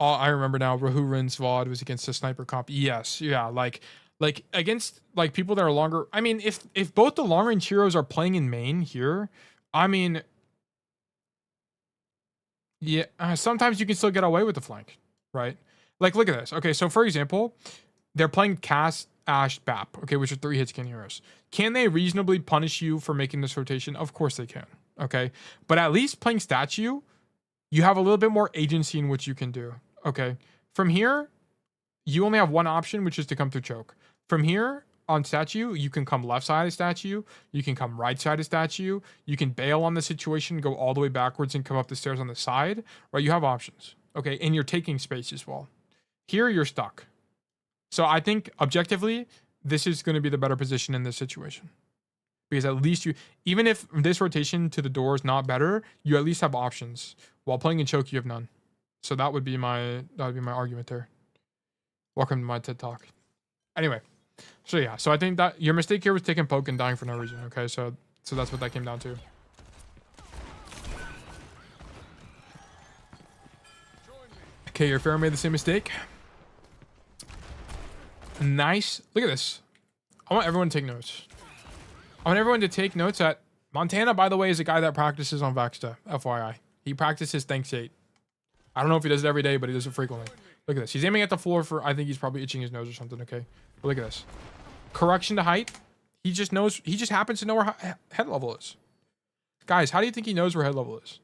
Oh, I remember now. Rahurin's VOD was against a sniper comp. Yes, yeah, like against like people that are longer. I mean, if both the long range heroes are playing in main here, I mean, yeah, sometimes you can still get away with the flank, right? Like look at this. Okay, so for example, they're playing Cass, Ashe, Bap. Okay, which are 3 hit scan heroes. Can they reasonably punish you for making this rotation? Of course they can. Okay, but at least playing statue, you have a little bit more agency in what you can do. Okay, from here, you only have one option, which is to come through choke. From here on statue, you can come left side of statue, you can come right side of statue, you can bail on the situation, go all the way backwards and come up the stairs on the side, right? You have options, okay? And you're taking space as well. Here, you're stuck. So I think objectively, this is going to be the better position in this situation. Because at least you, even if this rotation to the door is not better, you at least have options. While playing in choke, you have none. So that would be my argument there. Welcome to my TED Talk. Anyway, so yeah, so I think that your mistake here was taking poke and dying for no reason. Okay, so that's what that came down to. Okay, your Pharaoh made the same mistake. Nice. Look at this. I want everyone to take notes. I want everyone to take notes that Montana, by the way, is a guy that practices on Vaxta. FYI, he practices Thanks 8. I don't know if he does it every day, but he does it frequently. Look at this. He's aiming at the floor for, I think he's probably itching his nose or something, okay? But look at this. Correction to height. He just knows, he just happens to know where head level is. Guys, how do you think he knows where head level is?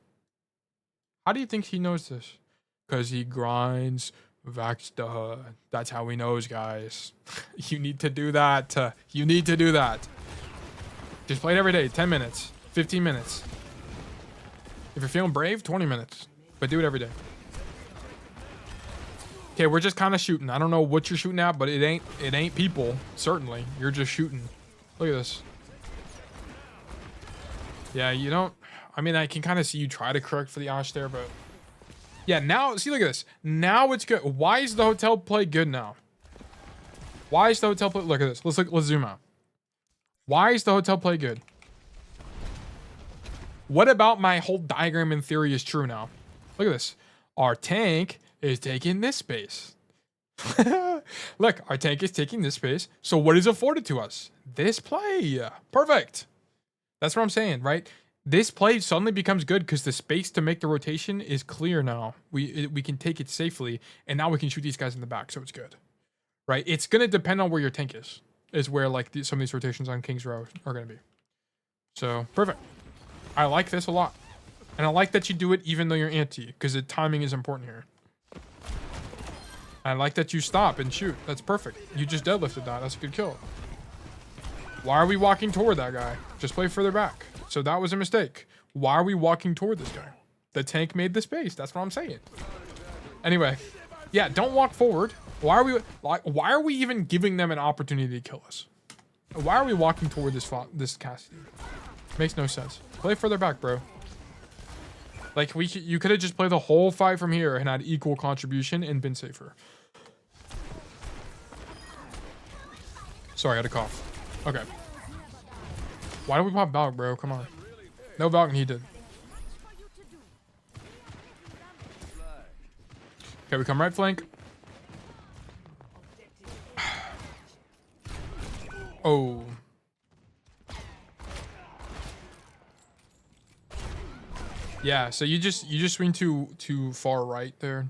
How do you think he knows this? Because he grinds Vaxta. That's how he knows, guys. You need to do that. You need to do that. Just play it every day. 10 minutes. 15 minutes. If you're feeling brave, 20 minutes. But do it every day. Okay, we're just kind of shooting. I don't know what you're shooting at, but it ain't people. Certainly, you're just shooting. Look at this. Yeah, you don't. I mean, I can kind of see you try to correct for the Ashe there, but yeah. Now, see, look at this. Now it's good. Why is the hotel play good now? Why is the hotel play? Look at this. Let's zoom out. Why is the hotel play good? What about my whole diagram in theory is true now? Look at this. Our tank is taking this space. Look, our tank is taking this space. So what is afforded to us? This play. Perfect. That's what I'm saying, right? This play suddenly becomes good because the space to make the rotation is clear now. We can take it safely, and now we can shoot these guys in the back, so it's good, right? It's going to depend on where your tank is where like some of these rotations on King's Row are going to be. So, perfect. I like this a lot. And I like that you do it even though you're anti, because the timing is important here. I like that you stop and shoot. That's perfect. You just deadlifted that. That's a good kill. Why are we walking toward that guy? Just play further back. So that was a mistake. Why are we walking toward this guy? The tank made the space. That's what I'm saying. Anyway, yeah, don't walk forward. Why are we even giving them an opportunity to kill us? Why are we walking toward this Cassidy? Makes no sense. Play further back, bro. Like you could have just played the whole fight from here and had equal contribution and been safer. Sorry, I had a cough. Okay. Why don't we pop Valk, bro? Come on. No Valk needed. Okay, we come right flank. Oh. Yeah, so you just swing too far right there.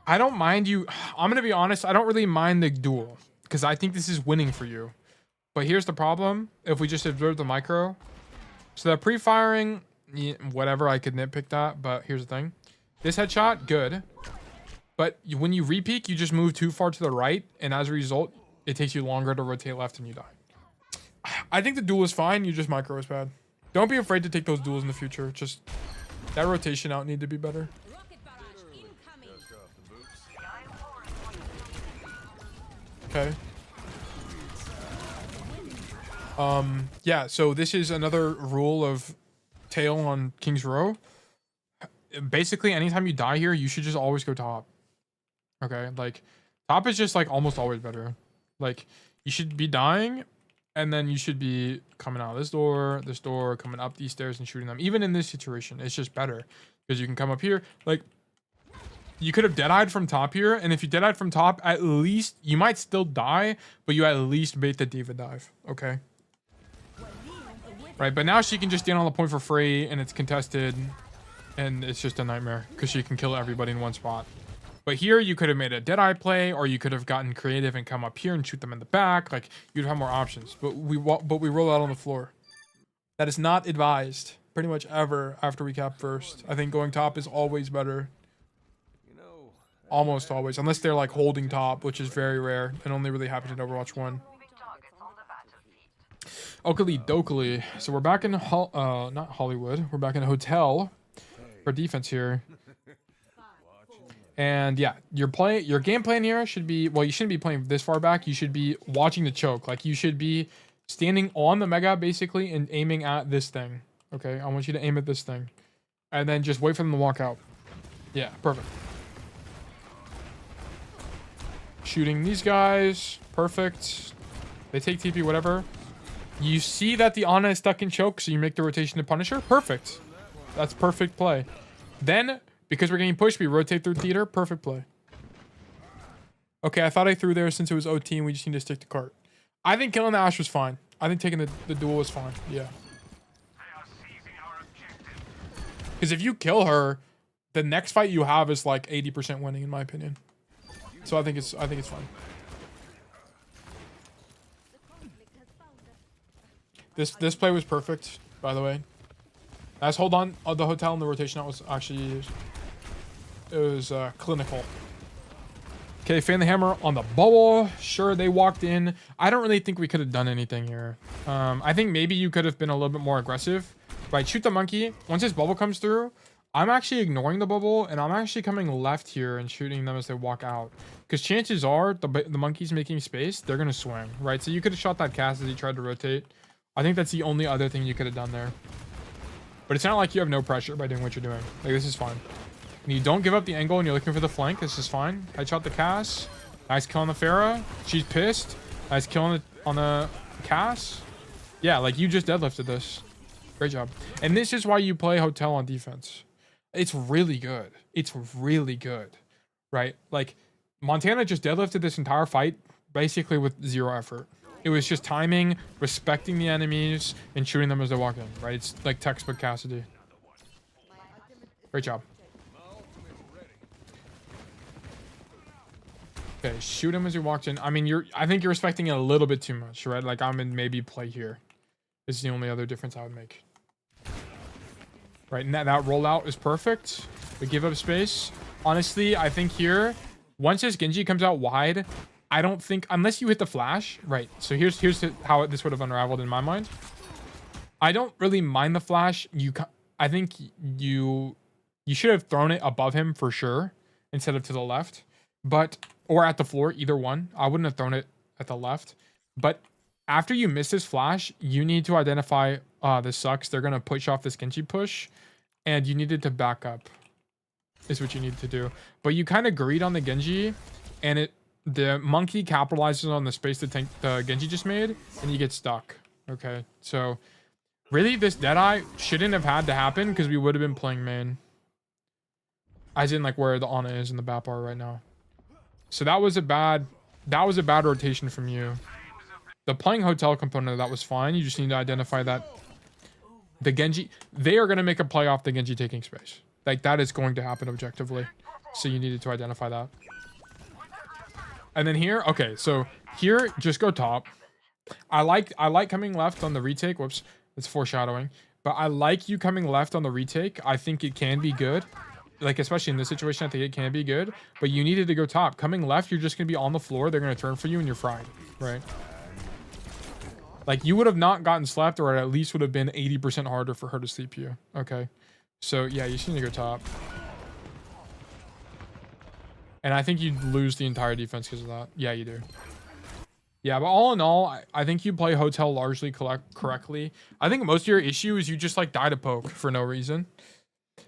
I don't mind you. I'm gonna be honest. I don't really mind the duel because I think this is winning for you. But here's the problem: if we just observe the micro, so the pre-firing, whatever, I could nitpick that. But here's the thing: this headshot, good. But when you re-peek, you just move too far to the right, and as a result, it takes you longer to rotate left and you die. I think the duel is fine. You just micro is bad. Don't be afraid to take those duels in the future. Just that rotation out need to be better. Okay. Yeah, so this is another rule of tail on King's Row. Basically, anytime you die here, you should just always go top. Okay, like top is just like almost always better. Like you should be dying, and then you should be coming out of this door, coming up these stairs and shooting them. Even in this situation, it's just better because you can come up here. Like you could have dead-eyed from top here, and if you dead-eyed from top, at least you might still die, but you at least bait the diva dive. Okay. Right, but now she can just stand on the point for free, and it's contested, and it's just a nightmare because she can kill everybody in one spot. But here you could have made a dead-eye play, or you could have gotten creative and come up here and shoot them in the back. Like you'd have more options. But we roll out on the floor. That is not advised pretty much ever after we cap first. I think going top is always better. Almost always, unless they're like holding top, which is very rare and only really happens in Overwatch 1. Oakley dokley. So we're back in not Hollywood. We're back in a hotel for defense here. And yeah, your game plan here should be, well, you shouldn't be playing this far back. You should be watching the choke. Like you should be standing on the mega basically and aiming at this thing. Okay, I want you to aim at this thing. And then just wait for them to walk out. Yeah, perfect. Shooting these guys. Perfect. They take TP, whatever. You see that the Ana is stuck in choke, so you make the rotation to punish her. Perfect. That's perfect play. Then, because we're getting pushed, we rotate through theater. Perfect play. Okay, I thought I threw there since it was OT and we just need to stick to cart. I think killing the Ashe was fine. I think taking the duel was fine. Yeah. Because if you kill her, the next fight you have is like 80% winning, in my opinion. So I think it's fine. This play was perfect, by the way. Nice hold on the hotel and the rotation out was actually clinical. Okay, fan the hammer on the bubble. Sure, they walked in. I don't really think we could have done anything here. I think maybe you could have been a little bit more aggressive. Right, shoot the monkey. Once his bubble comes through, I'm actually ignoring the bubble and I'm actually coming left here and shooting them as they walk out. Because chances are the monkey's making space, they're going to swing, right? So you could have shot that Cassidy, tried to rotate. I think that's the only other thing you could have done there. But it's not like you have no pressure by doing what you're doing. Like, this is fine. And you don't give up the angle and you're looking for the flank. This is fine. Headshot the Cass. Nice kill on the Pharah. She's pissed. Nice kill on the Cass. Yeah, like you just deadlifted this. Great job. And this is why you play hotel on defense. It's really good. It's really good. Right? Like, Montana just deadlifted this entire fight basically with zero effort. It was just timing, respecting the enemies, and shooting them as they walk in, right? It's like textbook Cassidy. Great job. Okay, shoot him as he walks in. I mean, I think you're respecting it a little bit too much, right? Like, I'm in maybe play here. This is the only other difference I would make. Right, and that rollout is perfect. We give up space. Honestly, I think here, once this Genji comes out wide, I don't think, unless you hit the flash, right? So here's how this would have unraveled in my mind. I don't really mind the flash. I think you should have thrown it above him for sure instead of to the left, or at the floor, either one. I wouldn't have thrown it at the left. But after you miss this flash, you need to identify, this sucks. They're gonna push off this Genji push, and you needed to back up. Is what you need to do. But you kind of greed on the Genji, and the monkey capitalizes on the space the Genji just made, and you get stuck. Okay, so really this Deadeye shouldn't have had to happen because we would have been playing main. As in like where the Ana is in the bat bar right now. So that was a bad rotation from you. The playing hotel component of that was fine. You just need to identify that the Genji, they are going to make a play off the Genji taking space. Like, that is going to happen objectively. So you needed to identify that. And then here, okay, so here, just go top. I like coming left on the retake. Whoops, it's foreshadowing. But I like you coming left on the retake. I think it can be good. Like, especially in this situation, I think it can be good. But you needed to go top. Coming left, you're just going to be on the floor. They're going to turn for you and you're fried, right? Like, you would have not gotten slapped, or it at least would have been 80% harder for her to sleep you. Okay. So, yeah, you just need to go top. And I think you'd lose the entire defense because of that. Yeah, you do. Yeah, but all in all, I think you play Hotel largely correctly. I think most of your issue is you just, like, die to poke for no reason.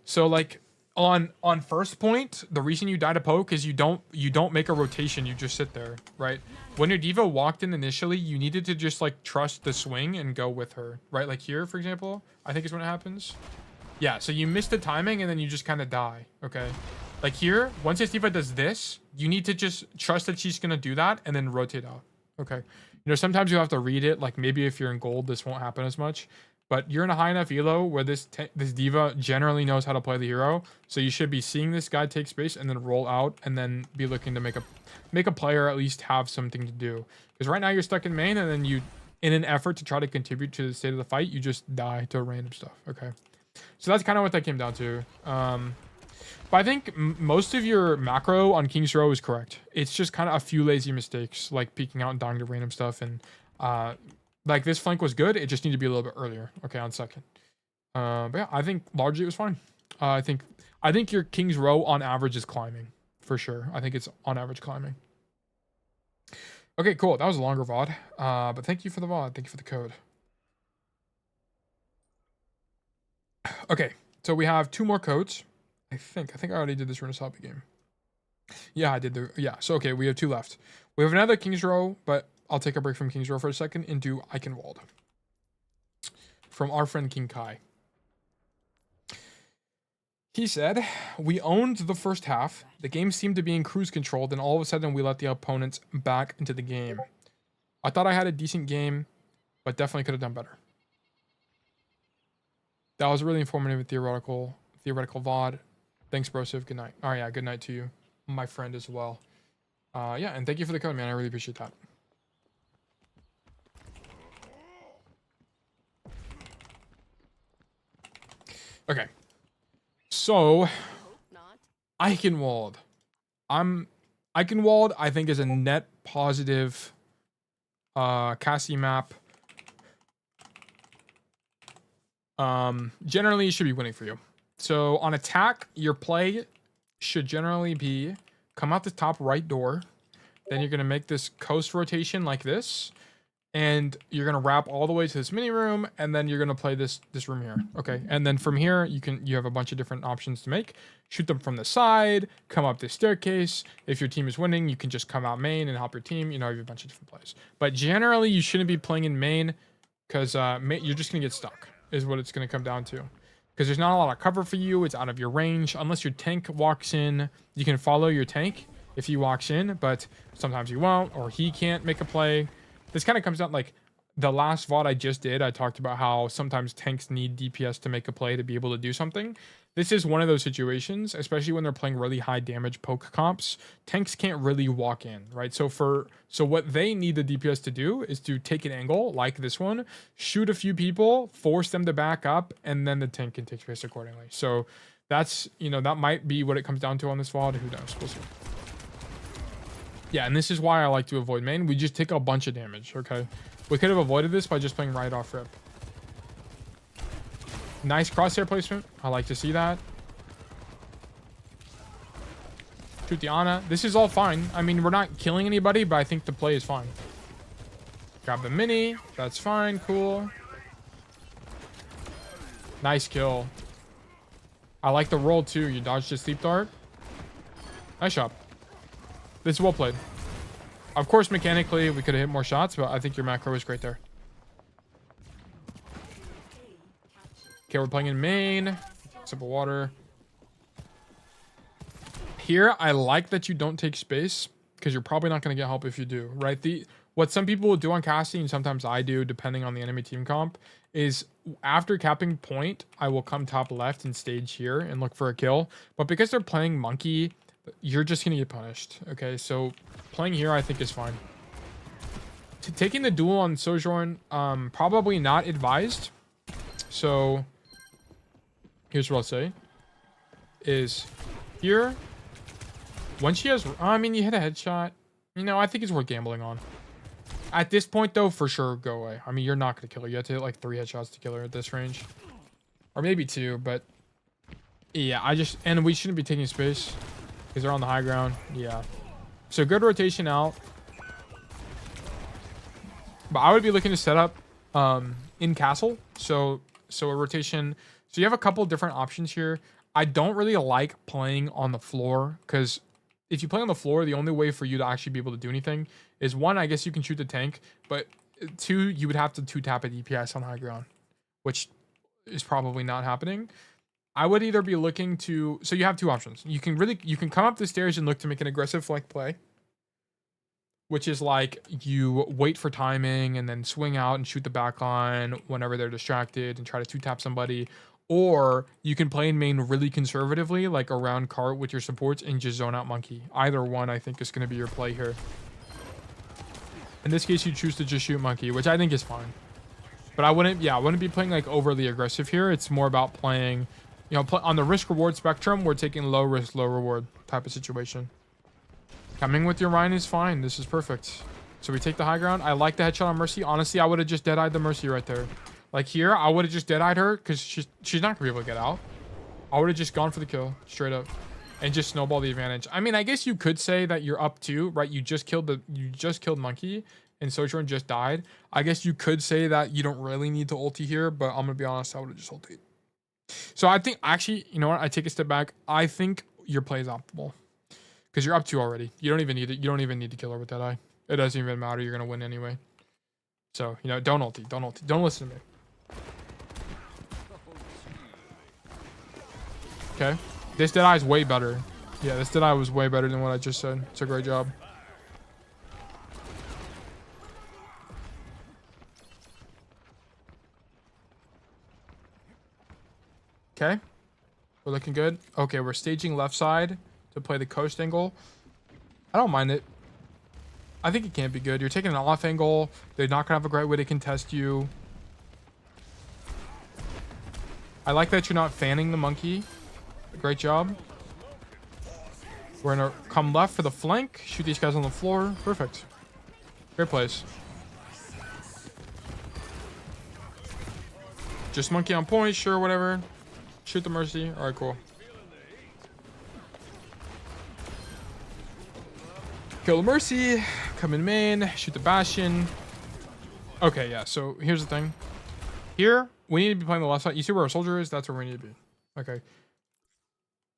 So, like, on first point, the reason you die to poke is you don't make a rotation. You just sit there, right? When your diva walked in initially, you needed to just, like, trust the swing and go with her, right? Like here, for example, I think is when it happens. Yeah, so you miss the timing and then you just kind of die, okay? Like here, once this diva does this, you need to just trust that she's going to do that and then rotate out, okay? You know, sometimes you have to read it. Like, maybe if you're in gold, this won't happen as much. But you're in a high enough elo where this diva generally knows how to play the hero. So you should be seeing this guy take space and then roll out and then be looking to make a player at least have something to do. Because right now you're stuck in main, and then you, in an effort to try to contribute to the state of the fight, you just die to random stuff. Okay. So that's kind of what that came down to. But I think most of your macro on King's Row is correct. It's just kind of a few lazy mistakes, like peeking out and dying to random stuff. And like, this flank was good. It just needed to be a little bit earlier. Okay, on second. But yeah, I think largely it was fine. I think your King's Row on average is climbing. For sure. I think it's on average climbing. Okay, cool. That was a longer VOD. But thank you for the VOD. Thank you for the code. Okay, so we have 2 more codes. I think I already did this Runasabi game. Yeah, I did so okay, we have 2 left. We have another King's Row, but I'll take a break from King's Row for a second and do Eichenwalde. From our friend King Kai. He said, we owned the first half. The game seemed to be in cruise control, then all of a sudden we let the opponents back into the game. I thought I had a decent game, but definitely could have done better. That was a really informative and theoretical VOD. Thanks, Brosiv. Good night. All right, yeah, good night to you, my friend, as well. Yeah, and thank you for the code, man. I really appreciate that. Okay. So, Eichenwalde. Eichenwalde, I think, is a net positive Cassidy map. Generally, it should be winning for you. So on attack, your play should generally be come out the top right door. Then you're going to make this coast rotation like this. And you're going to wrap all the way to this mini room. And then you're going to play this room here. Okay. And then from here, you have a bunch of different options to make. Shoot them from the side, come up this staircase. If your team is winning, you can just come out main and help your team. You know, you have a bunch of different plays. But generally, you shouldn't be playing in main because you're just going to get stuck is what it's going to come down to. Because there's not a lot of cover for you. It's out of your range. Unless your tank walks in, you can follow your tank if he walks in, but sometimes you won't, or he can't make a play. This kind of comes down, like, the last VOD I just did, I talked about how sometimes tanks need DPS to make a play to be able to do something. This is one of those situations, especially when they're playing really high damage poke comps. Tanks can't really walk in, right? So what they need the DPS to do is to take an angle like this one, shoot a few people, force them to back up, and then the tank can take space accordingly. So that's, that might be what it comes down to on this VOD. Who knows? We'll see. Yeah, and this is why I like to avoid main. We just take a bunch of damage, okay? We could have avoided this by just playing right off rip. Nice crosshair placement. I like to see that. Shoot the Ana. This is all fine. I mean, we're not killing anybody, but I think the play is fine. Grab the mini. That's fine. Cool. Nice kill. I like the roll, too. You dodged a sleep dart. Nice shot. This is well played. Of course, mechanically, we could have hit more shots, but I think your macro was great there. Okay, we're playing in main. Sip of water. Here, I like that you don't take space, because you're probably not going to get help if you do, right? what some people will do on Cassidy, and sometimes I do, depending on the enemy team comp, is after capping point, I will come top left and stage here and look for a kill. But because they're playing monkey, you're just going to get punished. Okay, so playing here I think is fine. Taking the duel on Sojourn, probably not advised. So here's what I'll say. Is here, when she has, I mean, you hit a headshot. You know, I think it's worth gambling on. At this point, though, for sure, go away. I mean, you're not going to kill her. You have to hit like 3 headshots to kill her at this range. Or maybe 2, but yeah, and we shouldn't be taking space because they're on the high ground. Yeah. So good rotation out. But I would be looking to set up in castle. So a rotation. So you have a couple different options here. I don't really like playing on the floor because if you play on the floor, the only way for you to actually be able to do anything is 1, I guess you can shoot the tank, but 2, you would have to 2-tap a DPS on high ground, which is probably not happening. I would either be looking to, so you have 2 options. You can come up the stairs and look to make an aggressive flank play, which is like you wait for timing and then swing out and shoot the back line whenever they're distracted and try to 2-tap somebody. Or you can play in main really conservatively, like around cart with your supports and just zone out monkey. Either one, I think, is going to be your play here. In this case, you choose to just shoot monkey, which I think is fine. But I wouldn't be playing like overly aggressive here. It's more about playing, you know, on the risk reward spectrum. We're taking low risk, low reward type of situation. Coming with your Ryan is fine. This is perfect. So we take the high ground. I like the headshot on Mercy. Honestly, I would have just dead-eyed the Mercy right there. Like here, I would have just dead-eyed her because she's not gonna be able to get out. I would have just gone for the kill straight up and just snowball the advantage. I mean, I guess you could say that you're up 2, right? You just killed monkey and Sojourn just died. I guess you could say that you don't really need to ulti here, but I'm gonna be honest, I would have just ultied. So I think actually, you know what? I take a step back. I think your play is optimal because you're up 2 already. You don't even need it. You don't even need to kill her with that eye. It doesn't even matter. You're gonna win anyway. So, you know, don't ulti. Don't ulti. Don't listen to me. Okay. This Deadeye is way better. Yeah, this Deadeye was way better than what I just said. It's a great job. Okay. We're looking good. Okay, we're staging left side to play the coast angle. I don't mind it. I think it can be good. You're taking an off angle. They're not going to have a great way to contest you. I like that you're not fanning the monkey. Great job. We're going to come left for the flank. Shoot these guys on the floor. Perfect. Great plays. Just monkey on point. Sure, whatever. Shoot the Mercy. All right, cool. Kill the Mercy. Come in main. Shoot the Bastion. Okay, yeah. So here's the thing. Here, we need to be playing the left side. You see where our soldier is? That's where we need to be. Okay.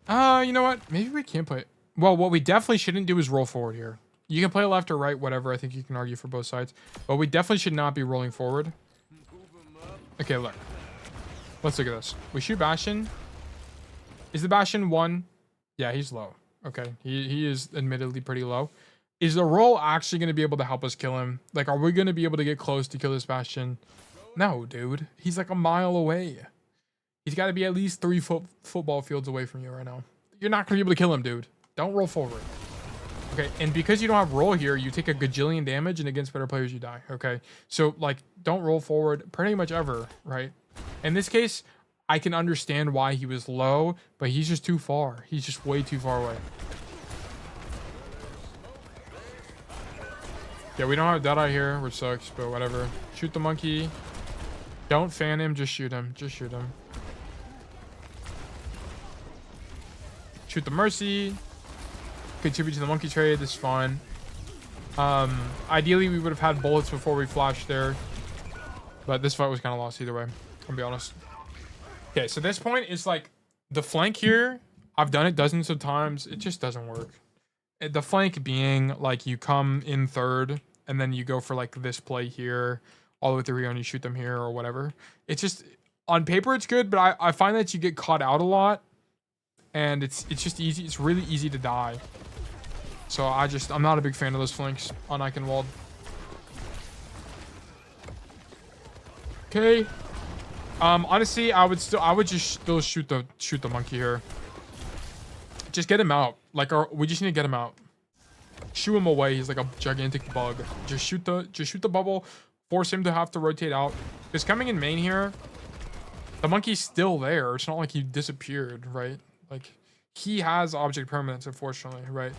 You know what? Maybe we can play it. Well, what we definitely shouldn't do is roll forward here. You can play left or right, whatever. I think you can argue for both sides. But we definitely should not be rolling forward. Okay, look. Let's look at this. We shoot Bastion. Is the Bastion 1? Yeah, he's low. Okay. He is admittedly pretty low. Is the roll actually going to be able to help us kill him? Like, are we going to be able to get close to kill this Bastion? No, dude. He's like a mile away. He's got to be at least 3 football fields away from you right now. You're not going to be able to kill him, dude. Don't roll forward. Okay, and because you don't have roll here, you take a gajillion damage, and against better players, you die. Okay, so, like, don't roll forward pretty much ever, right? In this case, I can understand why he was low, but he's just too far. He's just way too far away. Yeah, we don't have Deadeye here, which sucks, but whatever. Shoot the monkey. Don't fan him, just shoot him. Just shoot him. Shoot the Mercy. Contribute to the monkey trade. This is fine. Ideally, we would have had bullets before we flashed there. But this fight was kind of lost either way. I'll be honest. Okay, so this point is like the flank here. I've done it dozens of times. It just doesn't work. The flank being like you come in third and then you go for like this play here all the way through here and you shoot them here or whatever. It's just on paper it's good, but I find that you get caught out a lot and it's just easy. It's really easy to die. So I'm not a big fan of those flanks on Eichenwalde. Okay. Honestly, I would just still shoot the monkey here. Just get him out. Like, we just need to get him out. Shoo him away. He's like a gigantic bug. Just shoot the bubble. Force him to have to rotate out. Because coming in main here, the monkey's still there. It's not like he disappeared, right? Like, he has object permanence, unfortunately, right?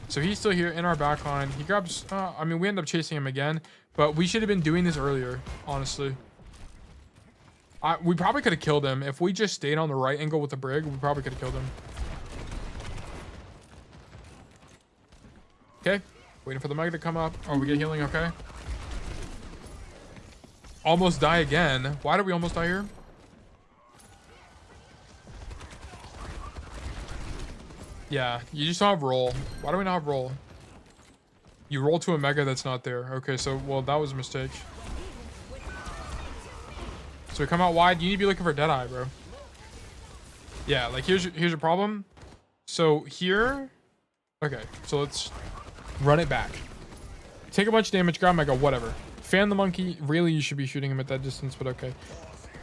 So he's still here in our backline. He grabs, I mean, we end up chasing him again, but we should have been doing this earlier, honestly. We probably could have killed him. If we just stayed on the right angle with the brig, we probably could have killed him. Okay, waiting for the mega to come up. Oh, we get healing, okay. Almost die again. Why did we almost die here? Yeah, you just don't have roll. Why do we not have roll? You roll to a mega that's not there. Okay, so, well, that was a mistake. So we come out wide. You need to be looking for Deadeye, bro. Yeah, like, here's your problem. So here... Okay, so let's run it back. Take a bunch of damage, grab mega, whatever. Fan the monkey. Really, you should be shooting him at that distance, but okay.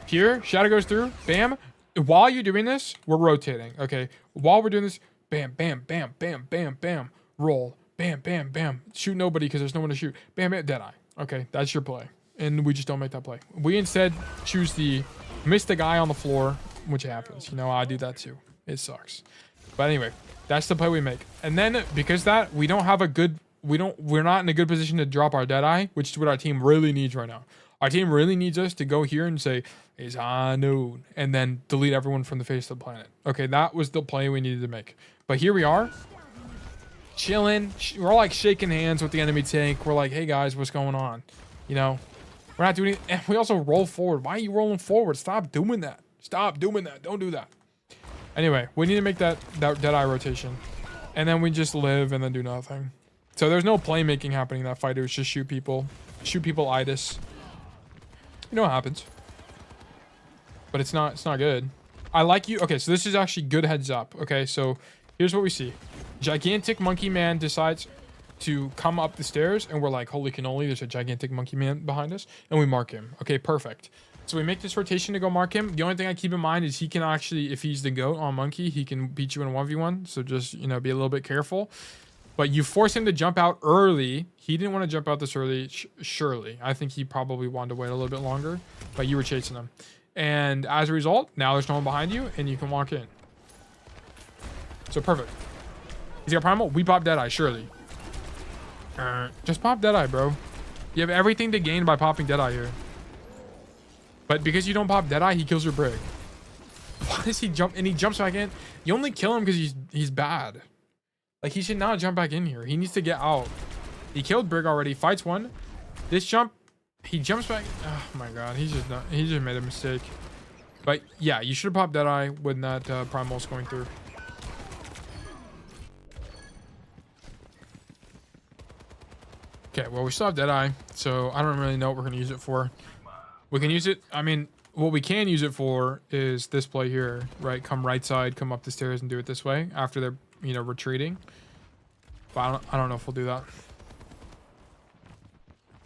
Here, shadow goes through. Bam. While you're doing this, we're rotating. Okay, while we're doing this... Bam, bam, bam, bam, bam, bam. Roll. Bam, bam, bam. Shoot nobody because there's no one to shoot. Bam, bam, Deadeye. Okay, that's your play. And we just don't make that play. We instead choose the miss the guy on the floor, which happens. You know, I do that too. It sucks. But anyway, that's the play we make. And then because that, we don't have a good, we're not in a good position to drop our Deadeye, which is what our team really needs right now. Our team really needs us to go here and say, it's unknown, and then delete everyone from the face of the planet. Okay, that was the play we needed to make. But here we are, chilling. We're all like shaking hands with the enemy tank. We're like, hey guys, what's going on? You know, we're not doing it. And we also roll forward. Why are you rolling forward? Stop doing that. Stop doing that. Don't do that. Anyway, we need to make that Deadeye rotation. And then we just live and then do nothing. So there's no playmaking happening in that fight. It was just shoot people. Shoot people itis. You know what happens. But it's not good. I like you. Okay, so this is actually good heads up. Okay, so here's what we see. Gigantic monkey man decides to come up the stairs, and we're like, holy cannoli, there's a gigantic monkey man behind us, and we mark him. Okay, perfect. So we make this rotation to go mark him. The only thing I keep in mind is he can actually, if he's the goat on monkey, he can beat you in a 1v1. So just, you know, be a little bit careful. But you force him to jump out early. He didn't want to jump out this early, surely. I think he probably wanted to wait a little bit longer, but you were chasing him. And as a result, now there's no one behind you, and you can walk in. So perfect. He's got primal. We pop Deadeye, surely. Just pop Deadeye, bro. You have everything to gain by popping Deadeye here. But because you don't pop Deadeye, he kills your brig. Why does he jump? And he jumps back in. You only kill him because he's bad. Like, he should not jump back in here. He needs to get out. He killed brig already. Fights one. This jump, he jumps back. Oh my god, he just made a mistake. But yeah, you should have popped Deadeye when that primal's going through. Okay, well, we still have Deadeye, so I don't really know what we're going to use it for. We can use it, I mean, what we can use it for is this play here, right? Come right side, come up the stairs and do it this way after they're, you know, retreating. But I don't know if we'll do that.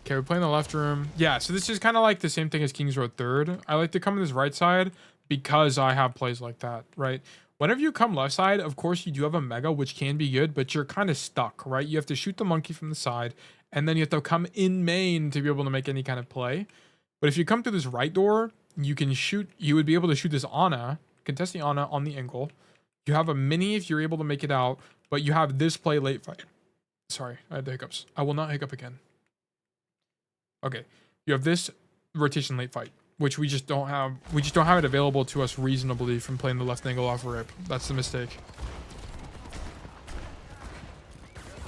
Okay, we're playing the left room. Yeah, so this is kind of like the same thing as King's Road third. I like to come in this right side because I have plays like that, right? Whenever you come left side, of course, you do have a mega, which can be good, but you're kind of stuck, right? You have to shoot the monkey from the side, and then you have to come in main to be able to make any kind of play. But if you come through this right door, you can shoot, you would be able to shoot this Ana, contest the Ana on the angle. You have a mini if you're able to make it out, but you have this play late fight. Sorry, I had the hiccups. I will not hiccup again. Okay, you have this rotation late fight, which we just don't have. We just don't have it available to us reasonably from playing the left angle off rip. That's the mistake.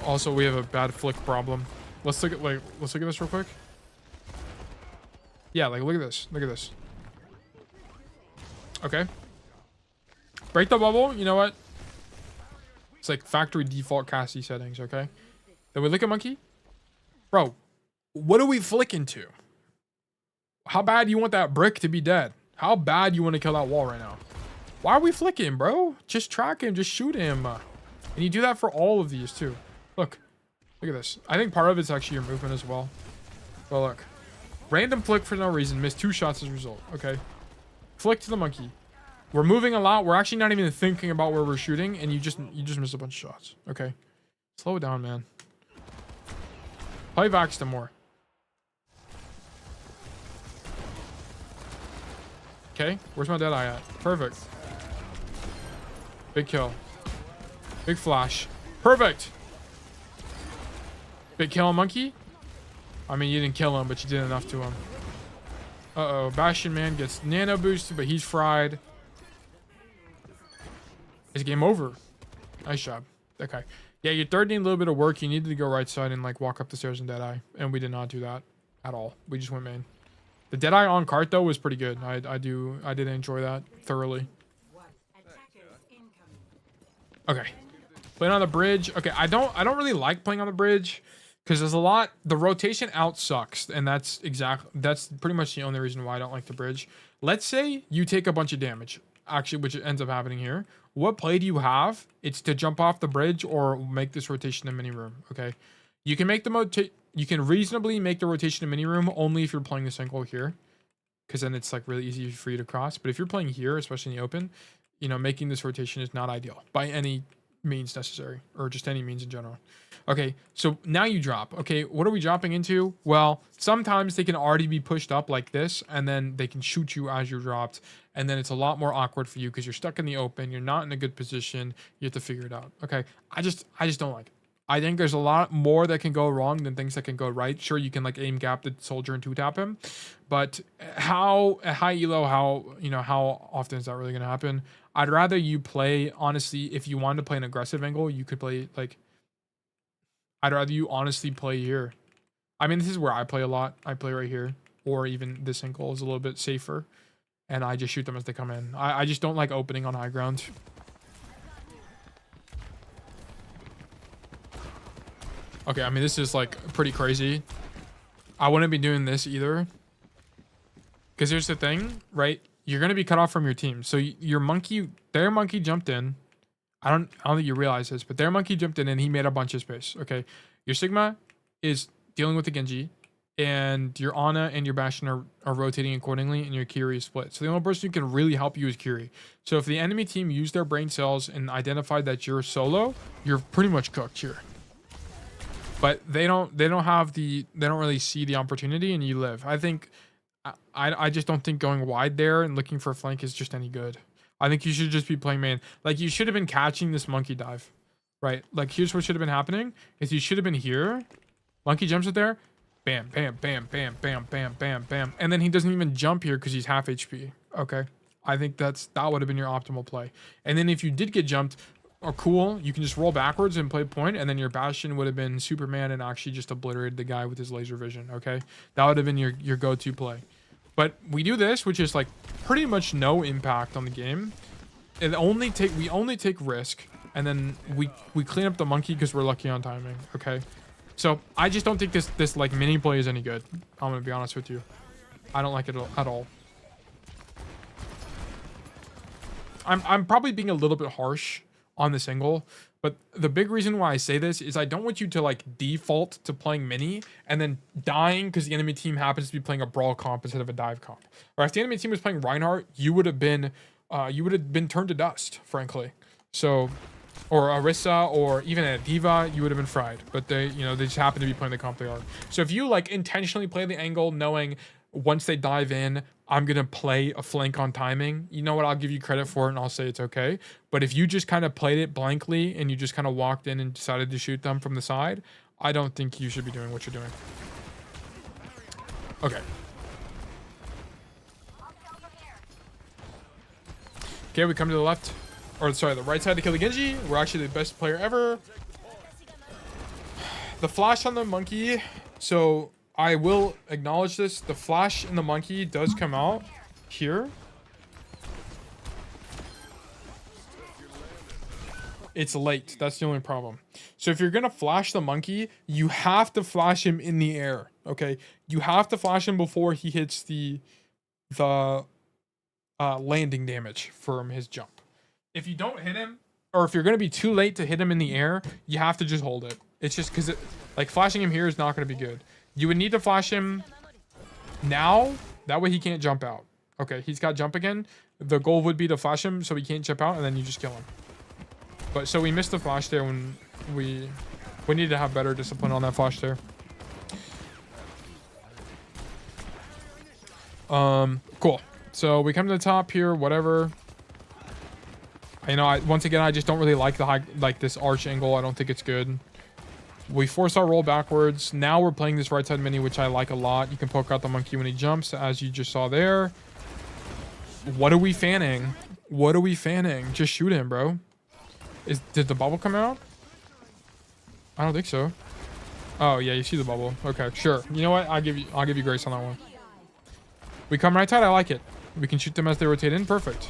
Also, we have a bad flick problem. Let's look at this real quick. Yeah, like look at this. Look at this. Okay. Break the bubble. You know what? It's like factory default Cassidy settings. Okay. Then we look at monkey. Bro, what are we flicking to? How bad you want that brick to be dead? How bad you want to kill that wall right now? Why are we flicking, bro? Just track him. Just shoot him. And you do that for all of these too. Look. Look at this. I think part of it's actually your movement as well. But look. Random flick for no reason. Missed 2 shots as a result. Okay. Flick to the monkey. We're moving a lot. We're actually not even thinking about where we're shooting, and you just miss a bunch of shots. Okay. Slow it down, man. Play Vaxton more. Okay. Where's my dead eye at? Perfect. Big kill. Big flash. Perfect. Big kill on monkey. I mean, you didn't kill him, but you did enough to him. Uh-oh. Bastion man gets nano boosted, but he's fried. It's game over. Nice job. Okay. Yeah, your third needed a little bit of work. You needed to go right side and like walk up the stairs in Deadeye. And we did not do that at all. We just went main. The Deadeye on cart though was pretty good. I did enjoy that thoroughly. Okay. Playing on the bridge. Okay, I don't really like playing on the bridge. Because there's a lot, the rotation out sucks, and that's pretty much the only reason why I don't like the bridge. Let's say you take a bunch of damage, actually, which ends up happening here. What play do you have? It's to jump off the bridge or make this rotation in mini room. Okay, you can make you can reasonably make the rotation in mini room only if you're playing the single here, because then it's like really easy for you to cross. But if you're playing here, especially in the open, you know, making this rotation is not ideal by any means necessary, or just any means in general. Okay, so now you drop. Okay, what are we dropping into? Well, sometimes they can already be pushed up like this, and then they can shoot you as you're dropped, and then it's a lot more awkward for you because you're stuck in the open, you're not in a good position, you have to figure it out. Okay, I just don't like it. I think there's a lot more that can go wrong than things that can go right. Sure, you can like aim gap the soldier and 2-tap him, but how at high elo, how often is that really gonna happen? I'd rather you play, honestly, if you wanted to play an aggressive angle, you could play like, I'd rather you honestly play here. I mean, this is where I play a lot. I play right here, or even this angle is a little bit safer, and I just shoot them as they come in. I just don't like opening on high ground. Okay, I mean, this is like pretty crazy. I wouldn't be doing this either. Because here's the thing, right? You're going to be cut off from your team. So your monkey, their monkey jumped in. I don't think you realize this, but their monkey jumped in and he made a bunch of space. Okay. Your Sigma is dealing with the Genji, and your Ana and your Bastion are rotating accordingly, and your Kiri is split. So the only person who can really help you is Kiri. So if the enemy team used their brain cells and identified that you're solo, you're pretty much cooked here. But they don't really see the opportunity, and you live. I just don't think going wide there and looking for a flank is just any good. I think you should just be playing main. Like, you should have been catching this monkey dive, right? Like, here's what should have been happening is you should have been here. Monkey jumps it there. Bam, bam, bam, bam, bam, bam, bam, bam. And then he doesn't even jump here because he's half HP. Okay. I think that would have been your optimal play. And then if you did get jumped, or cool, you can just roll backwards and play point, and then your Bastion would have been Superman and actually just obliterated the guy with his laser vision. Okay. That would have been your go-to play. But we do this, which is like pretty much no impact on the game. We only take risk, and then we clean up the monkey because we're lucky on timing. Okay, so I just don't think this like mini play is any good. I'm gonna be honest with you. I don't like it at all. I'm probably being a little bit harsh on this angle, but the big reason why I say this is I don't want you to like default to playing mini and then dying because the enemy team happens to be playing a brawl comp instead of a dive comp. Or if the enemy team was playing Reinhardt, you would have been turned to dust, frankly. So, or Orisa, or even a Diva, you would have been fried. But they just happen to be playing the comp they are. So if you like intentionally play the angle, knowing once they dive in, I'm going to play a flank on timing, you know what, I'll give you credit for it and I'll say it's okay. But if you just kind of played it blankly and you just kind of walked in and decided to shoot them from the side, I don't think you should be doing what you're doing. Okay. Okay, we come to the left. Or sorry, the right side to kill the Genji. We're actually the best player ever. The flash on the monkey. So I will acknowledge this. The flash in the monkey does come out here. It's late. That's the only problem. So if you're going to flash the monkey, you have to flash him in the air. Okay. You have to flash him before he hits the landing damage from his jump. If you don't hit him, or if you're going to be too late to hit him in the air, you have to just hold it. It's just because like flashing him here is not going to be good. You would need to flash him Now, that way he can't jump out. Okay, he's got jump again. The goal would be to flash him so he can't jump out, and then you just kill him. But so we missed the flash there when we need to have better discipline on that flash there. Cool. So we come to the top here, whatever. You know, once again, I just don't really like this arch angle. I don't think it's good. We force our roll backwards. Now we're playing this right side mini, which I like a lot. You can poke out the monkey when he jumps, as you just saw there. What are we fanning? What are we fanning? Just shoot him, bro. Did the bubble come out? I don't think so. Oh yeah, you see the bubble. Okay, sure. You know what? I'll give you grace on that one. We come right side. I like it. We can shoot them as they rotate in. Perfect.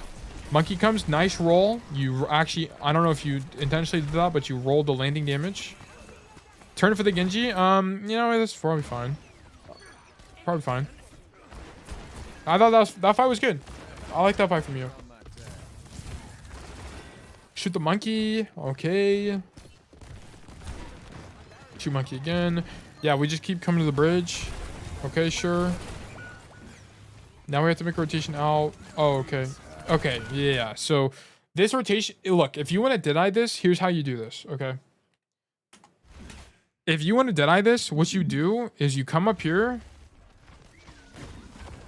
Monkey comes. Nice roll. You actually, I don't know if you intentionally did that, but you rolled the landing damage. Turn for the Genji. You know, that's probably fine. Probably fine. I thought that fight was good. I like that fight from you. Shoot the monkey. Okay. Shoot monkey again. Yeah, we just keep coming to the bridge. Okay, sure. Now we have to make a rotation out. Oh, okay. Okay, yeah. So this rotation, look, if you want to deadeye this, here's how you do this, okay? If you want to deadeye this, what you do is you come up here,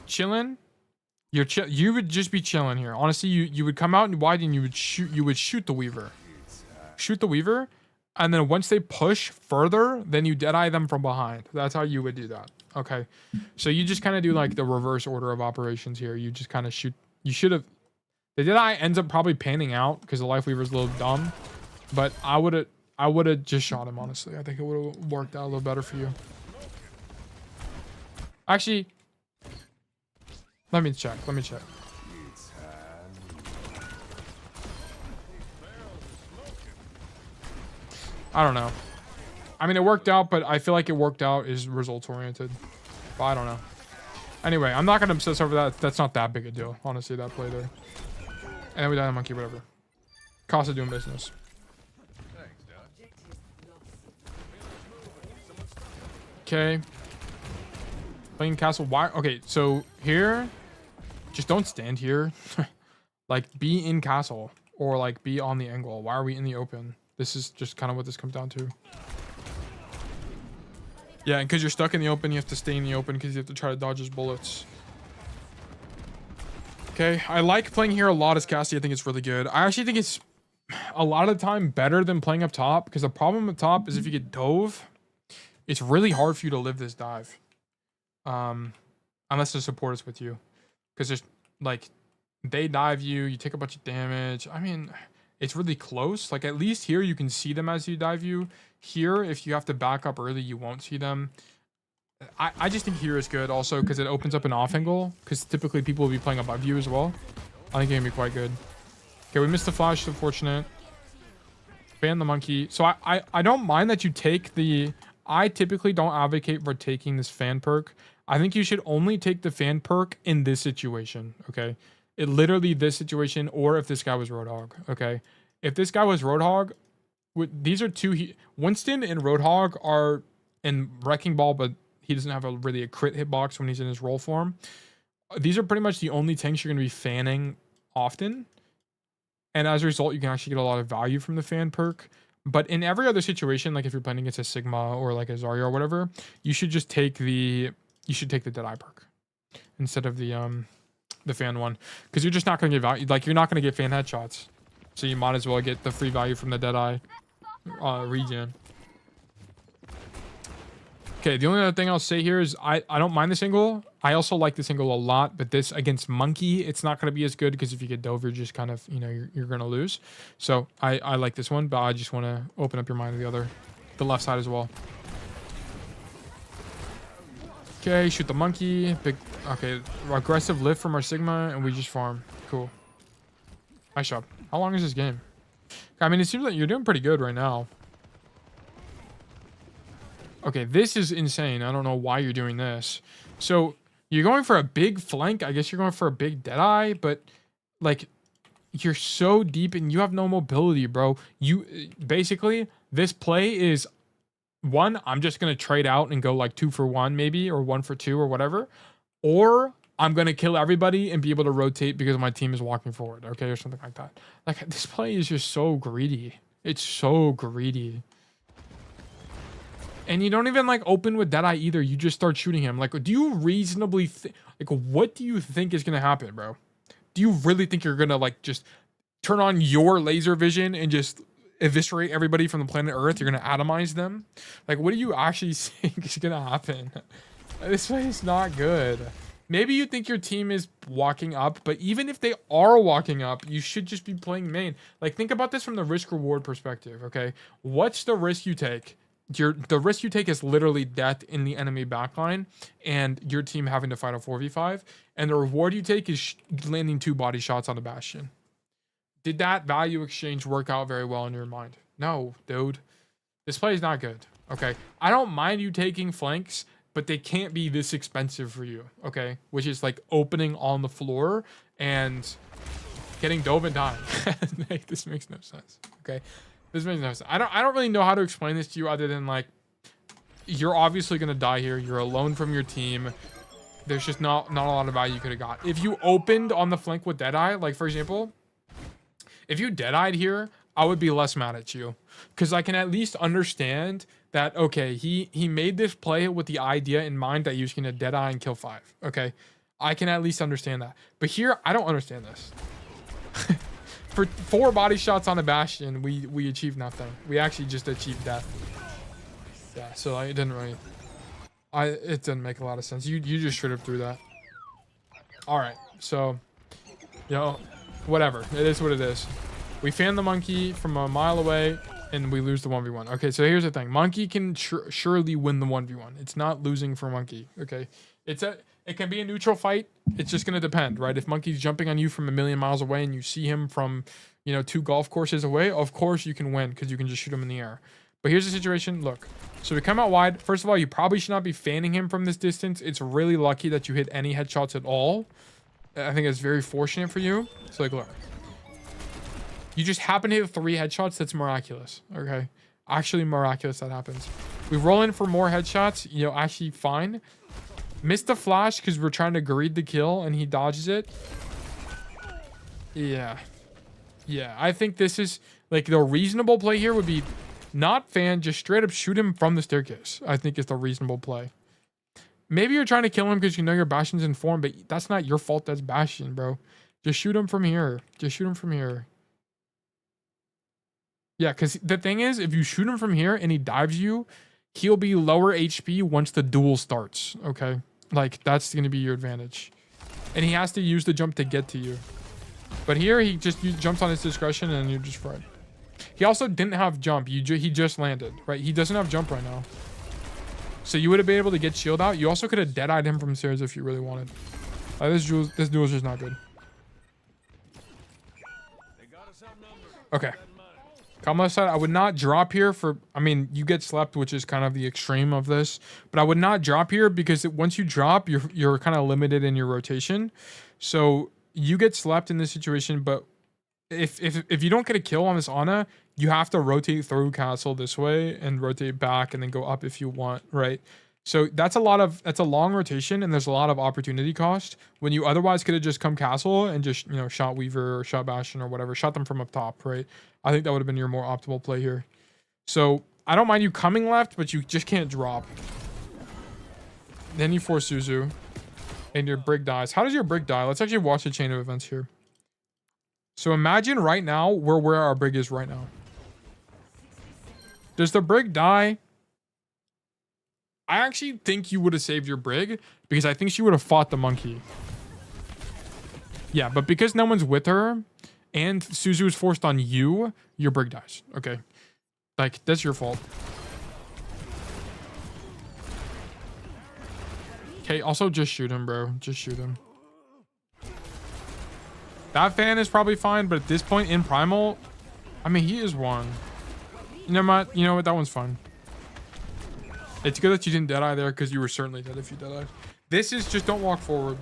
chilling. You would just be chilling here. Honestly, you would come out and wide and you would shoot the Weaver. Shoot the Weaver, and then once they push further, then you deadeye them from behind. That's how you would do that. Okay. So you just kind of do like the reverse order of operations here. You just kind of shoot. You should have. The deadeye ends up probably panning out because the Life Weaver is a little dumb. But I would have just shot him, honestly. I think it would have worked out a little better for you. Actually, let me check. Let me check. I don't know. I mean, it worked out, but I feel like it worked out is results oriented. But I don't know. Anyway, I'm not going to obsess over that. That's not that big a deal, honestly, that play there. And then we died on monkey, whatever. Cost of doing business. Okay. Playing castle. Why? Okay, so here, just don't stand here. Like, be in castle or like be on the angle. Why are we in the open? This is just kind of what this comes down to. Yeah, and because you're stuck in the open, you have to stay in the open because you have to try to dodge his bullets. Okay, I like playing here a lot as Cassidy. I think it's really good. I actually think it's a lot of the time better than playing up top because the problem up top is if you get dove, it's really hard for you to live this dive. Unless the support is with you. Because there's like, they dive you, you take a bunch of damage. I mean, it's really close. Like at least here you can see them as you dive you. Here, if you have to back up early, you won't see them. I just think here is good also because it opens up an off angle. Because typically people will be playing above you as well. I think it can be quite good. Okay, we missed the flash, unfortunate. Ban the monkey. So I don't mind that you take the... I typically don't advocate for taking this fan perk. I think you should only take the fan perk in this situation, okay? It literally this situation, or if this guy was Roadhog, okay? If this guy was Roadhog, these are two... Winston and Roadhog are in Wrecking Ball, but he doesn't have really a crit hitbox when he's in his roll form. These are pretty much the only tanks you're going to be fanning often. And as a result, you can actually get a lot of value from the fan perk. But in every other situation, like if you're playing against a Sigma or like a Zarya or whatever, you should just take the Deadeye perk instead of the fan one, because you're just not going to get value. Like you're not going to get fan headshots, so you might as well get the free value from the Deadeye regen. Okay, the only other thing I'll say here is I don't mind this angle. I also like this angle a lot, but this against Monkey, it's not going to be as good because if you get dove, you're just kind of, you know, you're going to lose. So I like this one, but I just want to open up your mind to the left side as well. Okay, shoot the monkey. Big, okay, aggressive lift from our Sigma, and we just farm. Cool. Nice job. How long is this game? I mean, it seems like you're doing pretty good right now. Okay, this is insane. I don't know why you're doing this. So you're going for a big flank. I guess you're going for a big Deadeye, but like you're so deep and you have no mobility, bro. You basically, this play is one, I'm just going to trade out and go like 2 for 1 maybe, or 1 for 2 or whatever. or I'm going to kill everybody and be able to rotate because my team is walking forward, okay, or something like that. Like, this play is just so greedy. It's so greedy. And you don't even, like, open with Deadeye either. You just start shooting him. Like, do you reasonably think... Like, what do you think is going to happen, bro? Do you really think you're going to, like, just turn on your laser vision and just eviscerate everybody from the planet Earth? You're going to atomize them? Like, what do you actually think is going to happen? This play is not good. Maybe you think your team is walking up, but even if they are walking up, you should just be playing main. Like, think about this from the risk-reward perspective, okay? What's the risk you take? The risk you take is literally death in the enemy backline and your team having to fight a 4v5. And the reward you take is landing 2 body shots on the Bastion. Did that value exchange work out very well in your mind? No, dude. This play is not good, okay? I don't mind you taking flanks, but they can't be this expensive for you, okay? Which is like opening on the floor and getting dove and dying. Like, this makes no sense, okay? This makes no sense. I don't really know how to explain this to you other than, like, you're obviously gonna die here. You're alone from your team. There's just not a lot of value you could have got. If you opened on the flank with Deadeye, like, for example, if you Deadeyed here, I would be less mad at you. Because I can at least understand that, okay, he made this play with the idea in mind that he was gonna Deadeye and kill 5, okay? I can at least understand that. But here, I don't understand this. For 4 body shots on a Bastion, we achieved nothing. We actually just achieved death. Yeah, so it didn't really... it didn't make a lot of sense. You just should have threw that. Alright, so... You know, whatever. It is what it is. We fan the monkey from a mile away, and we lose the 1v1. Okay, so here's the thing. Monkey can surely win the 1v1. It's not losing for monkey, okay? It can be a neutral fight. It's just going to depend, right? If monkey's jumping on you from a million miles away and you see him from, you know, 2 golf courses away, of course you can win because you can just shoot him in the air. But here's the situation. Look, so we come out wide. First of all, you probably should not be fanning him from this distance. It's really lucky that you hit any headshots at all. I think it's very fortunate for you. So, like, look. You just happen to hit 3 headshots. That's miraculous, okay? Actually miraculous that happens. We roll in for more headshots. You know, actually fine. Missed the flash because we're trying to greed the kill and he dodges it. Yeah. Yeah, I think this is, like, the reasonable play here would be not fan, just straight up shoot him from the staircase. I think is the reasonable play. Maybe you're trying to kill him because you know your Bastion's in form, but that's not your fault. That's Bastion, bro. Just shoot him from here. Just shoot him from here. Yeah, because the thing is, if you shoot him from here and he dives you, he'll be lower HP once the duel starts, okay? Like, that's going to be your advantage. And he has to use the jump to get to you. But here, he jumps on his discretion and you're just fried. He also didn't have jump. He just landed, right? He doesn't have jump right now. So you would have been able to get shield out. You also could have dead-eyed him from stairs if you really wanted. This duel is just not good. Okay. Come left side. I would not drop here for... I mean, you get slept, which is kind of the extreme of this. But I would not drop here because once you drop, you're kind of limited in your rotation. So you get slept in this situation. But if you don't get a kill on this Ana, you have to rotate through castle this way and rotate back and then go up if you want, right? So that's a long rotation and there's a lot of opportunity cost when you otherwise could have just come castle and just, you know, shot Weaver or shot Bastion or whatever, shot them from up top, right? I think that would have been your more optimal play here. So I don't mind you coming left, but you just can't drop. Then you force Suzu and your brig dies. How does your brig die? Let's actually watch the chain of events here. So imagine right now where our brig is right now. Does the brig die? I actually think you would have saved your brig because I think she would have fought the monkey. Yeah, but because no one's with her and Suzu is forced on you, your brig dies. Okay. Like, that's your fault. Okay, also just shoot him, bro. Just shoot him. That fan is probably fine, but at this point in Primal, I mean, he is one. You know what? That one's fine. It's good that you didn't Deadeye there because you were certainly dead if you Deadeye. This is just don't walk forward.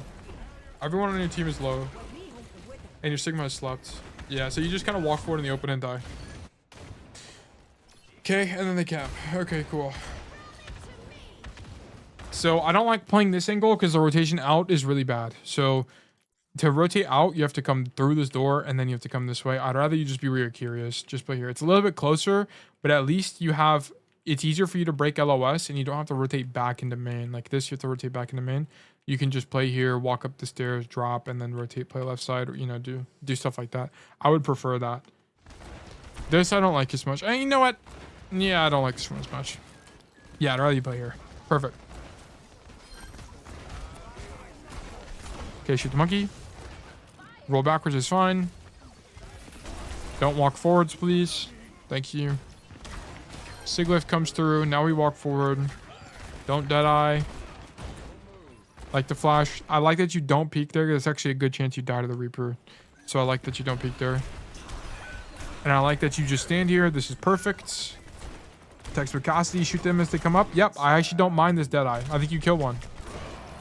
Everyone on your team is low. And your Sigma has slept. Yeah, so you just kind of walk forward in the open and die. Okay, and then they cap. Okay, cool. So I don't like playing this angle because the rotation out is really bad. So to rotate out, you have to come through this door and then you have to come this way. I'd rather you just be real curious. Just play here. It's a little bit closer, but at least you have, it's easier for you to break LOS and you don't have to rotate back into main. Like this, you have to rotate back into main. You can just play here, walk up the stairs, drop, and then rotate, play left side, or, you know, do stuff like that. I would prefer that. This I don't like as much. And you know what? Yeah, I don't like this one as much. Yeah, I'd rather you play here. Perfect. Okay, shoot the monkey. Roll backwards is fine. Don't walk forwards, please. Thank you. Siglift comes through. Now we walk forward. Don't deadeye. Like the flash. I like that you don't peek there. There's actually a good chance you die to the Reaper. So I like that you don't peek there. And I like that you just stand here. This is perfect. Text with Cassidy. Shoot them as they come up. Yep, I actually don't mind this deadeye. I think you kill one.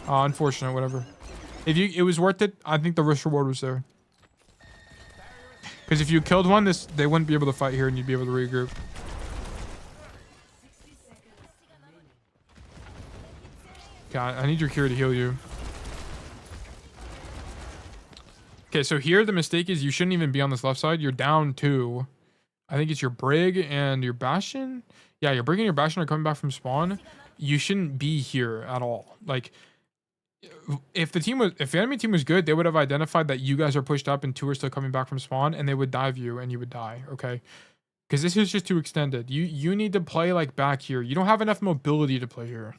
Unfortunate, whatever. If it was worth it, I think the risk reward was there. Because if you killed one, they wouldn't be able to fight here and you'd be able to regroup. God, I need your cure to heal you. Okay, so here the mistake is you shouldn't even be on this left side. You're down 2. I think it's your Brig and your Bastion. Yeah, your Brig and your Bastion are coming back from spawn. You shouldn't be here at all. Like, if the enemy team was good, they would have identified that you guys are pushed up and 2 are still coming back from spawn, and they would dive you and you would die. Okay, because this is just too extended. You need to play like back here. You don't have enough mobility to play here.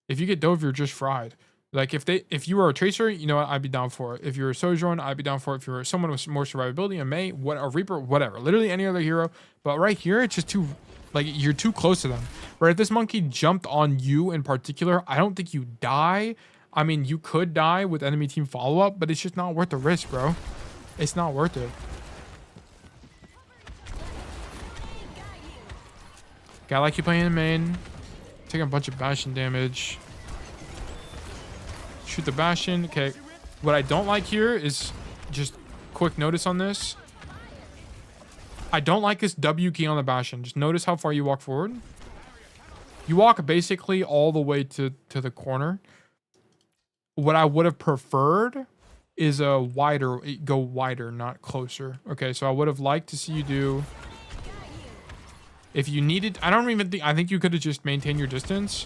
If you get dove, you're just fried. Like if you were a tracer, you know what, I'd be down for it. If you're a Sojourn, I'd be down for it. If you're someone with more survivability, a May, a Reaper, whatever, literally any other hero. But right here, it's just too, like, you're too close to them. Right, if this monkey jumped on you in particular, I don't think you die. I mean, you could die with enemy team follow-up, but it's just not worth the risk, bro. It's not worth it. Okay, I like you playing in main. Taking a bunch of Bastion damage. Shoot the Bastion. Okay. What I don't like here is just quick notice on this. I don't like this W key on the Bastion. Just notice how far you walk forward. You walk basically all the way to the corner. What I would have preferred is a wider, go wider, not closer. Okay, so I would have liked to see you do, if you needed, I think you could have just maintained your distance,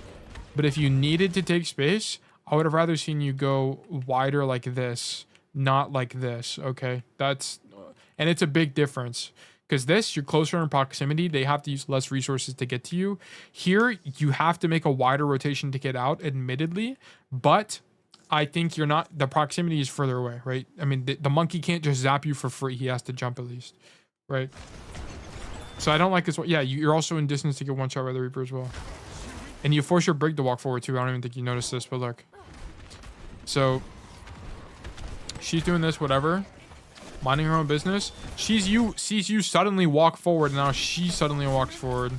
but if you needed to take space, I would have rather seen you go wider like this, not like this. Okay, and it's a big difference. Because this, you're closer in proximity. They have to use less resources to get to you. Here, you have to make a wider rotation to get out, admittedly. But I think the proximity is further away, right? I mean, the monkey can't just zap you for free. He has to jump at least, right? So I don't like this one. Yeah, you're also in distance to get one shot by the Reaper as well. And you force your Brig to walk forward too. I don't even think you noticed this, but look. So she's doing this, whatever. Minding her own business. Sees you suddenly walk forward, and now she suddenly walks forward.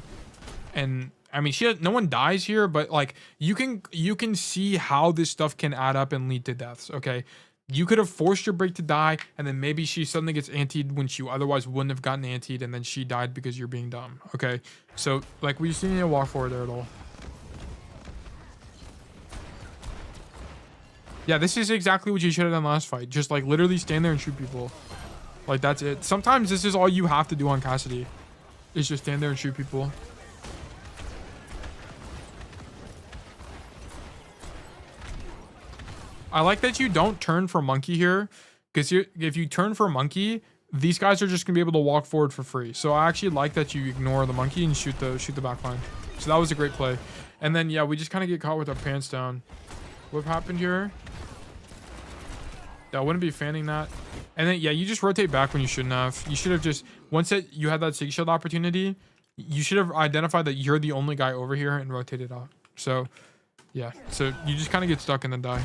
And I mean, no one dies here, but like you can see how this stuff can add up and lead to deaths. Okay, you could have forced your Brig to die, and then maybe she suddenly gets antied when she otherwise wouldn't have gotten antied, and then she died because you're being dumb. Okay, so like we just need to walk forward there at all. Yeah, this is exactly what you should have done last fight. Just like literally stand there and shoot people. Like that's it. Sometimes this is all you have to do on Cassidy. Is just stand there and shoot people. I like that you don't turn for monkey here, because if you turn for monkey, these guys are just gonna be able to walk forward for free. So I actually like that you ignore the monkey and shoot the back line. So that was a great play. And then yeah, we just kind of get caught with our pants down. What happened here? I wouldn't be fanning that. And then yeah, you just rotate back when you shouldn't have. You should have just, once you had that Sig Shield opportunity, you should have identified that you're the only guy over here and rotated out. So yeah, so you just kind of get stuck and then die.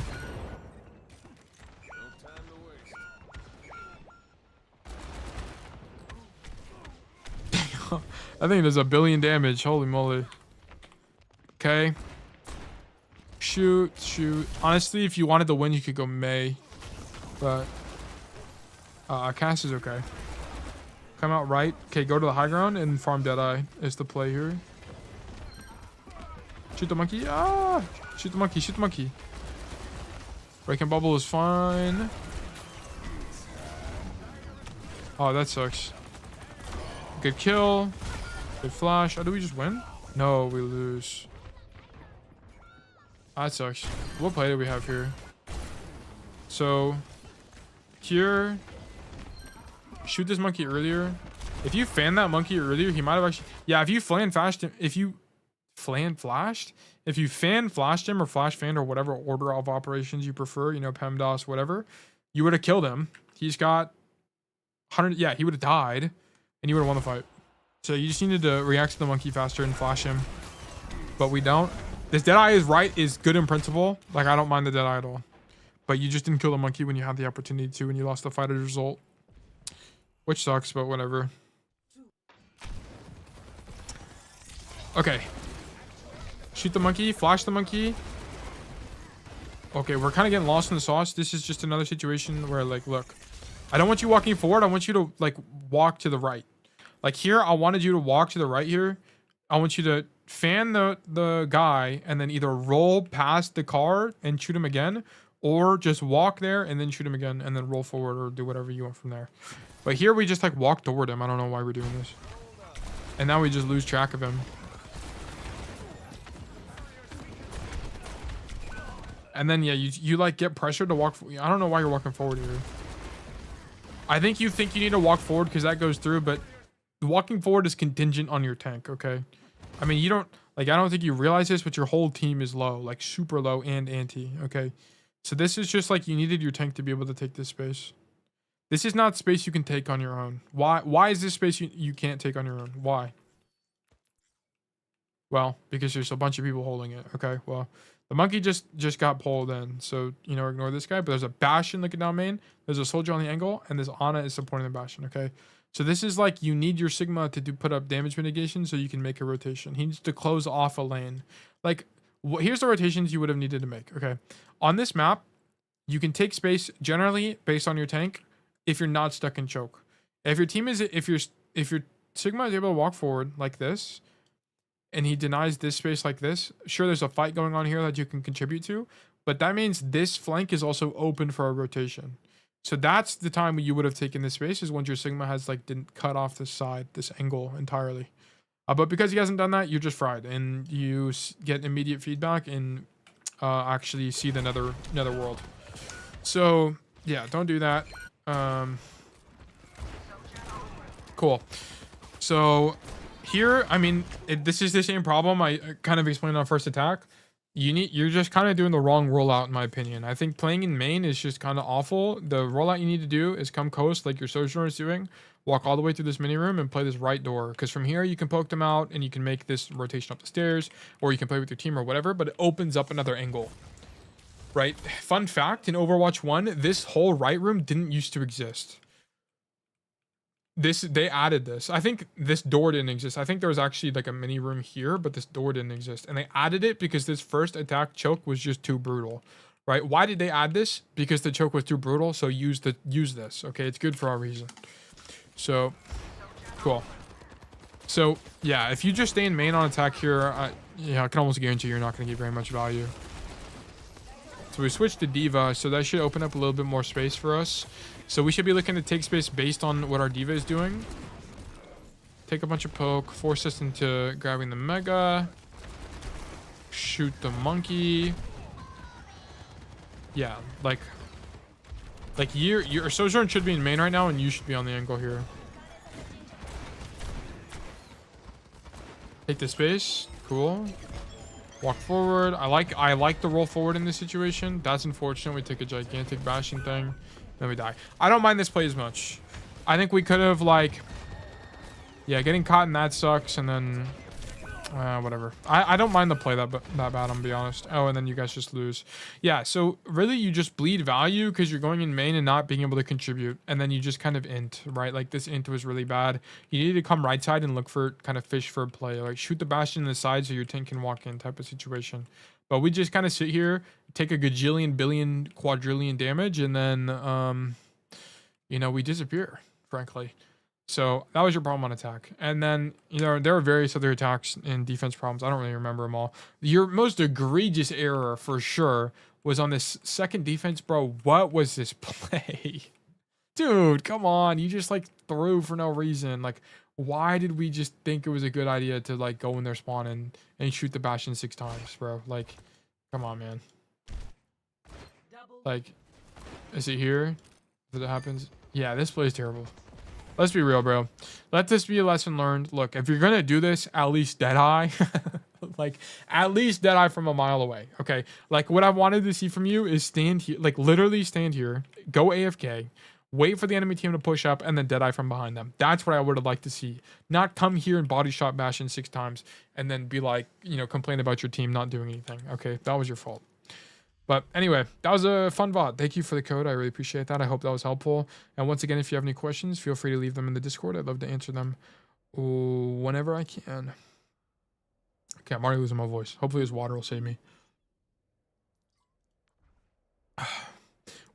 I think there's 1 billion damage. Holy moly. Okay. Shoot. Honestly, if you wanted to win, you could go May. But Cass is okay. Come out right. Okay, go to the high ground and farm Deadeye is the play here. Shoot the monkey. Ah! Shoot the monkey. Shoot the monkey. Breaking bubble is fine. Oh, that sucks. Good kill. Good flash. Oh, do we just win? No, we lose. That sucks. What play do we have here? So, here, shoot this monkey earlier. If you fan that monkey earlier, he might have actually... Yeah, if you fan flashed him... If you fan flashed him or flash fanned or whatever order of operations you prefer, you know, PEMDOS, whatever, you would have killed him. He's got 100... Yeah, he would have died and you would have won the fight. So you just needed to react to the monkey faster and flash him. But we don't. This Deadeye is good in principle. Like, I don't mind the Deadeye at all. But you just didn't kill the monkey when you had the opportunity to, and you lost the fight as a result. Which sucks, but whatever. Okay. Shoot the monkey. Flash the monkey. Okay, we're kind of getting lost in the sauce. This is just another situation where, like, look. I don't want you walking forward. I want you to, like, walk to the right. Like, here, I wanted you to walk to the right here. I want you to fan the guy and then either roll past the car and shoot him again, or just walk there and then shoot him again and then roll forward or do whatever you want from there. But here we just like walk toward him. I don't know why we're doing this. And now we just lose track of him. And then, yeah, you like get pressured to walk. I don't know why you're walking forward here. I think you need to walk forward because that goes through, but walking forward is contingent on your tank, okay? I mean, you don't, like, I don't think you realize this, but your whole team is low, like super low and anti, okay? So this is just like you needed your tank to be able to take this space. This is not space you can take on your own. Why is this space you can't take on your own? Why? Well, because there's a bunch of people holding it, okay? Well, the monkey just got pulled in, so, you know, ignore this guy. But there's a Bastion looking down main, there's a soldier on the angle, and this Ana is supporting the Bastion, okay? So this is like you need your Sigma to put up damage mitigation so you can make a rotation. He needs to close off a lane. Like, here's the rotations you would have needed to make, okay? On this map, you can take space generally based on your tank if you're not stuck in choke. If your team is, if your Sigma is able to walk forward like this, and he denies this space like this, sure, there's a fight going on here that you can contribute to, but that means this flank is also open for a rotation. So that's the time when you would have taken this space, is once your Sigma has like didn't cut off this side, this angle entirely. But because he hasn't done that, you're just fried, and you get immediate feedback and actually see the nether world. So yeah, don't do that. Cool. So here, I mean, this is the same problem I kind of explained on first attack. You're just kind of doing the wrong rollout, in my opinion. I think playing in main is just kind of awful. The rollout you need to do is come coast like your Sojourner is doing, walk all the way through this mini room and play this right door. Because from here you can poke them out and you can make this rotation up the stairs, or you can play with your team or whatever, but it opens up another angle. Right? Fun fact, in Overwatch 1, this whole right room didn't used to exist. They added this. I think this door didn't exist. I think there was actually like a mini room here, but this door didn't exist. And they added it because this first attack choke was just too brutal, right? Why did they add this? Because the choke was too brutal. So use this. Okay, it's good for a reason. So cool. So yeah, if you just stay in main on attack here, yeah, I can almost guarantee you're not going to get very much value. So we switched to D.Va, so that should open up a little bit more space for us. So we should be looking to take space based on what our D.Va is doing. Take a bunch of poke, force us into grabbing the Mega. Shoot the monkey. Yeah, like your Sojourn should be in main right now, and you should be on the angle here. Take the space. Cool. Walk forward. I like the roll forward in this situation. That's unfortunate. We take a gigantic bashing thing. Then we die. I don't mind this play as much. I think we could have, like... Yeah, getting caught in that sucks, and then... whatever. I don't mind the play that bad, I'm gonna be honest. Oh, and then you guys just lose. Yeah, so really you just bleed value because you're going in main and not being able to contribute. And then you just kind of int, right? Like, this int was really bad. You need to come right side and look for, kind of fish for a play. Like, shoot the Bastion in the side so your tank can walk in type of situation. But we just kind of sit here, take a gajillion, billion, quadrillion damage, and then, you know, we disappear, frankly. So that was your problem on attack. And then, you know, there are various other attacks and defense problems. I don't really remember them all. Your most egregious error for sure was on this second defense, bro. What was this play? Dude, come on. You just like threw for no reason. Like, why did we just think it was a good idea to like go in their spawn and shoot the Bastion 6 times, bro? Like, come on, man. Like, is it here that it happens? Yeah, this play is terrible. Let's be real, bro. Let this be a lesson learned. Look, if you're gonna do this, at least Deadeye. Like, at least Deadeye from a mile away, okay? Like, what I wanted to see from you is stand here, like, literally stand here, go AFK, wait for the enemy team to push up, and then Deadeye from behind them. That's what I would have liked to see. Not come here and body shot Bastion 6 times, and then be like, you know, complain about your team not doing anything, okay? That was your fault. But anyway, that was a fun VOD. Thank you for the code. I really appreciate that. I hope that was helpful. And once again, if you have any questions, feel free to leave them in the Discord. I'd love to answer them whenever I can. Okay, I'm already losing my voice. Hopefully this water will save me.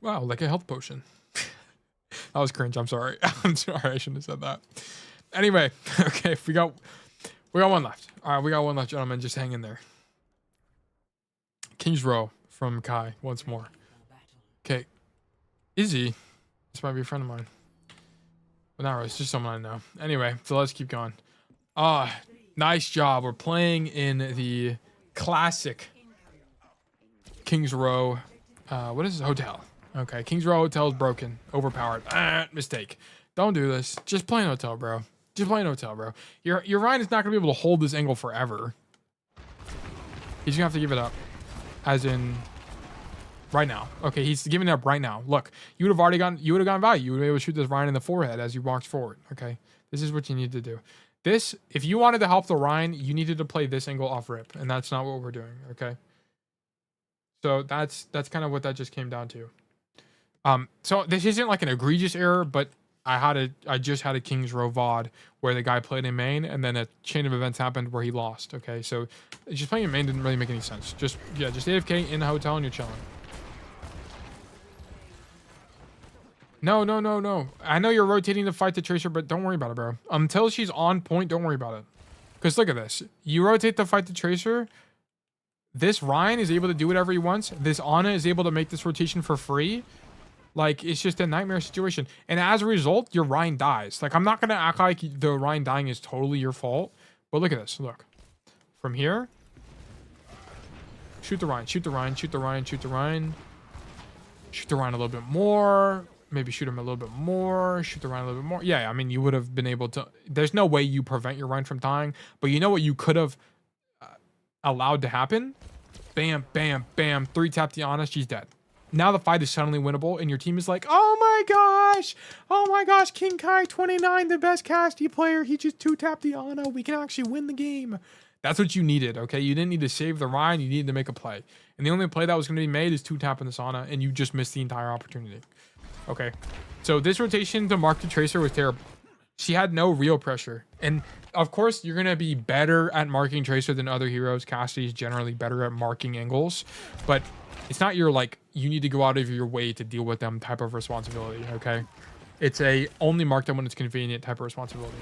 Wow, like a health potion. That was cringe. I'm sorry. I'm sorry. I shouldn't have said that. Anyway, okay, we got one left. All right, we got one left, gentlemen. Just hang in there. King's Row from Kai once more. Okay, Izzy. This might be a friend of mine. But not really. It's just someone I know. Anyway, so let's keep going. Nice job. We're playing in the classic King's Row. What is this? Hotel. Okay, King's Row Hotel is broken. Overpowered. Mistake. Don't do this. Just play an hotel, bro. Just play an hotel, bro. Your Ryan is not going to be able to hold this angle forever. He's going to have to give it up. As in, right now. Okay, he's giving it up right now. Look, you would have gone value. You would be able to shoot this Ryan in the forehead as you walked forward. Okay, this is what you need to do. This, if you wanted to help the Ryan, you needed to play this angle off rip, and that's not what we're doing. Okay, so that's kind of what that just came down to. So this isn't like an egregious error, but I just had a King's Row VOD where the guy played in main and then a chain of events happened where he lost. Okay, so just playing in main didn't really make any sense. Just AFK in the hotel and you're chilling. No. I know you're rotating to fight the Tracer, but don't worry about it, bro. Until she's on point, don't worry about it. Because look at this. You rotate to fight the Tracer. This Ryan is able to do whatever he wants. This Ana is able to make this rotation for free. Like, it's just a nightmare situation. And as a result, your Ryan dies. Like, I'm not going to act like the Ryan dying is totally your fault. But look at this. Look. From here. Shoot the Ryan. Shoot the Ryan. Shoot the Ryan. Shoot the Ryan. Shoot the Ryan a little bit more. Maybe shoot him a little bit more. Shoot the Ryan a little bit more. Yeah, I mean, you would have been able to... There's no way you prevent your Ryan from dying. But you know what you could have allowed to happen? Bam, bam, bam. 3-tap the Ana. She's dead. Now the fight is suddenly winnable, and your team is like, oh my gosh, King Kai 29, the best Cassidy player. He just 2-tapped the Ana. We can actually win the game. That's what you needed, okay? You didn't need to save the Ryan. You needed to make a play. And the only play that was going to be made is 2-tapping this Ana, and you just missed the entire opportunity. Okay, so this rotation to mark the Tracer was terrible. She had no real pressure. And of course, you're going to be better at marking Tracer than other heroes. Cassidy is generally better at marking angles, but it's not your, like, you need to go out of your way to deal with them type of responsibility, okay? It's a only mark them when it's convenient type of responsibility.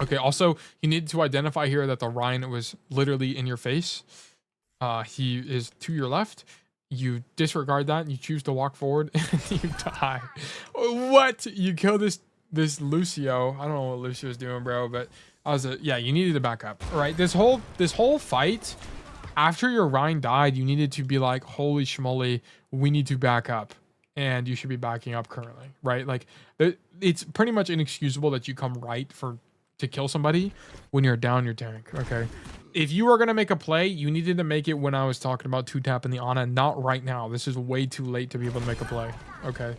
Okay, also, you need to identify here that the Ryan was literally in your face. He is to your left. You disregard that, and you choose to walk forward, and you die. What? You kill this Lucio. I don't know what Lucio's doing, bro, but yeah, you needed to back up. All right, this whole fight... After your Ryan died, you needed to be like, holy schmoly, we need to back up. And you should be backing up currently, right? Like, it's pretty much inexcusable that you come right to kill somebody when you're down your tank, okay? If you were going to make a play, you needed to make it when I was talking about 2-tapping the Ana, not right now. This is way too late to be able to make a play, okay?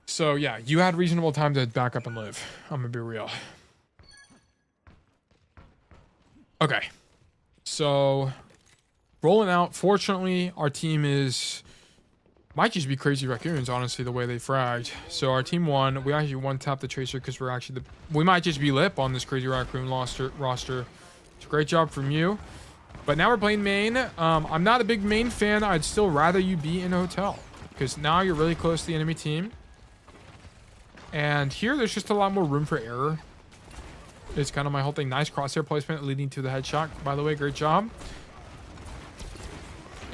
So, yeah, you had reasonable time to back up and live. I'm going to be real. Okay. So, rolling out. Fortunately, our team might just be Crazy Raccoons, honestly, the way they fragged. So our team won. We actually one-tapped the Tracer because we're actually we might just be lip on this Crazy Raccoon roster. It's a great job from you. But now we're playing main. I'm not a big main fan. I'd still rather you be in a hotel because now you're really close to the enemy team. And here, there's just a lot more room for error. It's kind of my whole thing. Nice crosshair placement leading to the headshot, by the way. Great job.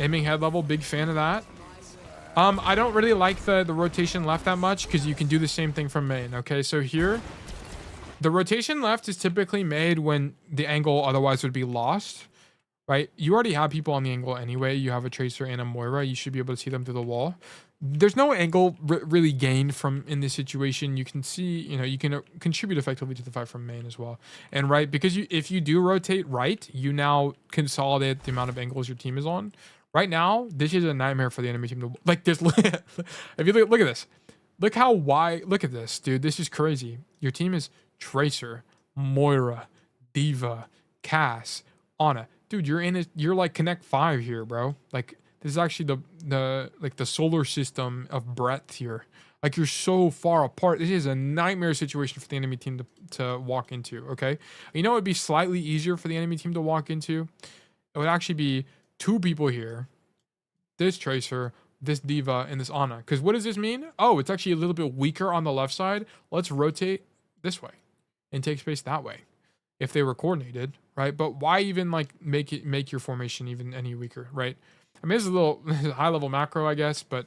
Aiming head level, big fan of that. I don't really like the rotation left that much because you can do the same thing from main. Okay, so here, the rotation left is typically made when the angle otherwise would be lost, right? You already have people on the angle anyway. You have a Tracer and a Moira. You should be able to see them through the wall. There's no angle really gained from in this situation. You can see, you know, you can contribute effectively to the fight from main as well. And right, because if you do rotate right, you now consolidate the amount of angles your team is on. Right now, this is a nightmare for the enemy team to, like, there's if you look at this, look how wide, look at this, dude. This is crazy. Your team is Tracer, Moira, Diva, Cass, Ana. Dude, you're like Connect 5 here, bro. Like, this is actually the solar system of breadth here. Like, you're so far apart. This is a nightmare situation for the enemy team to walk into, okay? You know, it'd be slightly easier for the enemy team to walk into. It would actually be 2 people here, this Tracer, this Diva, and this Ana. Because what does this mean? Oh, it's actually a little bit weaker on the left side. Let's rotate this way and take space that way if they were coordinated, right? But why even like make your formation even any weaker, right? I mean, this is a little high level macro, I guess, but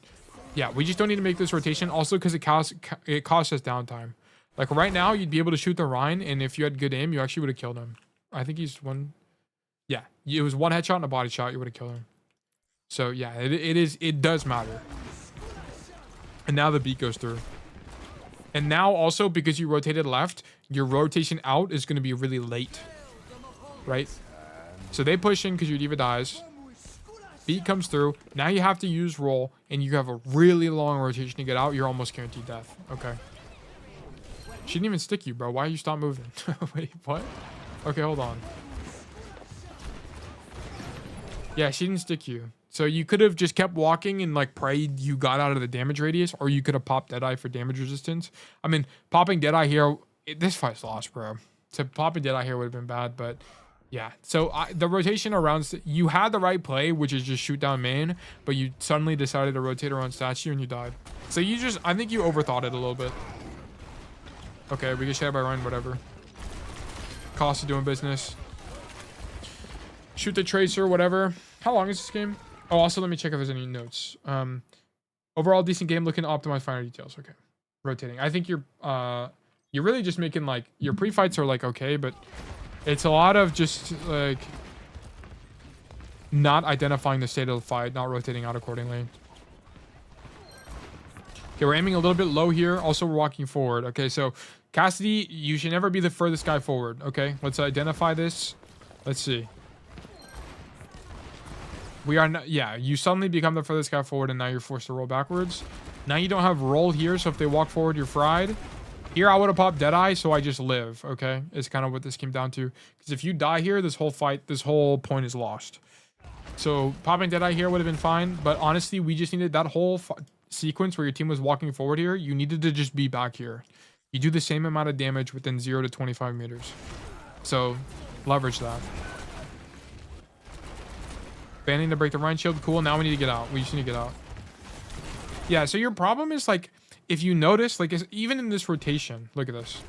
yeah, we just don't need to make this rotation. Also, because it costs us downtime. Like right now, you'd be able to shoot the Rhine, and if you had good aim, you actually would have killed him. I think he's one. Yeah, it was one headshot and a body shot. You would have killed him. So yeah, it does matter. And now the beat goes through. And now also because you rotated left, your rotation out is going to be really late, right? So they push in because your Diva dies. Beat comes through. Now you have to use roll, and you have a really long rotation to get out. You're almost guaranteed death. Okay. She didn't even stick you, bro. Why you stop moving? Wait, what? Okay, hold on. Yeah, she didn't stick you. So you could have just kept walking and like prayed you got out of the damage radius, or you could have popped Deadeye for damage resistance. I mean, popping Deadeye here, this fight's lost, bro. So popping Deadeye here would have been bad, but yeah. So the rotation around, you had the right play, which is just shoot down main, but you suddenly decided to rotate around statue and you died. So you just, I think you overthought it a little bit. Okay, we get shot by Ryan, whatever. Cost of doing business. Shoot the Tracer, whatever. How long is this game? Oh, also let me check if there's any notes. Overall decent game, looking to optimize finer details. Okay. Rotating. I think you're really just making like your pre-fights are like okay, but it's a lot of just like not identifying the state of the fight, not rotating out accordingly. Okay, we're aiming a little bit low here. Also, we're walking forward. Okay, so Cassidy, you should never be the furthest guy forward. Okay, let's identify this. Let's see. We are not, yeah, you suddenly become the furthest guy forward and now you're forced to roll backwards. Now you don't have roll here, so if they walk forward, you're fried. Here, I would have popped Deadeye, so I just live, okay? It's kind of what this came down to. Because if you die here, this whole fight, this whole point is lost. So popping Deadeye here would have been fine, but honestly, we just needed that whole sequence where your team was walking forward here. You needed to just be back here. You do the same amount of damage within 0 to 25 meters. So leverage that. Banning to break the Rhine shield. Cool. Now we need to get out. We just need to get out. Yeah. So your problem is like, if you notice, like even in this rotation, look at this.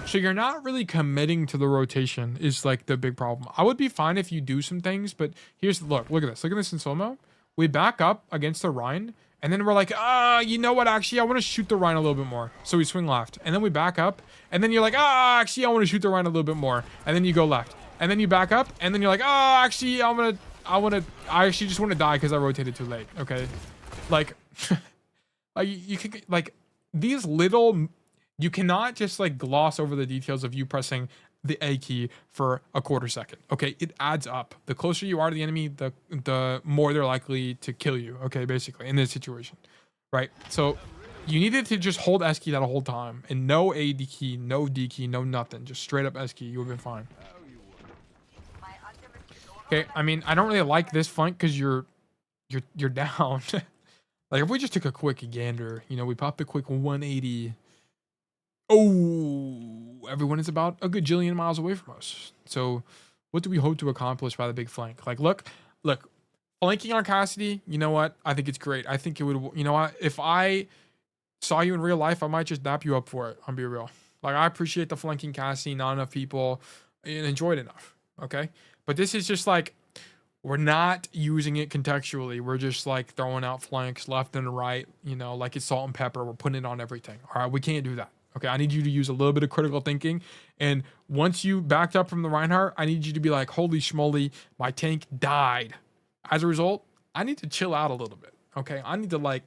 So you're not really committing to the rotation is like the big problem. I would be fine if you do some things, but here's, look at this. Look at this in slow-mo. We back up against the Rhine and then we're like, you know what? Actually, I want to shoot the Rhine a little bit more. So we swing left and then we back up and then you're like, actually, I want to shoot the Rhine a little bit more. And then you go left and then you back up and then you're like, actually, I actually just want to die because I rotated too late. Okay. Like, you can, like, these little, you cannot just like gloss over the details of you pressing the A key for a quarter second. Okay. It adds up. The closer you are to the enemy, the more they're likely to kill you. Okay. Basically in this situation. Right. So you needed to just hold S key that whole time and no A D key, no D key, no nothing. Just straight up S key. You would have been fine. Okay, I mean, I don't really like this flank because you're down. Like if we just took a quick gander, you know, we popped a quick 180. Oh, everyone is about a gajillion miles away from us. So what do we hope to accomplish by the big flank? Like, look, flanking on Cassidy, you know what? I think it's great. I think it would, you know what? If I saw you in real life, I might just dap you up for it. I'll be real. Like, I appreciate the flanking Cassidy, not enough people and enjoyed enough. Okay. But this is just like, we're not using it contextually. We're just like throwing out flanks left and right, you know, like it's salt and pepper. We're putting it on everything. All right. We can't do that. Okay. I need you to use a little bit of critical thinking. And once you backed up from the Reinhardt, I need you to be like, holy schmoly, my tank died. As a result, I need to chill out a little bit. Okay. I need to like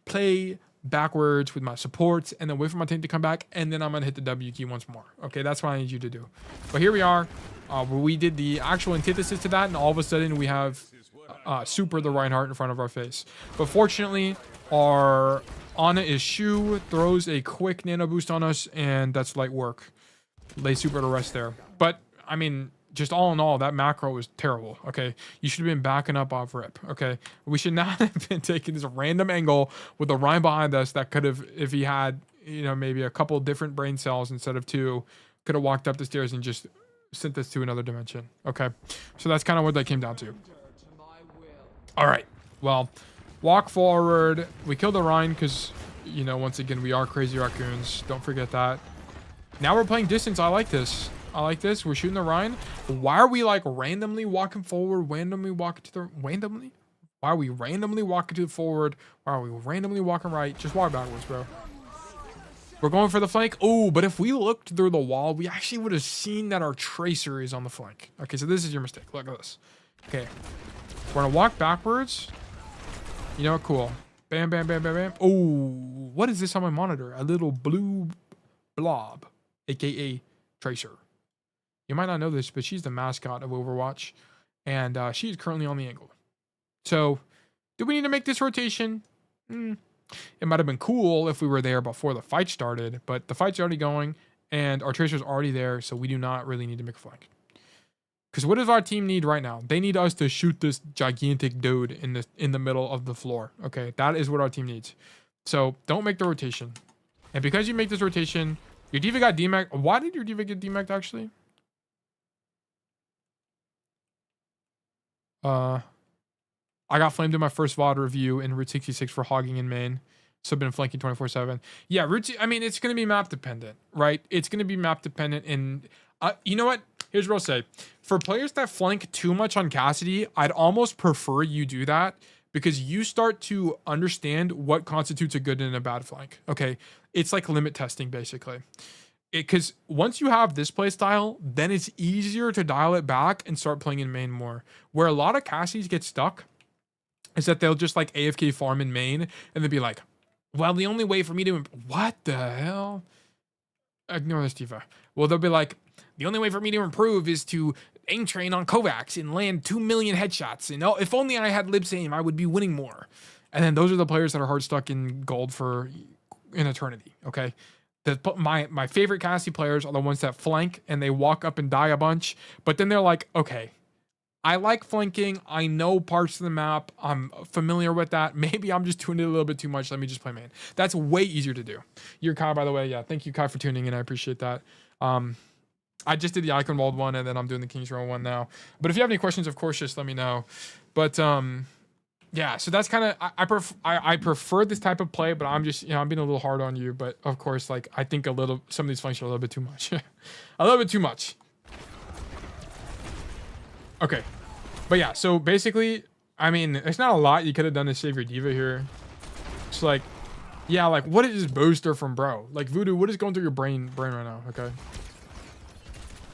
play backwards with my supports and then wait for my tank to come back. And then I'm going to hit the W key once more. Okay. That's what I need you to do. But here we are. Where we did the actual antithesis to that, and all of a sudden we have Super the Reinhardt in front of our face. But fortunately, our Ana is Shu, throws a quick nano boost on us, and that's light work. Lay Super to rest there. But, I mean, just all in all, that macro was terrible, okay? You should have been backing up off rip, okay? We should not have been taking this random angle with the Rein behind us that could have, if he had, you know, maybe a couple different brain cells instead of two, could have walked up the stairs and just sent this to another dimension. Okay, so that's kind of what that came down to. All right, well, walk forward. We killed the Rhine because, you know, once again, we are crazy raccoons. Don't forget that. Now we're playing distance. I like this. I like this. We're shooting the Rhine. Why are we like randomly walking forward, randomly walking to the randomly? Why are we randomly walking to the forward? Why are we randomly walking right? Just walk backwards, bro. We're going for the flank. Oh, but if we looked through the wall, we actually would have seen that our tracer is on the flank. Okay, so this is your mistake. Look at this. Okay. We're going to walk backwards. You know what? Cool. Bam, bam, bam, bam, bam. Oh, what is this on my monitor? A little blue blob, a.k.a. Tracer. You might not know this, but she's the mascot of Overwatch. And she is currently on the angle. So, do we need to make this rotation? It might have been cool if we were there before the fight started, but the fight's already going and our tracer's already there, so we do not really need to make a flank. Because what does our team need right now? They need us to shoot this gigantic dude in the middle of the floor. Okay, that is what our team needs. So don't make the rotation. And because you make this rotation, your diva got demacked. Why did your diva get demacked actually? I got flamed in my first VOD review in Route 66 for hogging in main. So I've been flanking 24/7. Yeah, I mean, it's going to be map dependent, right? It's going to be map dependent. And you know what? Here's what I'll say. For players that flank too much on Cassidy, I'd almost prefer you do that because you start to understand what constitutes a good and a bad flank. Okay, it's like limit testing, basically. Because once you have this play style, then it's easier to dial it back and start playing in main more. Where a lot of Cassidys get stuck is that they'll just like AFK farm in main and they'll be like, well, the only way for me to, what the hell? Ignore this diva. Well, they'll be like, the only way for me to improve is to aim train on Kovacs and land 2 million headshots. And if only I had Libs aim, I would be winning more. And then those are the players that are hard stuck in gold for an eternity. Okay. My favorite Cassidy players are the ones that flank and they walk up and die a bunch. But then they're like, okay, I like flanking. I know parts of the map. I'm familiar with that. Maybe I'm just doing it a little bit too much. Let me just play main. That's way easier to do. You're Kai, by the way. Yeah, thank you, Kai, for tuning in. I appreciate that. I just did the Eichenwalde one, and then I'm doing the Kings Row one now. But if you have any questions, of course, just let me know. But yeah, so that's kind of I prefer this type of play, but I'm just, you know, I'm being a little hard on you. But of course, like I think some of these flanks are a little bit too much. A little bit too much. Okay. But yeah, so basically, I mean, there's not a lot you could have done to save your diva here. It's like, yeah, like what is this booster from bro? Like Voodoo, what is going through your brain right now? Okay.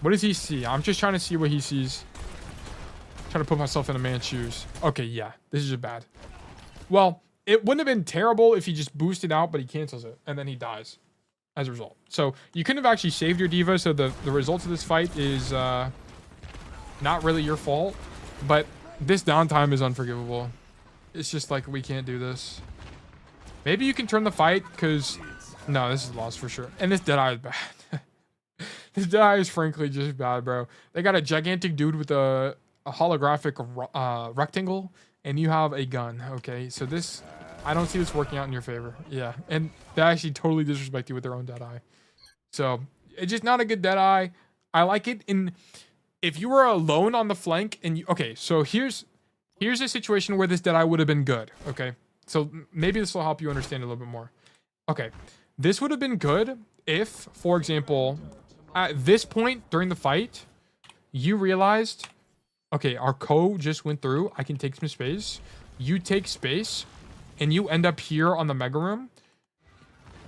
What does he see? I'm just trying to see what he sees. Trying to put myself in a man's shoes. Okay, yeah, this is just bad. Well, it wouldn't have been terrible if he just boosted out, but he cancels it and then he dies as a result. So you couldn't have actually saved your diva. So the results of this fight is not really your fault. But this downtime is unforgivable. It's just like, we can't do this. Maybe you can turn the fight, because... No, this is lost for sure. And this Deadeye is bad. This Deadeye is frankly just bad, bro. They got a gigantic dude with a holographic rectangle, and you have a gun, okay? So this... I don't see this working out in your favor. Yeah, and they actually totally disrespect you with their own Deadeye. So, it's just not a good Deadeye. I like it in... If you were alone on the flank and you, okay, so here's a situation where this Deadeye would have been good, okay? So maybe this will help you understand a little bit more. Okay, this would have been good if, for example, at this point during the fight, you realized, okay, our co just went through. I can take some space. You take space, and you end up here on the mega room,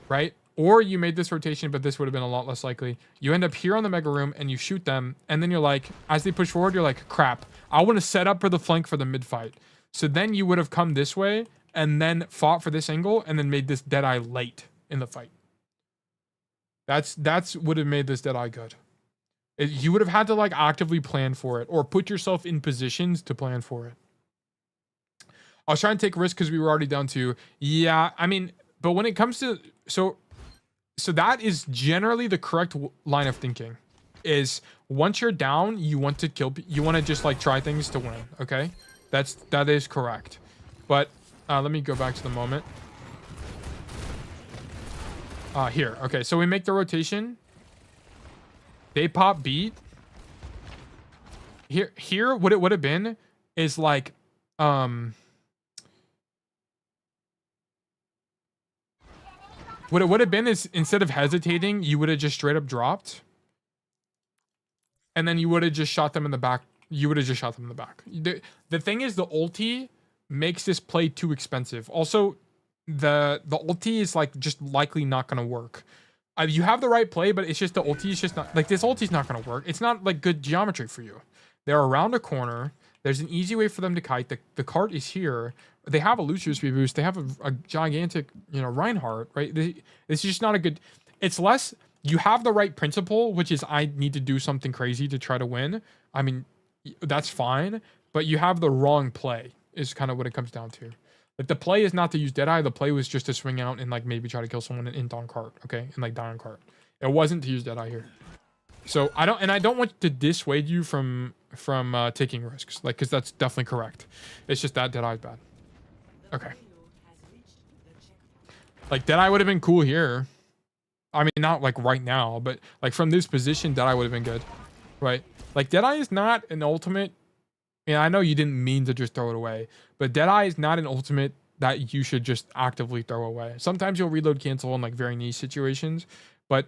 right? Or you made this rotation, but this would have been a lot less likely. You end up here on the mega room, and you shoot them, and then you're like, as they push forward, you're like, crap, I want to set up for the flank for the mid fight. So then you would have come this way, and then fought for this angle, and then made this Deadeye late in the fight. That's would have made this Deadeye good. You would have had to like actively plan for it, or put yourself in positions to plan for it. I was trying to take risks because we were already down to, yeah, I mean, but when it comes to, so that is generally the correct line of thinking, is once you're down, you want to kill, you want to just like try things to win, okay? That is correct. But let me go back to the moment. Here, okay, so we make the rotation. They pop beat. Here, what it would have been is like, what it would have been is, instead of hesitating, you would have just straight up dropped. And then you would have just shot them in the back. You would have just shot them in the back. The thing is, the ulti makes this play too expensive. Also, the ulti is like just likely not going to work. You have the right play, but it's just the ulti is just not, like, this ulti is not going to work. It's not like good geometry for you. They're around a corner. There's an easy way for them to kite. The cart is here. They have a Lucius boost. They have a gigantic, Reinhardt, right? It's just not a good, it's less, you have the right principle, which is I need to do something crazy to try to win. I mean, that's fine, but you have the wrong play is kind of what it comes down to. Like, the play is not to use Deadeye. The play was just to swing out and like maybe try to kill someone in on cart, okay? And like die on cart. It wasn't to use Deadeye here. So I don't want to dissuade you from taking risks, like, because that's definitely correct. It's just that Deadeye's bad. Okay. Like, Deadeye would have been cool here. I mean, not like right now, but like from this position, Deadeye would have been good, right? Like, Deadeye is not an ultimate. Yeah, I know you didn't mean to just throw it away, but Deadeye is not an ultimate that you should just actively throw away. Sometimes you'll reload cancel in like very niche situations, but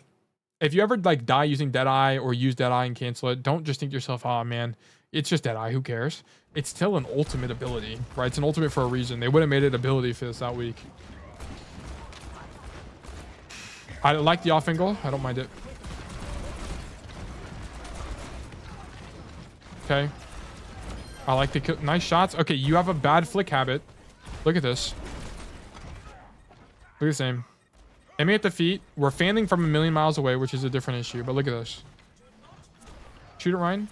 if you ever like die using Deadeye or use Deadeye and cancel it, don't just think to yourself, oh man, it's just Deadeye, who cares? It's still an ultimate ability, right? It's an ultimate for a reason. They would have made it ability if it's that weak. I like the off angle. I don't mind it. Okay. I like the kill. Nice shots. Okay, you have a bad flick habit. Look at this. Look at the same. Enemy at the feet. We're fanning from a million miles away, which is a different issue. But look at this. Shoot it, Ryan.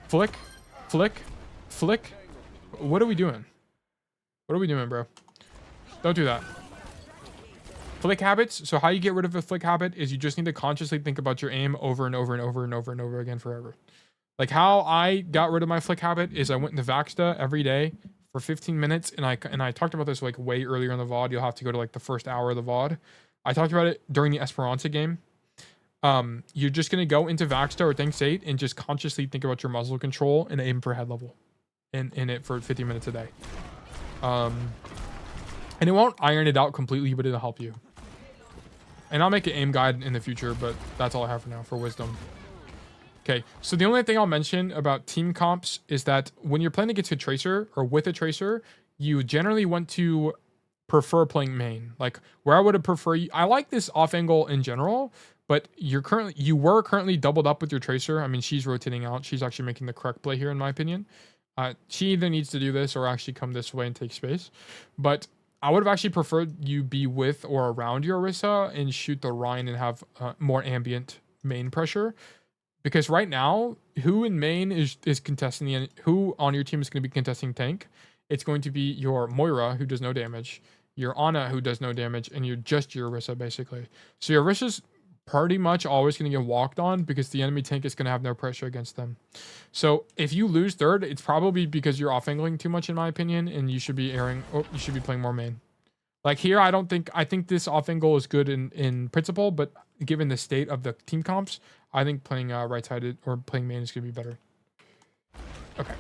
Flick. Flick. Flick. What are we doing? What are we doing, bro? Don't do that. Flick habits. So how you get rid of a flick habit is you just need to consciously think about your aim over and over and over and over and over again forever. Like, how I got rid of my flick habit is I went into Vaxta every day for 15 minutes, and I talked about this like way earlier in the VOD. You'll have to go to like the first hour of the VOD. I talked about it during the Esperanca game. You're just gonna go into Vaxta or Thanks 8 and just consciously think about your muzzle control and aim for head level, in it for 50 minutes a day. And it won't iron it out completely, but it'll help you. And I'll make an aim guide in the future, but that's all I have for now for wisdom. Okay, so the only thing I'll mention about team comps is that when you're playing against a tracer or with a tracer, you generally want to prefer playing main. Like, where I would have preferred, I like this off angle in general, but you were currently doubled up with your tracer. I mean, she's rotating out. She's actually making the correct play here, in my opinion. She either needs to do this or actually come this way and take space. But I would have actually preferred you be with or around your Orisa and shoot the Rhine and have more ambient main pressure. Because right now, who in main is contesting who on your team is going to be contesting tank? It's going to be your Moira, who does no damage, your Ana, who does no damage, and your Orisa, basically. So your Orisa's pretty much always going to get walked on because the enemy tank is going to have no pressure against them. So if you lose third, it's probably because you're off-angling too much, in my opinion, and you should be you should be playing more main. Like here, I think this off-angle is good in principle, but given the state of the team comps, I think playing right-sided or playing main is going to be better. Okay.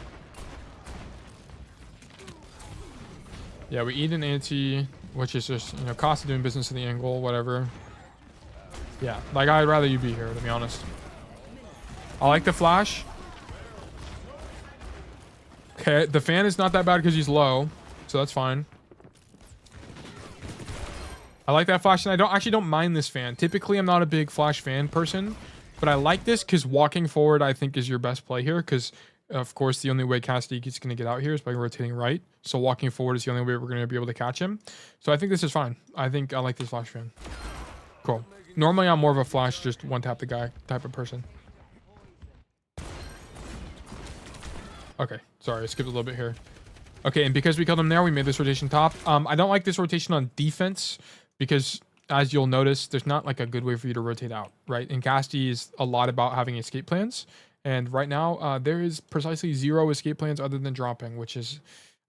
Yeah, we eat an anti. which is just, you know, Cassidy doing business in the angle, whatever. Yeah, like, I'd rather you be here, to be honest. I like the flash. Okay, the fan is not that bad because he's low, so that's fine. I like that flash, and I actually don't mind this fan. Typically, I'm not a big flash fan person, but I like this because walking forward, I think, is your best play here, because, of course, the only way Cassidy is going to get out here is by rotating right. So walking forward is the only way we're going to be able to catch him. So I think this is fine. I think I like this flash fan. Cool. Normally, I'm more of a flash, just one-tap the guy type of person. Okay, sorry, I skipped a little bit here. Okay, and because we killed him there, we made this rotation top. I don't like this rotation on defense because, as you'll notice, there's not like a good way for you to rotate out, right? And Cassidy is a lot about having escape plans. And right now, there is precisely 0 escape plans other than dropping, which is,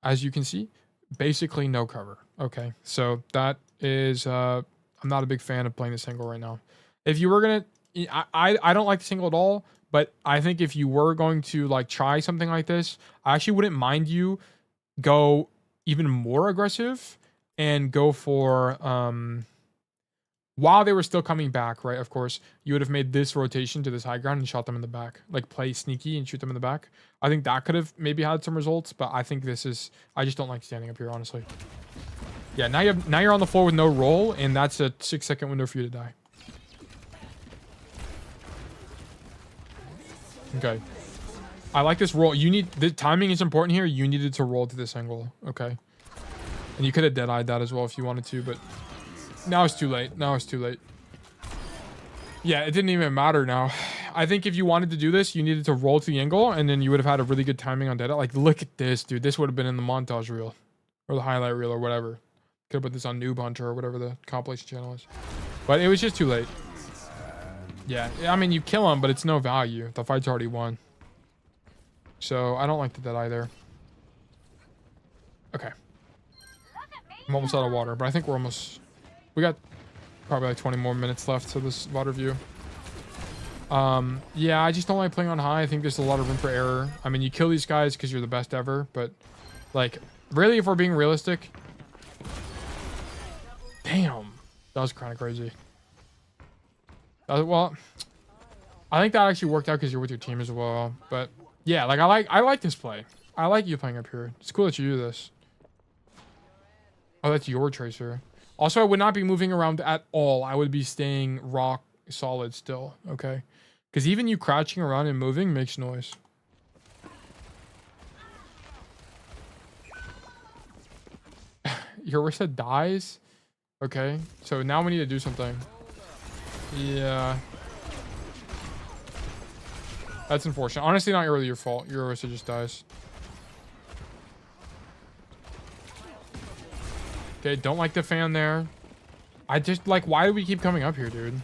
as you can see, basically no cover. Okay, so that is, I'm not a big fan of playing this angle right now. If you were going to, I don't like this angle at all, but I think if you were going to like try something like this, I actually wouldn't mind you go even more aggressive and go for while they were still coming back, right? Of course, you would have made this rotation to this high ground and shot them in the back, like play sneaky and shoot them in the back. I think that could have maybe had some results, but I think this is, I just don't like standing up here, honestly. Yeah, now you're on the floor with no roll, and that's a 6-second window for you to die. Okay. I like this roll. You need, the timing is important here. You needed to roll to this angle. Okay. And you could have dead-eyed that as well if you wanted to, but now it's too late. Now it's too late. Yeah, it didn't even matter now. I think if you wanted to do this, you needed to roll to the angle, and then you would have had a really good timing on dead-eye. Like, look at this, dude. This would have been in the montage reel or the highlight reel or whatever. Could have put this on Noob Hunter or whatever the compilation channel is. But it was just too late. Yeah, I mean, you kill him, but it's no value. The fight's already won. So, I don't like the dead-eye there. Okay. I'm almost out of water, but I think we're almost... We got probably like 20 more minutes left to this water view. Yeah, I just don't like playing on high. I think there's a lot of room for error. I mean, you kill these guys because you're the best ever, but... Like, really, if we're being realistic... Damn. That was kind of crazy. Well, I think that actually worked out because you're with your team as well. But yeah, like I like this play. I like you playing up here. It's cool that you do this. Oh, that's your tracer. Also, I would not be moving around at all. I would be staying rock solid still. Okay, because even you crouching around and moving makes noise. Your Orisa dies. Okay, so now we need to do something. Yeah. That's unfortunate. Honestly, not really your fault. Your Orisa just dies. Okay, don't like the fan there. I just, like, why do we keep coming up here, dude?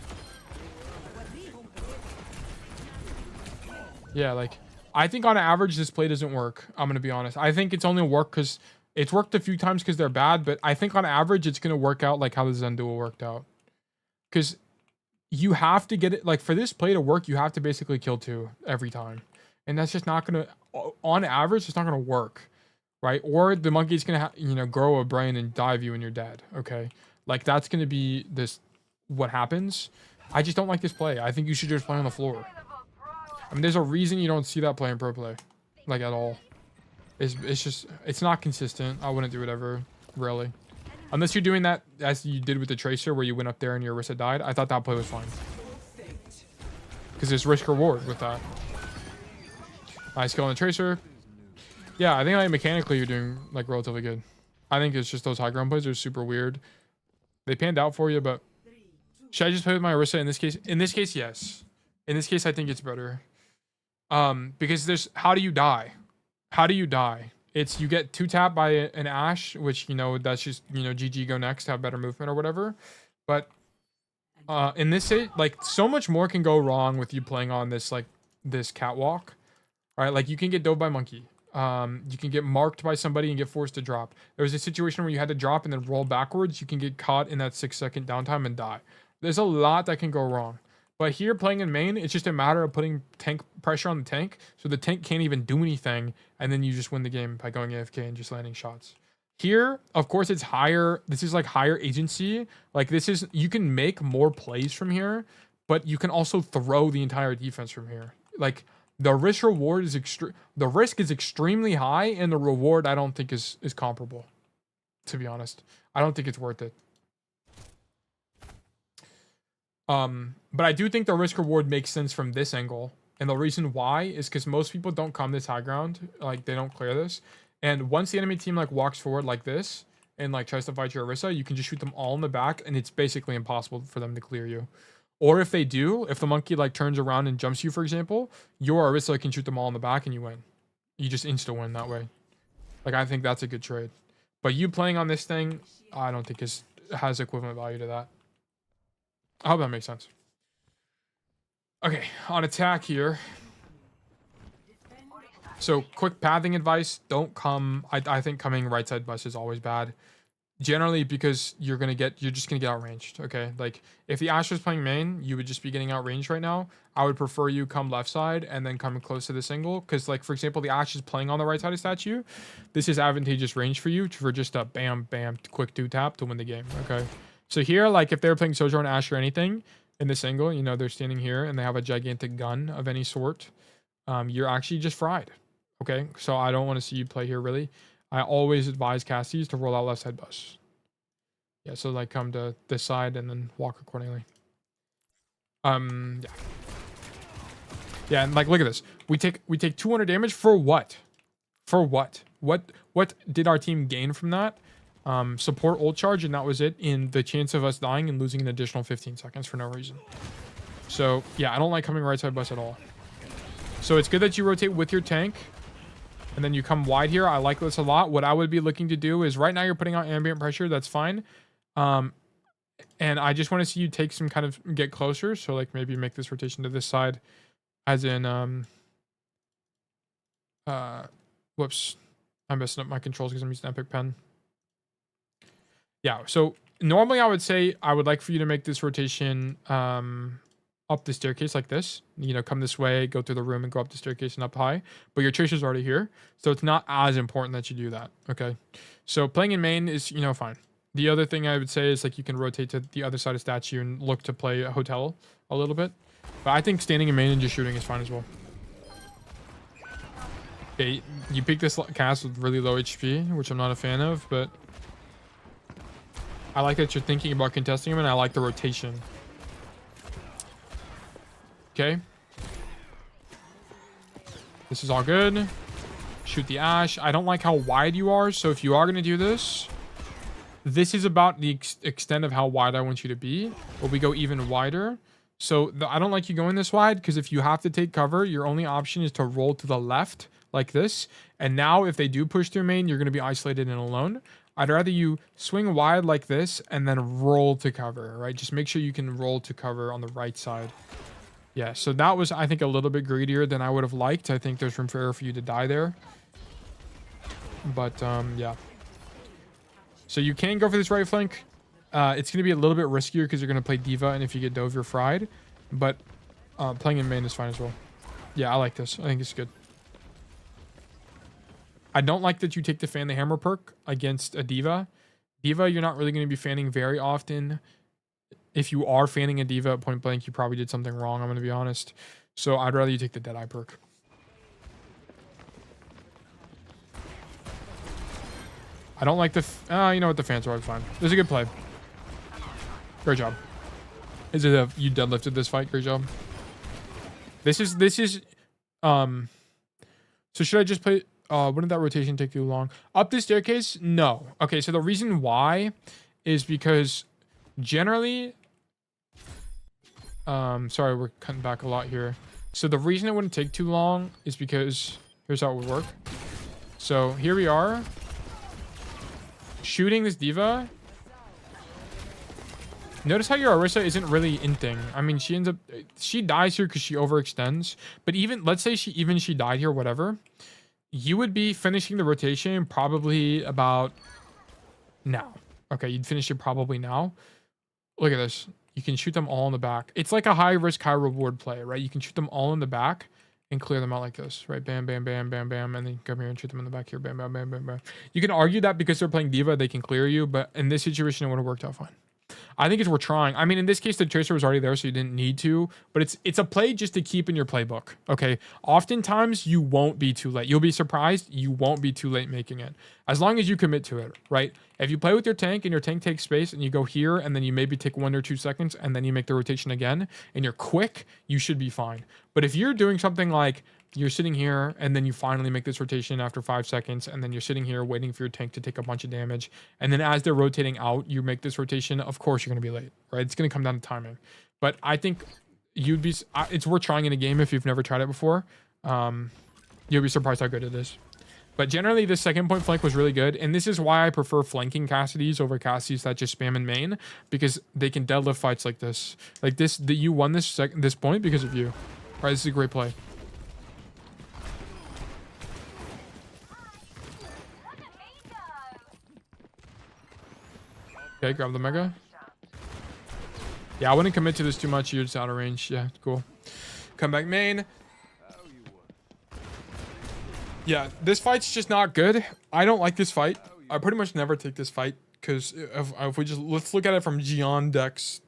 Yeah, like, I think on average, this play doesn't work. I'm going to be honest. I think it's only work because it's worked a few times because they're bad, but I think on average, it's going to work out like how the Zen duel worked out. Because you have to get it, like, for this play to work, you have to basically kill 2 every time. And that's just not going to, on average, it's not going to work, right? Or the monkey's going to, you know, grow a brain and dive you and you're dead, okay? Like, that's going to be this, what happens. I just don't like this play. I think you should just play on the floor. I mean, there's a reason you don't see that play in pro play, like, at all. It's just, it's not consistent. I wouldn't do it ever, really. Unless you're doing that as you did with the tracer where you went up there and your Orisa died. I thought that play was fine. Because there's risk reward with that. Nice kill on the tracer. Yeah, I think like mechanically you're doing like relatively good. I think it's just those high ground plays are super weird. They panned out for you, but should I just play with my Orisa in this case? In this case, yes. In this case, I think it's better. Because there's, how do you die? How do you die? It's you get 2-tapped by an Ashe, which, you know, that's just, you know, GG, go next, have better movement or whatever. But in this, like, so much more can go wrong with you playing on this, like, this catwalk. All right, like, you can get dove by monkey. You can get marked by somebody and get forced to drop. There was a situation where you had to drop and then roll backwards. You can get caught in that 6-second downtime and die. There's a lot that can go wrong. But here, playing in main, it's just a matter of putting tank pressure on the tank, so the tank can't even do anything, and then you just win the game by going AFK and just landing shots. Here, of course, it's higher. This is like higher agency. Like this is, you can make more plays from here, but you can also throw the entire defense from here. Like the risk reward is the risk is extremely high, and the reward I don't think is comparable. To be honest, I don't think it's worth it. But I do think the risk reward makes sense from this angle. And the reason why is because most people don't come this high ground. Like, they don't clear this. And once the enemy team, like, walks forward like this and, like, tries to fight your Orisa, you can just shoot them all in the back, and it's basically impossible for them to clear you. Or if they do, if the monkey, like, turns around and jumps you, for example, your Orisa can shoot them all in the back, and you win. You just insta-win that way. Like, I think that's a good trade. But you playing on this thing, I don't think has equivalent value to that. I hope that makes sense. Okay, on attack here. So, quick pathing advice. Don't come... I think coming right side bus is always bad. Generally, because you're just gonna get outranged, okay? Like, if the Astra's playing main, you would just be getting outranged right now. I would prefer you come left side and then come close to the single. Because, like, for example, the Ash is playing on the right side of statue. This is advantageous range for you for just a bam, bam, quick 2-tap to win the game, okay? So here, like, if they're playing Sojourn, Ash, or anything in the single, you know, they're standing here and they have a gigantic gun of any sort, you're actually just fried, okay? So I don't want to see you play here, really. I always advise Cassidy's to roll out left side bus. Yeah, so, like, come to this side and then walk accordingly. Yeah. Yeah, and, like, look at this. We take 200 damage for what? For what? What did our team gain from that? Support ult charge, and that was it, in the chance of us dying and losing an additional 15 seconds for no reason. So, yeah, I don't like coming right side bus at all. So it's good that you rotate with your tank, and then you come wide here. I like this a lot. What I would be looking to do is, right now you're putting out ambient pressure. That's fine. And I just want to see you take some kind of, get closer. So, like, maybe make this rotation to this side, as in, whoops. I'm messing up my controls because I'm using Epic Pen. Yeah, so normally I would say I would like for you to make this rotation up the staircase like this. You know, come this way, go through the room, and go up the staircase and up high. But your Tracer's already here, so it's not as important that you do that, okay? So playing in main is, you know, fine. The other thing I would say is, like, you can rotate to the other side of statue and look to play a hotel a little bit. But I think standing in main and just shooting is fine as well. Okay, you pick this cast with really low HP, which I'm not a fan of, but I like that you're thinking about contesting him, and I like the rotation. Okay. This is all good. Shoot the Ash. I don't like how wide you are, so if you are going to do this, this is about the extent of how wide I want you to be, but we go even wider. So I don't like you going this wide, because if you have to take cover, your only option is to roll to the left like this. And now if they do push through main, you're going to be isolated and alone. I'd rather you swing wide like this and then roll to cover, right? Just make sure you can roll to cover on the right side. Yeah, so that was, I think, a little bit greedier than I would have liked. I think there's room for error for you to die there. But, yeah. So you can go for this right flank. It's going to be a little bit riskier because you're going to play D.Va, and if you get dove, you're fried. But playing in main is fine as well. Yeah, I like this. I think it's good. I don't like that you take the fan the hammer perk against a D.Va. D.Va, you're not really going to be fanning very often. If you are fanning a D.Va at point blank, you probably did something wrong, I'm going to be honest. So I'd rather you take the Deadeye perk. I don't like the... you know what? The fans are always fine. This is a good play. Great job. Is it you deadlifted this fight? Great job. This is... So should I just play... wouldn't that rotation take too long? Up the staircase? No. Okay, so the reason why is because generally... sorry, we're cutting back a lot here. So the reason it wouldn't take too long is because... Here's how it would work. So here we are. Shooting this D.Va. Notice how your Orisa isn't really inting. I mean, she ends up... She dies here because she overextends. But even... Let's say she died here, whatever. You would be finishing the rotation probably about... now. Okay, you'd finish it probably now. Look at this. You can shoot them all in the back. It's like a high risk, high reward play, right? You can shoot them all in the back. and clear them out like this, right? Bam, bam, bam, bam, bam, and then come here and shoot them in the back here. Bam, bam, bam, bam, bam. You can argue that because they're playing diva, they can clear you, but in this situation, it would have worked out fine. I think it's worth trying. I mean, in this case, the tracer was already there, so you didn't need to. But it's a play just to keep in your playbook. Okay. Oftentimes, you won't be too late. You'll be surprised. You won't be too late making it, as long as you commit to it, right? If you play with your tank and your tank takes space, and you go here, and then you maybe take 1 or 2 seconds, and then you make the rotation again, and you're quick, you should be fine. But if you're doing something like you're sitting here and then you finally make this rotation after 5 seconds, and then you're sitting here waiting for your tank to take a bunch of damage, and then as they're rotating out you make this rotation, of course you're going to be late, right? It's going to come down to timing. But I think it's worth trying in a game if you've never tried it before. You'll be surprised how good it is. But generally this second point flank was really good, and this is why I prefer flanking Cassidys over Cassidys that just spam in main, because they can deadlift fights like this. Like this, you won this point because of you, right? This is a great play. Okay, grab the mega. Yeah, I wouldn't commit to this too much. You're just out of range. Yeah, cool. Come back main. Yeah, this fight's just not good. I don't like this fight. I pretty much never take this fight because if we just let's look at it from Gian Deck's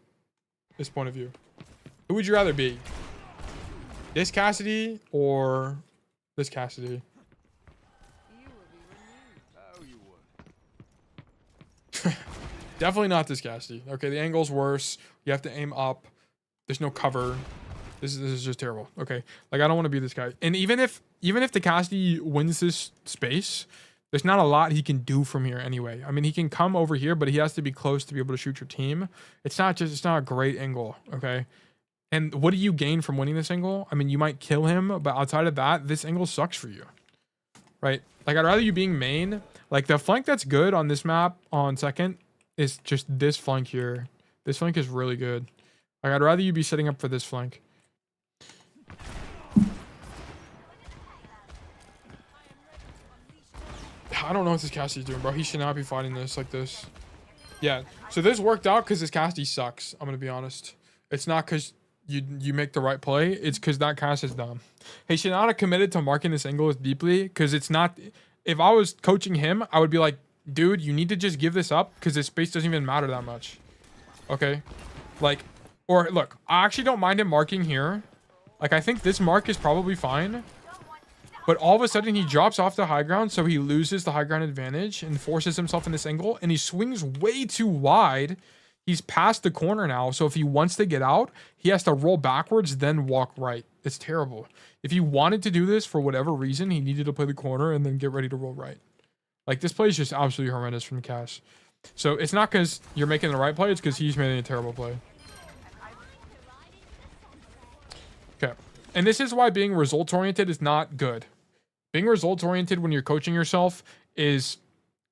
this point of view. Who would you rather be? This Cassidy or this Cassidy? Definitely not this Cassidy. Okay, the angle's worse. You have to aim up. There's no cover. This is just terrible. Okay, like I don't want to be this guy. And even if the Cassidy wins this space, there's not a lot he can do from here anyway. I mean, he can come over here, but he has to be close to be able to shoot your team. It's not a great angle. Okay, and what do you gain from winning this angle? I mean, you might kill him, but outside of that, this angle sucks for you, right? Like I'd rather you being main. Like the flank that's good on this map on second is just this flank here. This flank is really good. Like I'd rather you be setting up for this flank. I don't know what this Cassidy's doing, bro. He should not be fighting this like this. Yeah. So this worked out because this Cassidy sucks. I'm gonna be honest. It's not because you make the right play. It's because that Cass is dumb. He should not have committed to marking this angle as deeply because it's not. If I was coaching him, I would be like, dude, you need to just give this up because this space doesn't even matter that much. Okay. Like, or look, I actually don't mind him marking here. Like, I think this mark is probably fine. But all of a sudden, he drops off the high ground, so he loses the high ground advantage and forces himself in this angle. And he swings way too wide. He's past the corner now, so if he wants to get out, he has to roll backwards, then walk right. It's terrible. If he wanted to do this for whatever reason, he needed to play the corner and then get ready to roll right. Like, this play is just absolutely horrendous from Cass. So it's not because you're making the right play, it's because he's making a terrible play. Okay. And this is why being results-oriented is not good. Being results-oriented when you're coaching yourself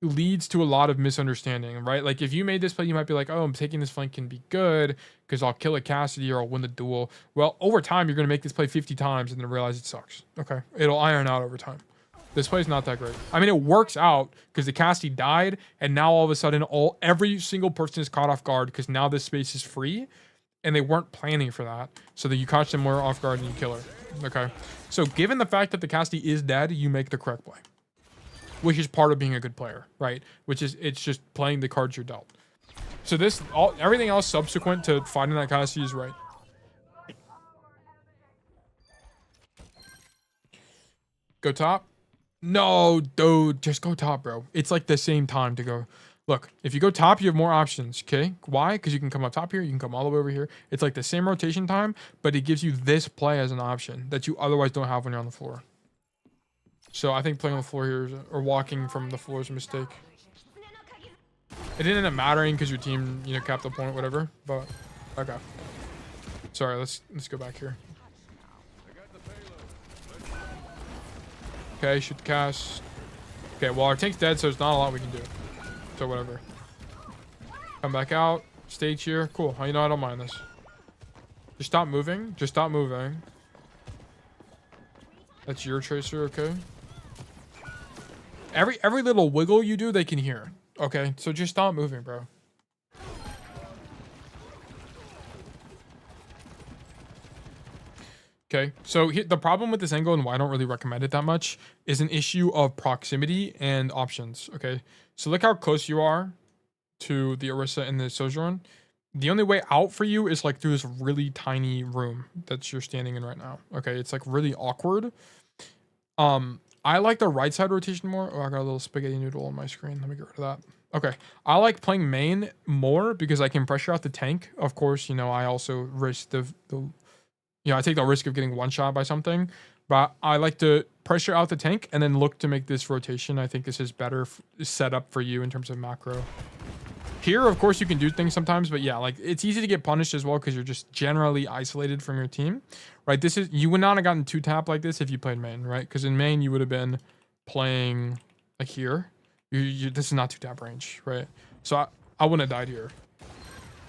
leads to a lot of misunderstanding, right? Like, if you made this play, you might be like, oh, I'm taking this flank can be good because I'll kill a Cassidy or I'll win the duel. Well, over time, you're going to make this play 50 times and then realize it sucks. Okay. It'll iron out over time. This play is not that great. I mean, it works out because the Cassidy died, and now all of a sudden, every single person is caught off guard because now this space is free, and they weren't planning for that. So that you catch them more off guard and you kill her. Okay. So given the fact that the Cassidy is dead, you make the correct play, which is part of being a good player, right? Which is, it's just playing the cards you're dealt. So everything else subsequent to finding that Cassidy is right. Go top. No, dude, just go top, bro. It's like the same time to go. Look, if you go top, you have more options, okay? Why? Because you can come up top here, you can come all the way over here. It's like the same rotation time, but it gives you this play as an option that you otherwise don't have when you're on the floor. So I think playing on the floor here or walking from the floor is a mistake. It didn't end up mattering because your team, capped the point, whatever. But okay. Sorry, let's go back here. Okay, shoot the cast. Okay, well our tank's dead, so there's not a lot we can do. So whatever. Come back out. Stage here. Cool. I don't mind this. Just stop moving. Just stop moving. That's your tracer, okay? Every little wiggle you do, they can hear. Okay, so just stop moving, bro. Okay, so the problem with this angle and why I don't really recommend it that much is an issue of proximity and options. Okay, so look how close you are to the Orisa and the Sojourn. The only way out for you is like through this really tiny room that you're standing in right now. Okay, it's like really awkward. I like the right side rotation more. Oh, I got a little spaghetti noodle on my screen. Let me get rid of that. Okay, I like playing main more because I can pressure out the tank. Of course, you know, I also risk I take the risk of getting one shot by something, but I like to pressure out the tank and then look to make this rotation. I think this is better set up for you in terms of macro. Here, of course, you can do things sometimes, but yeah, like it's easy to get punished as well because you're just generally isolated from your team, right? You would not have gotten 2-tap like this if you played main, right? Because in main, you would have been playing like here. This is not 2-tap range, right? So I wouldn't have died here.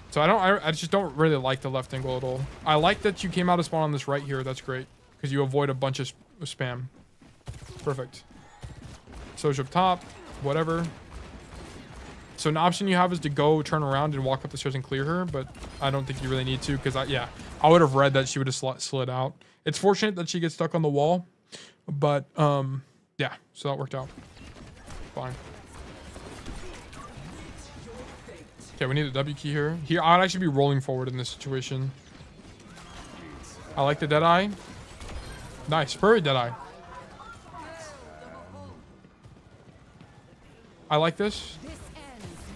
So I just don't really like the left angle at all. I like that you came out of spawn on this right here. That's great because you avoid a bunch of spam. Perfect. Soju up top, whatever. So an option you have is to go turn around and walk up the stairs and clear her, but I don't think you really need to because I would have read that she would have slid out. It's fortunate that she gets stuck on the wall, but yeah, so that worked out. Fine. Okay, we need a W key here. Here, I'd actually be rolling forward in this situation. I like the Deadeye. Nice, Furry Deadeye. I like this.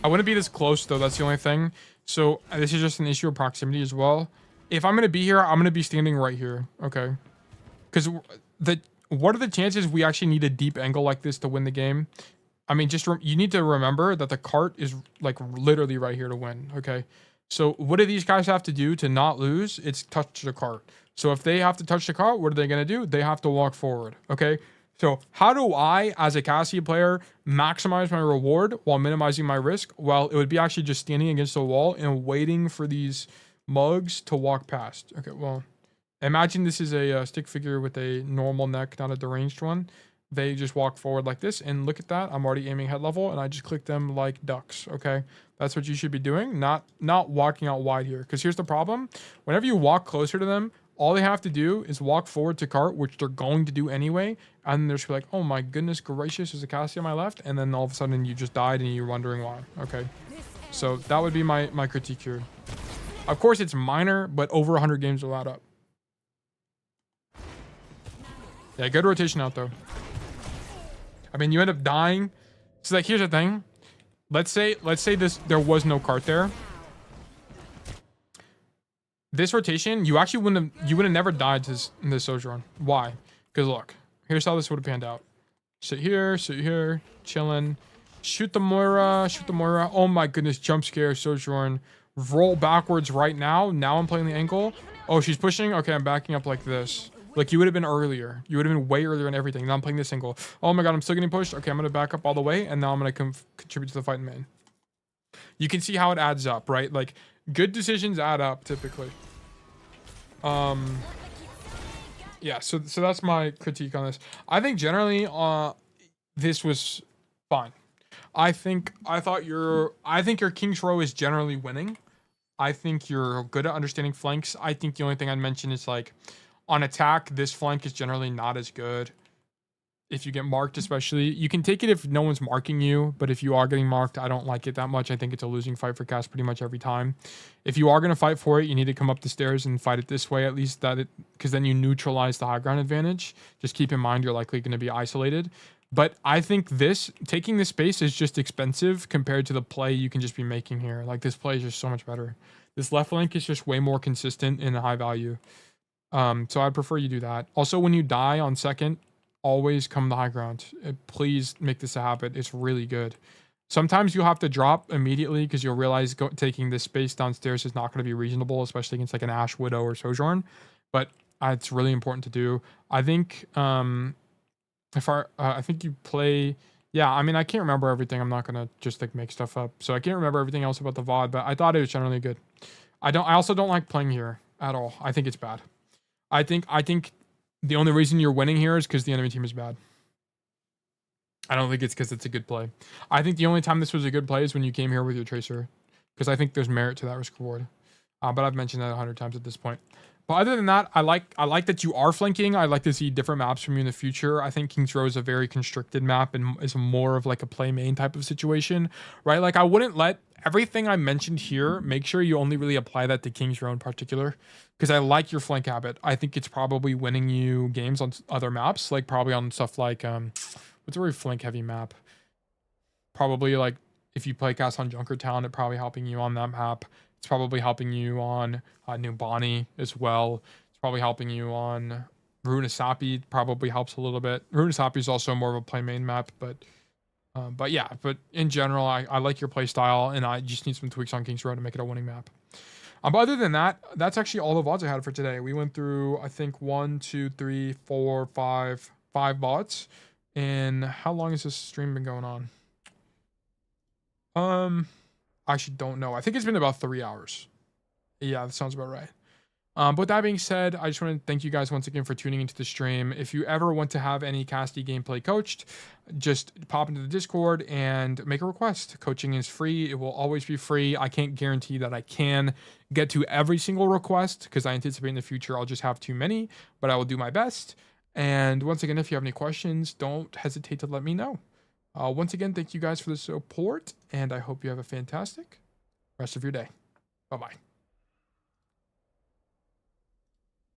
I wouldn't be this close though, that's the only thing. So this is just an issue of proximity as well. If I'm gonna be here, I'm gonna be standing right here, okay? Because what are the chances we actually need a deep angle like this to win the game? I mean, you need to remember that the cart is like literally right here to win, okay? So what do these guys have to do to not lose? It's touch the cart. So if they have to touch the cart, what are they gonna do? They have to walk forward, okay? So how do I, as a Cassidy player, maximize my reward while minimizing my risk? Well, it would be actually just standing against the wall and waiting for these mugs to walk past. Okay, well, imagine this is a stick figure with a normal neck, not a deranged one. They just walk forward like this, and look at that. I'm already aiming head level, and I just click them like ducks, okay? That's what you should be doing, not walking out wide here. Because here's the problem. Whenever you walk closer to them, all they have to do is walk forward to cart, which they're going to do anyway, and they're just like, oh my goodness gracious, there's a Cassidy on my left, and then all of a sudden you just died and you're wondering why, okay? So that would be my critique here. Of course, it's minor, but over 100 games will add up. Yeah, good rotation out, though. I mean, you end up dying. So, like, here's the thing. Let's say there was no cart there. This rotation, you wouldn't have never died to this Sojourn. Why? Because look, here's how this would have panned out. Sit here, chilling. Shoot the Moira. Oh my goodness, jump scare, Sojourn. Roll backwards right now. Now I'm playing the ankle. Oh, she's pushing. Okay, I'm backing up like this. Like you would have been earlier. You would have been way earlier in everything. Now I'm playing this angle. Oh my god, I'm still getting pushed. Okay, I'm going to back up all the way, and now I'm going to contribute to the fight in main. You can see how it adds up, right? Like, good decisions add up, typically. Yeah, so that's my critique on this. I think generally, this was fine. I think your King's Row is generally winning. I think you're good at understanding flanks. I think the only thing I'd mention is like, on attack, this flank is generally not as good. If you get marked, especially, you can take it if no one's marking you, but if you are getting marked, I don't like it that much. I think it's a losing fight for Cass pretty much every time. If you are going to fight for it, you need to come up the stairs and fight it this way, at least because then you neutralize the high ground advantage. Just keep in mind you're likely going to be isolated. But I think taking this space is just expensive compared to the play you can just be making here. Like, this play is just so much better. This left flank is just way more consistent and high value. So I'd prefer you do that. Also, when you die on second, always come the high ground. Please make this a habit. It's really good. Sometimes you'll have to drop immediately because you'll realize taking this space downstairs is not going to be reasonable, especially against like an Ashe, Widow, or Sojourn. But it's really important to do. I think I think you play. Yeah, I mean, I can't remember everything. I'm not gonna just like make stuff up, so I can't remember everything else about the VOD. But I thought it was generally good. I also don't like playing here at all. I think it's bad. I think the only reason you're winning here is because the enemy team is bad. I don't think it's because it's a good play. I think the only time this was a good play is when you came here with your Tracer, because I think there's merit to that risk reward. But I've mentioned that 100 times at this point. But other than that, I like that you are flanking. I like to see different maps from you in the future. I think Kings Row is a very constricted map and is more of like a play main type of situation, right? Like I wouldn't let everything I mentioned here, make sure you only really apply that to Kings Row in particular, because I like your flank habit. I think it's probably winning you games on other maps, like probably on stuff like what's a very flank heavy map? Probably like if you play cast on Junkertown, it probably helping you on that map. It's probably helping you on New Bonnie as well. It's probably helping you on Runasapi. Probably helps a little bit. Runasapi is also more of a play main map, but yeah. But in general, I like your play style, and I just need some tweaks on Kings Row to make it a winning map. But other than that, that's actually all the VODs I had for today. We went through, I think, 1, 2, 3, 4, 5 VODs. And how long has this stream been going on? I actually don't know. I think it's been about 3 hours. Yeah, that sounds about right. But with that being said, I just want to thank you guys once again for tuning into the stream. If you ever want to have any Cassidy gameplay coached, just pop into the Discord and make a request. Coaching is free. It will always be free. I can't guarantee that I can get to every single request because I anticipate in the future I'll just have too many, but I will do my best. And once again, if you have any questions, don't hesitate to let me know. Once again, thank you guys for the support, and I hope you have a fantastic rest of your day. Bye-bye.